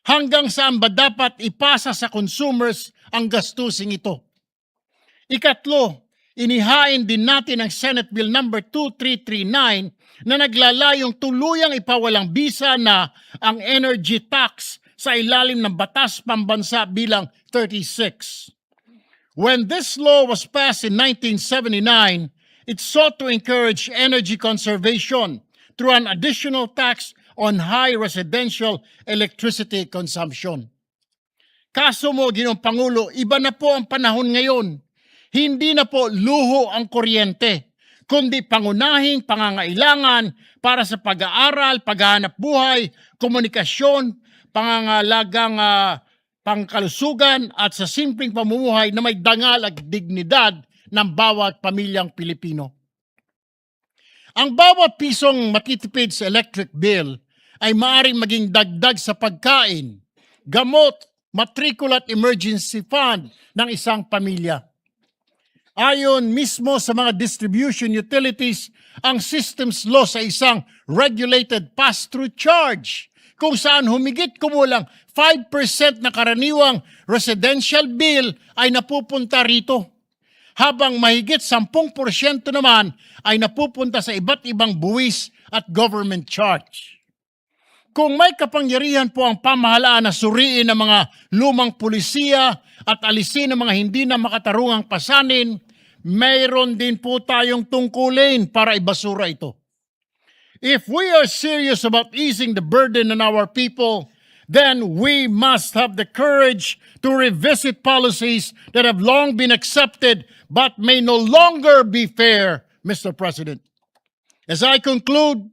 Hanggang saan ba dapat ipasa sa consumers ang gastusing ito? Ikatlo, inihain din natin ang Senate Bill number 2339 na naglalayong tuluyang ipawalang bisa na ang energy tax sa ilalim ng Batas Pambansa bilang 36. When this law was passed in 1979, it sought to encourage energy conservation through an additional tax on high residential electricity consumption. Kaso mo, Ginoong Pangulo, iba na po ang panahon ngayon. Hindi na po luho ang kuryente, kundi pangunahing pangangailangan para sa pag-aaral, paghahanap buhay, komunikasyon, pangangalagang pangkalusugan at sa simpleng pamumuhay na may dangal at dignidad ng bawat pamilyang Pilipino. Ang bawat pisong matitipid sa electric bill ay maaaring maging dagdag sa pagkain, gamot, matrikula at emergency fund ng isang pamilya. Ayon mismo sa mga distribution utilities, ang systems loss ay isang regulated pass-through charge. kung saan humigit kumulang 5% na karaniwang residential bill ay napupunta rito, habang mahigit 10% naman ay napupunta sa iba't ibang buwis at government charge. Kung may kapangyarihan po ang pamahalaan na suriin ang mga lumang pulisiya at alisin ang mga hindi na makatarungang pasanin, mayroon din po tayong tungkulin para ibasura ito. If we are serious about easing the burden on our people, then we must have the courage to revisit policies that have long been accepted but may no longer be fair, Mr. President. As I conclude,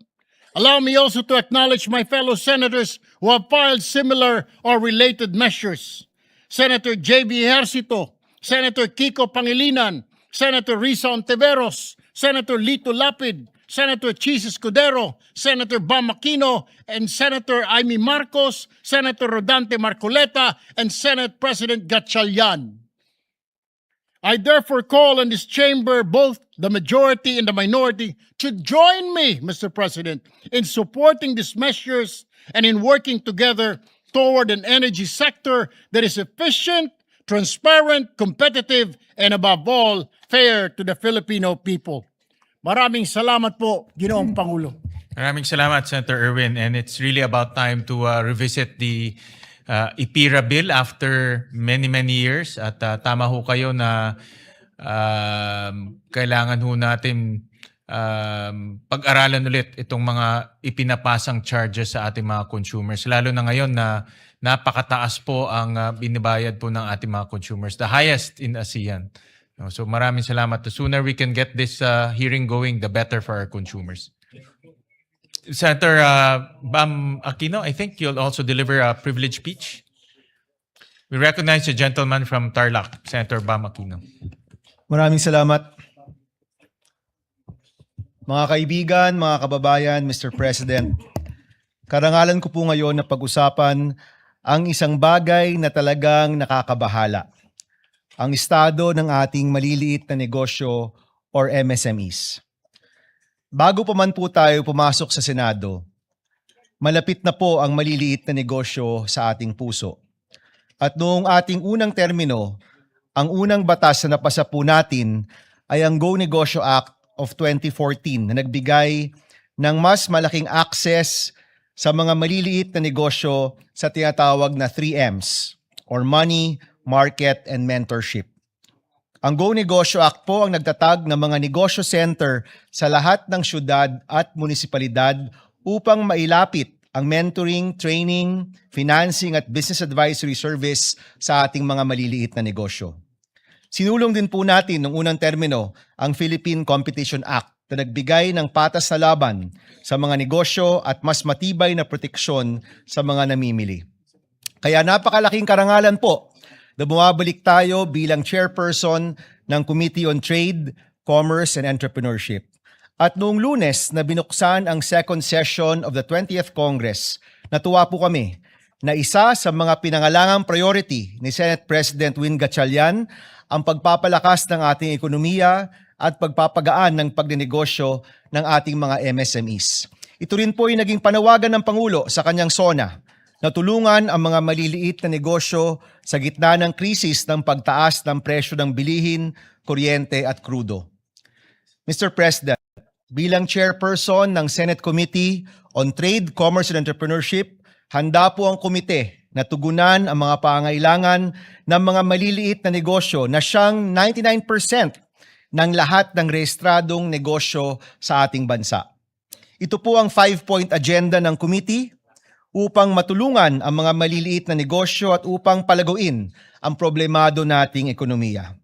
allow me also to acknowledge my fellow senators who have filed similar or related measures. Senator J.B. Ejercito, Senator Kiko Pangilinan, Senator Risa Ontiveros, Senator Lito Lapid, Senator Chis Escudero, Senator Bam Aquino, and Senator Amy Marcos, Senator Rodante Marcoleta, and Senate President Gatchalian. I therefore call on this chamber, both the majority and the minority, to join me, Mr. President, in supporting these measures and in working together toward an energy sector that is efficient, transparent, competitive, and above all, fair to the Filipino people. Maraming salamat po, Ginoong Pangulo. Maraming salamat, Senator Erwin. And it's really about time to revisit the IPIRA bill after many years. At tama ho kayo na kailangan ho natin pag-aralan ulit itong mga ipinapasang charges sa ating mga consumers. Lalo na ngayon na napakataas po ang binibayad po ng ating mga consumers. The highest in ASEAN. So maraming salamat. The sooner we can get this hearing going, the better for our consumers. Senator Bam Aquino, I think you'll also deliver a privilege speech. We recognize the gentleman from Tarlac, Senator Bam Aquino. Maraming salamat. Mga kaibigan, mga kababayan, Mr. President, karangalan ko po ngayon na pag-usapan ang isang bagay na talagang nakakabahala. Ang estado ng ating maliliit na negosyo or MSMEs. Bago pa man po tayo pumasok sa Senado, malapit na po ang maliliit na negosyo sa ating puso. At noong ating unang termino, ang unang batas na napasa po natin ay ang Go Negosyo Act of 2014 na nagbigay ng mas malaking access sa mga maliliit na negosyo sa tinatawag na 3Ms or money, market, and mentorship. Ang Go Negosyo Act po ang nagtatag ng mga negosyo center sa lahat ng syudad at munisipalidad upang mailapit ang mentoring, training, financing at business advisory service sa ating mga maliliit na negosyo. Sinulong din po natin noong unang termino ang Philippine Competition Act na nagbigay ng patas na laban sa mga negosyo at mas matibay na proteksyon sa mga namimili. Kaya napakalaking karangalan po na bumabalik tayo bilang chairperson ng Committee on Trade, Commerce, and Entrepreneurship. At noong Lunes na binuksan ang second session of the 20th Congress, natuwa po kami na isa sa mga pinangalangang priority ni Senate President Win Gatchalian ang pagpapalakas ng ating ekonomiya at pagpapagaan ng pagnenegosyo ng ating mga MSMEs. Ito rin po ay naging panawagan ng Pangulo sa kanyang SONA na tulungan ang mga maliliit na negosyo sa gitna ng krisis ng pagtaas ng presyo ng bilihin, kuryente at krudo. Mr. President, bilang chairperson ng Senate Committee on Trade, Commerce, and Entrepreneurship, handa po ang komite na tugunan ang mga pangailangan ng mga maliliit na negosyo na siyang 99% ng lahat ng rehistradong negosyo sa ating bansa. Ito po ang 5-point agenda ng committee upang matulungan ang mga maliliit na negosyo at upang palaguin ang problemado nating ekonomiya.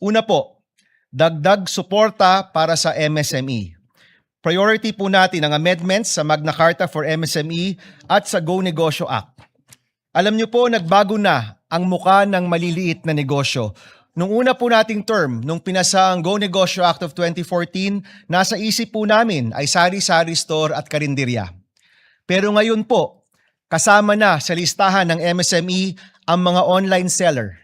Una po, dagdag suporta para sa MSME. Priority po natin ang amendments sa Magna Carta for MSME at sa Go Negosyo Act. Alam niyo po, nagbago na ang muka ng maliliit na negosyo. Nung una po nating term, nung pinasa ang Go Negosyo Act of 2014, nasa isip po namin ay sari-sari store at karinderya. Pero ngayon po, kasama na sa listahan ng MSME ang mga online seller,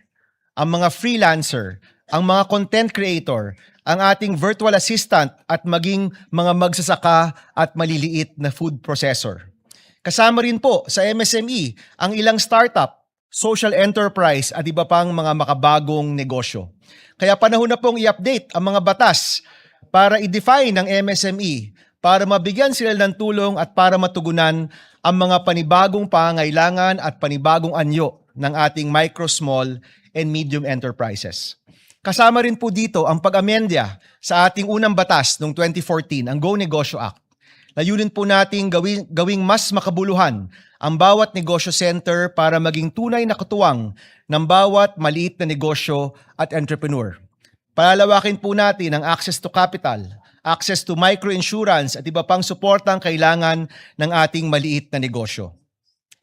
ang mga freelancer, ang mga content creator, ang ating virtual assistant at maging mga magsasaka at maliliit na food processor. Kasama rin po sa MSME ang ilang startup, social enterprise at iba pang mga makabagong negosyo. Kaya panahon na pong i-update ang mga batas para i-define ang MSME, para mabigyan sila ng tulong at para matugunan ang mga panibagong pangangailangan at panibagong anyo ng ating micro, small, and medium enterprises. Kasama rin po dito ang pag-amendya sa ating unang batas noong 2014, ang Go Negosyo Act. Layunin po nating gawing mas makabuluhan ang bawat negosyo center para maging tunay na katuwang ng bawat maliit na negosyo at entrepreneur. Palalawakin po natin ang access to capital, access to microinsurance at iba pang suportang kailangan ng ating maliit na negosyo.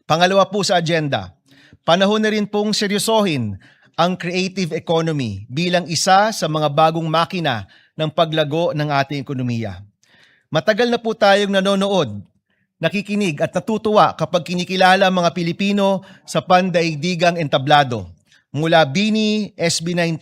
Pangalawa po sa agenda, panahon na rin pong seryosohin ang creative economy bilang isa sa mga bagong makina ng paglago ng ating ekonomiya. Matagal na po tayong nanonood, nakikinig at natutuwa kapag kinikilala ang mga Pilipino sa pandaigdigang entablado. Mula BINI, SB19,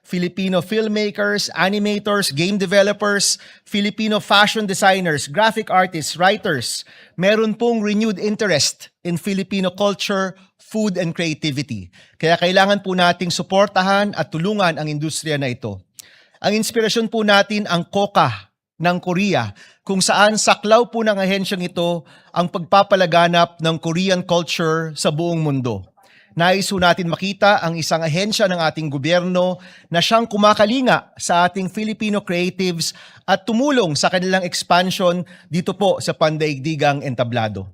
Filipino filmmakers, animators, game developers, Filipino fashion designers, graphic artists, writers, meron pong renewed interest in Filipino culture, food, and creativity. Kaya kailangan po nating suportahan at tulungan ang industriya na ito. Ang inspirasyon po natin ang Coca ng Korea, kung saan saklaw po ng ahensyang ito ang pagpapalaganap ng Korean culture sa buong mundo. Nais po natin makita ang isang ahensya ng ating gobyerno na siyang kumakalinga sa ating Filipino creatives at tumulong sa kanilang expansion dito po sa pandaigdigang entablado.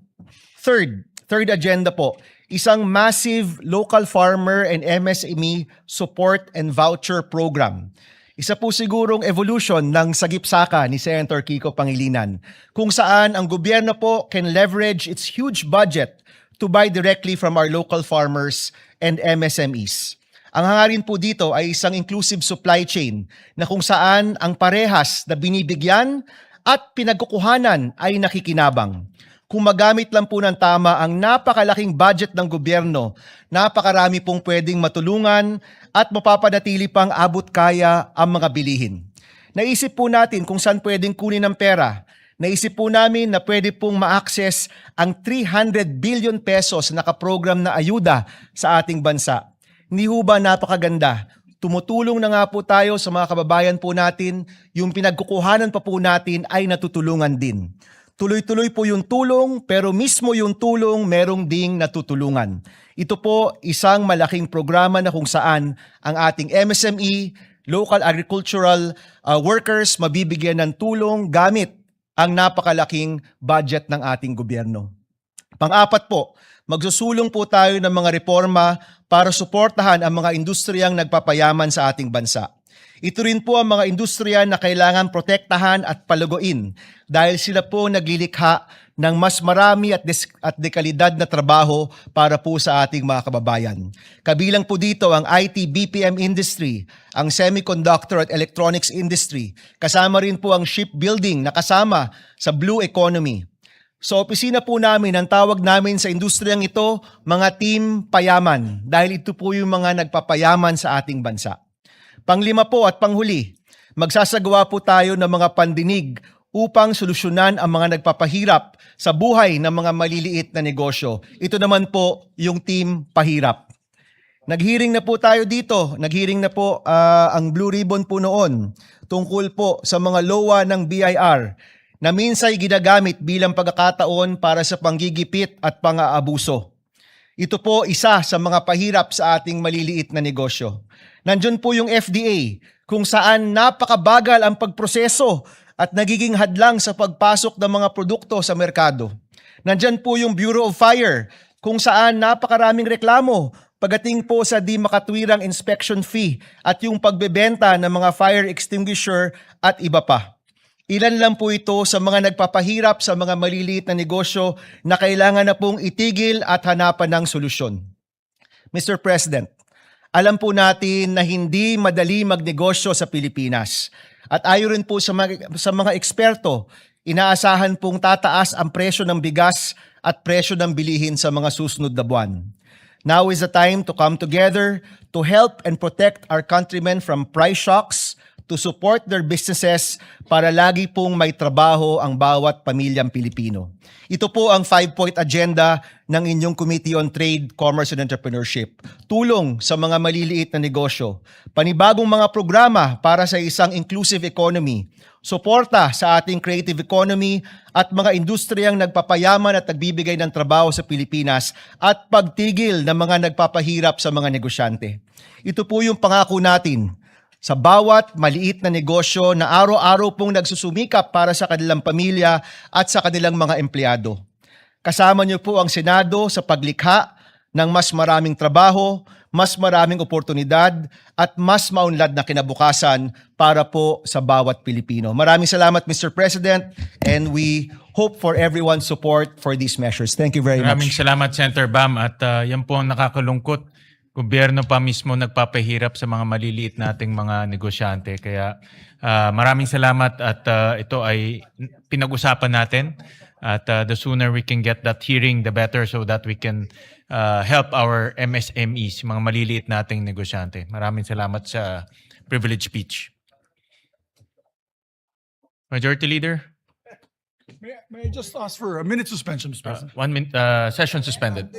Third agenda po, isang massive local farmer and MSME support and voucher program. Isa po sigurong evolution ng sagip-saka ni Senator Kiko Pangilinan, kung saan ang gobyerno po can leverage its huge budget to buy directly from our local farmers and MSMEs. Ang hangarin po dito ay isang inclusive supply chain na kung saan ang parehas na binibigyan at pinagkukuhanan ay nakikinabang. Kung magamit lang po ng tama ang napakalaking budget ng gobyerno, napakarami pong pwedeng matulungan at mapapanatili pang abot kaya ang mga bilihin. Naisip po natin kung saan pwedeng kunin ng pera. Naisip po namin na pwede pong ma-access ang 300 billion pesos na nakaprogram na ayuda sa ating bansa. Hindi ho ba napakaganda? Tumutulong na nga po tayo sa mga kababayan po natin, yung pinagkukuhanan pa po natin ay natutulungan din. Tuloy-tuloy po yung tulong, pero mismo yung tulong merong ding natutulungan. Ito po isang malaking programa na kung saan ang ating MSME, local agricultural workers mabibigyan ng tulong gamit ang napakalaking budget ng ating gobyerno. Pang-apat po, magsusulong po tayo ng mga reforma para suportahan ang mga industriyang nagpapayaman sa ating bansa. Ito rin po ang mga industriya na kailangan protektahan at palaguin dahil sila po naglilikha ng mas marami at dekalidad na trabaho para po sa ating mga kababayan. Kabilang po dito ang IT BPM industry, ang semiconductor at electronics industry, kasama rin po ang shipbuilding na kasama sa blue economy. Sa opisina po namin, ang tawag namin sa industriyang ito, mga team payaman, dahil ito po yung mga nagpapayaman sa ating bansa. Panglima po at panghuli, magsasagawa po tayo ng mga pandinig upang solusyonan ang mga nagpapahirap sa buhay ng mga maliliit na negosyo. Ito naman po yung team pahirap. Naghearing na po tayo dito, naghearing na po ang Blue Ribbon po noon tungkol po sa mga LOA ng BIR na minsay ginagamit bilang pagkakataon para sa panggigipit at pang-aabuso. Ito po isa sa mga pahirap sa ating maliliit na negosyo. Nandiyon po yung FDA kung saan napakabagal ang pagproseso at nagiging hadlang sa pagpasok ng mga produkto sa merkado. Nandiyan po yung Bureau of Fire kung saan napakaraming reklamo pagdating po sa di makatwirang inspection fee at yung pagbebenta ng mga fire extinguisher at iba pa. Ilan lang po ito sa mga nagpapahirap sa mga maliliit na negosyo na kailangan na pong itigil at hanapan ng solusyon. Mr. President, alam po natin na hindi madali magnegosyo sa Pilipinas. At ayon rin po sa mga eksperto, inaasahan pong tataas ang presyo ng bigas at presyo ng bilihin sa mga susunod na buwan. Now is the time to come together to help and protect our countrymen from price shocks, to support their businesses para lagi pong may trabaho ang bawat pamilyang Pilipino. Ito po ang 5-point agenda ng inyong Committee on Trade, Commerce and Entrepreneurship. Tulong sa mga maliliit na negosyo, panibagong mga programa para sa isang inclusive economy, suporta sa ating creative economy at mga industriyang nagpapayaman at nagbibigay ng trabaho sa Pilipinas at pagtigil ng mga nagpapahirap sa mga negosyante. Ito po yung pangako natin sa bawat maliit na negosyo na araw-araw pong nagsusumikap para sa kanilang pamilya at sa kanilang mga empleyado. Kasama niyo po ang Senado sa paglikha ng mas maraming trabaho, mas maraming oportunidad at mas maunlad na kinabukasan para po sa bawat Pilipino. Maraming salamat, Mr. President, and we hope for everyone's support for these measures. Thank you very Maraming much. salamat, Senator Bam. At yan po ang nakakalungkot. Gobyerno pa mismo nagpapahirap sa mga maliliit nating mga negosyante. Kaya maraming salamat at ito ay pinag-usapan natin. At the sooner we can get that hearing, the better, so that we can help our MSMEs, mga maliliit nating negosyante. Maraming salamat sa privilege speech. Majority Leader? May I just ask for a minute suspension, Mr. President? 1 minute, session suspended.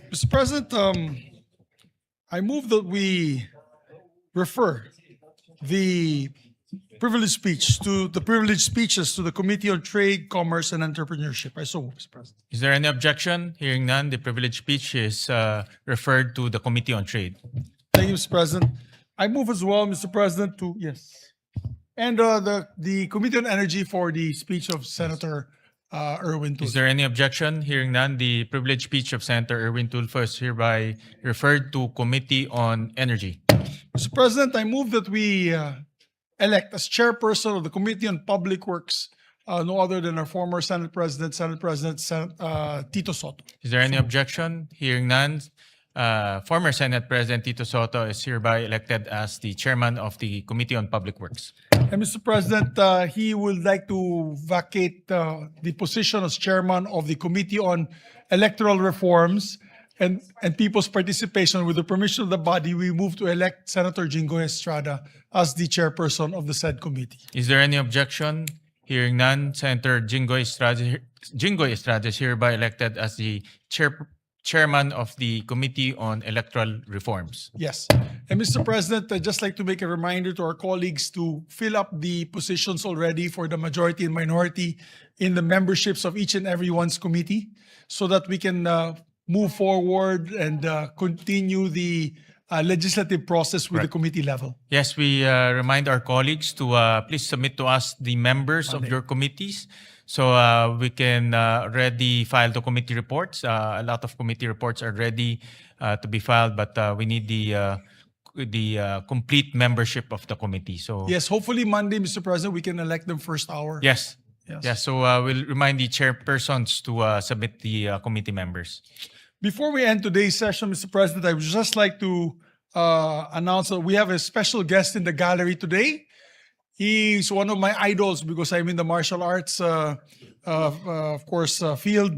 Mr. President, I move that we refer the privilege speeches to the Committee on Trade, Commerce, and Entrepreneurship. I so move, Mr. President. Is there any objection? Hearing none, the privilege speech is referred to the Committee on Trade. Thank you, Mr. President. I move as well, Mr. President, to yes, and the Committee on Energy for the speech of Senator Erwin Tulfo. Is there any objection? Hearing none, the privilege speech of Senator Erwin Tulfo is hereby referred to Committee on Energy. Mr. President, I move that we elect as chairperson of the Committee on Public Works no other than our former Senate President, Tito Soto. Is there any objection? Hearing none, former Senate President Tito Soto is hereby elected as the chairman of the Committee on Public Works. And Mr. President, he would like to vacate the position as chairman of the Committee on Electoral Reforms and people's participation, with the permission of the body, we move to elect Senator Jingoy Estrada as the chairperson of the said committee. Is there any objection? Hearing none, Senator Jingoy Estrada is hereby elected as the chairman of the Committee on Electoral Reforms. Yes. And Mr. President, I'd just like to make a reminder to our colleagues to fill up the positions already for the majority and minority in the memberships of each and every one's committee, so that we can move forward and continue the legislative process with the committee level. Yes, we remind our colleagues to please submit to us the members of your committees, so we can ready file the committee reports. A lot of committee reports are ready to be filed, but we need the complete membership of the committee. So Yes, hopefully Monday, Mr. President, we can elect them first hour. yes, Yes. yes. So we'll remind the chairpersons to submit the committee members. Before we end today's session, Mr. President, I would just like to announce that we have a special guest in the gallery today. He's one of my idols because I'm in the martial arts, field.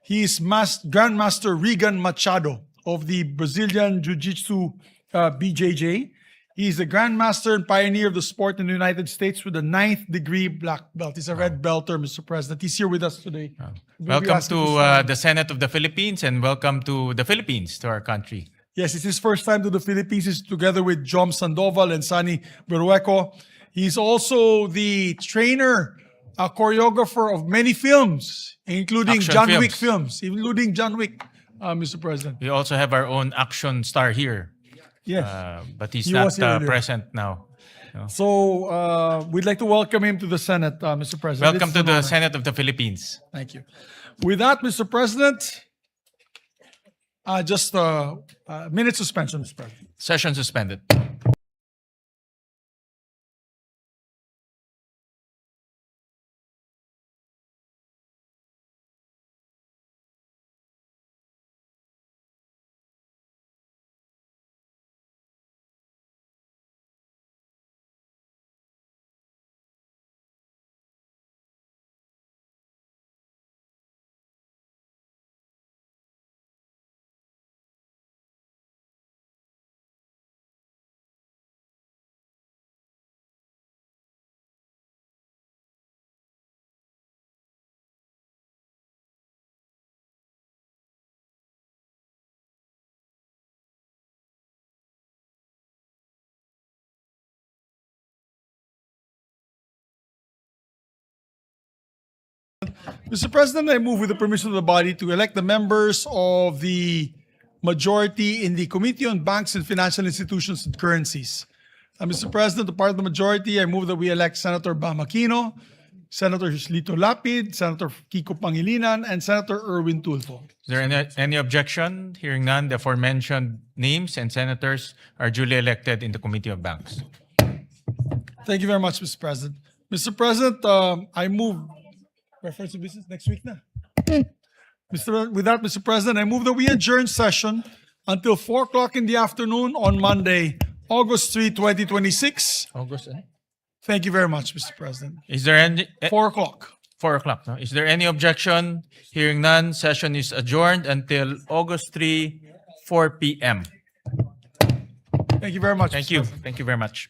He's Grandmaster Regan Machado of the Brazilian Jiu-Jitsu BJJ. He's the Grandmaster and pioneer of the sport in the United States with a 9th degree black belt. He's a red belter, Mr. President. He's here with us today. Welcome to the Senate of the Philippines, and welcome to the Philippines, to our country. Yes, it's his first time to the Philippines. He's together with Jom Sandoval and Sani Berrueco. He's also the trainer, choreographer of many films, including Action John films. Wick films, including John Wick, Mr. President. We also have our own action star here. Yes. But he's He not was here earlier. present now. No. So we'd like to welcome him to the Senate, Mr. President. Welcome It's to an the honor. Senate of the Philippines. Thank you. With that, Mr. President, just a minute suspension, Mr. President. Session suspended. Mr. President, I move with the permission of the body to elect the members of the majority in the Committee on Banks and Financial Institutions and Currencies. Mr. President, the part of the majority, I move that we elect Senator Bam Aquino, Senator Lito Lapid, Senator Kiko Pangilinan, and Senator Erwin Tulfo. Is there any objection? Hearing none, the aforementioned names and senators are duly elected in the Committee of Banks. Thank you very much, Mr. President. Mr. President, I move reference to business next week na. With that, Mr. President, I move that we adjourn session until 4 o'clock in the afternoon on Monday, August 3, 2026. August, Thank you very much, Mr. President. Is there any 4 o'clock. 4 o'clock? No? Is there any objection? Hearing none, session is adjourned until August 3, 4 p.m. Thank you very much. Thank Mr. you. President. Thank you very much.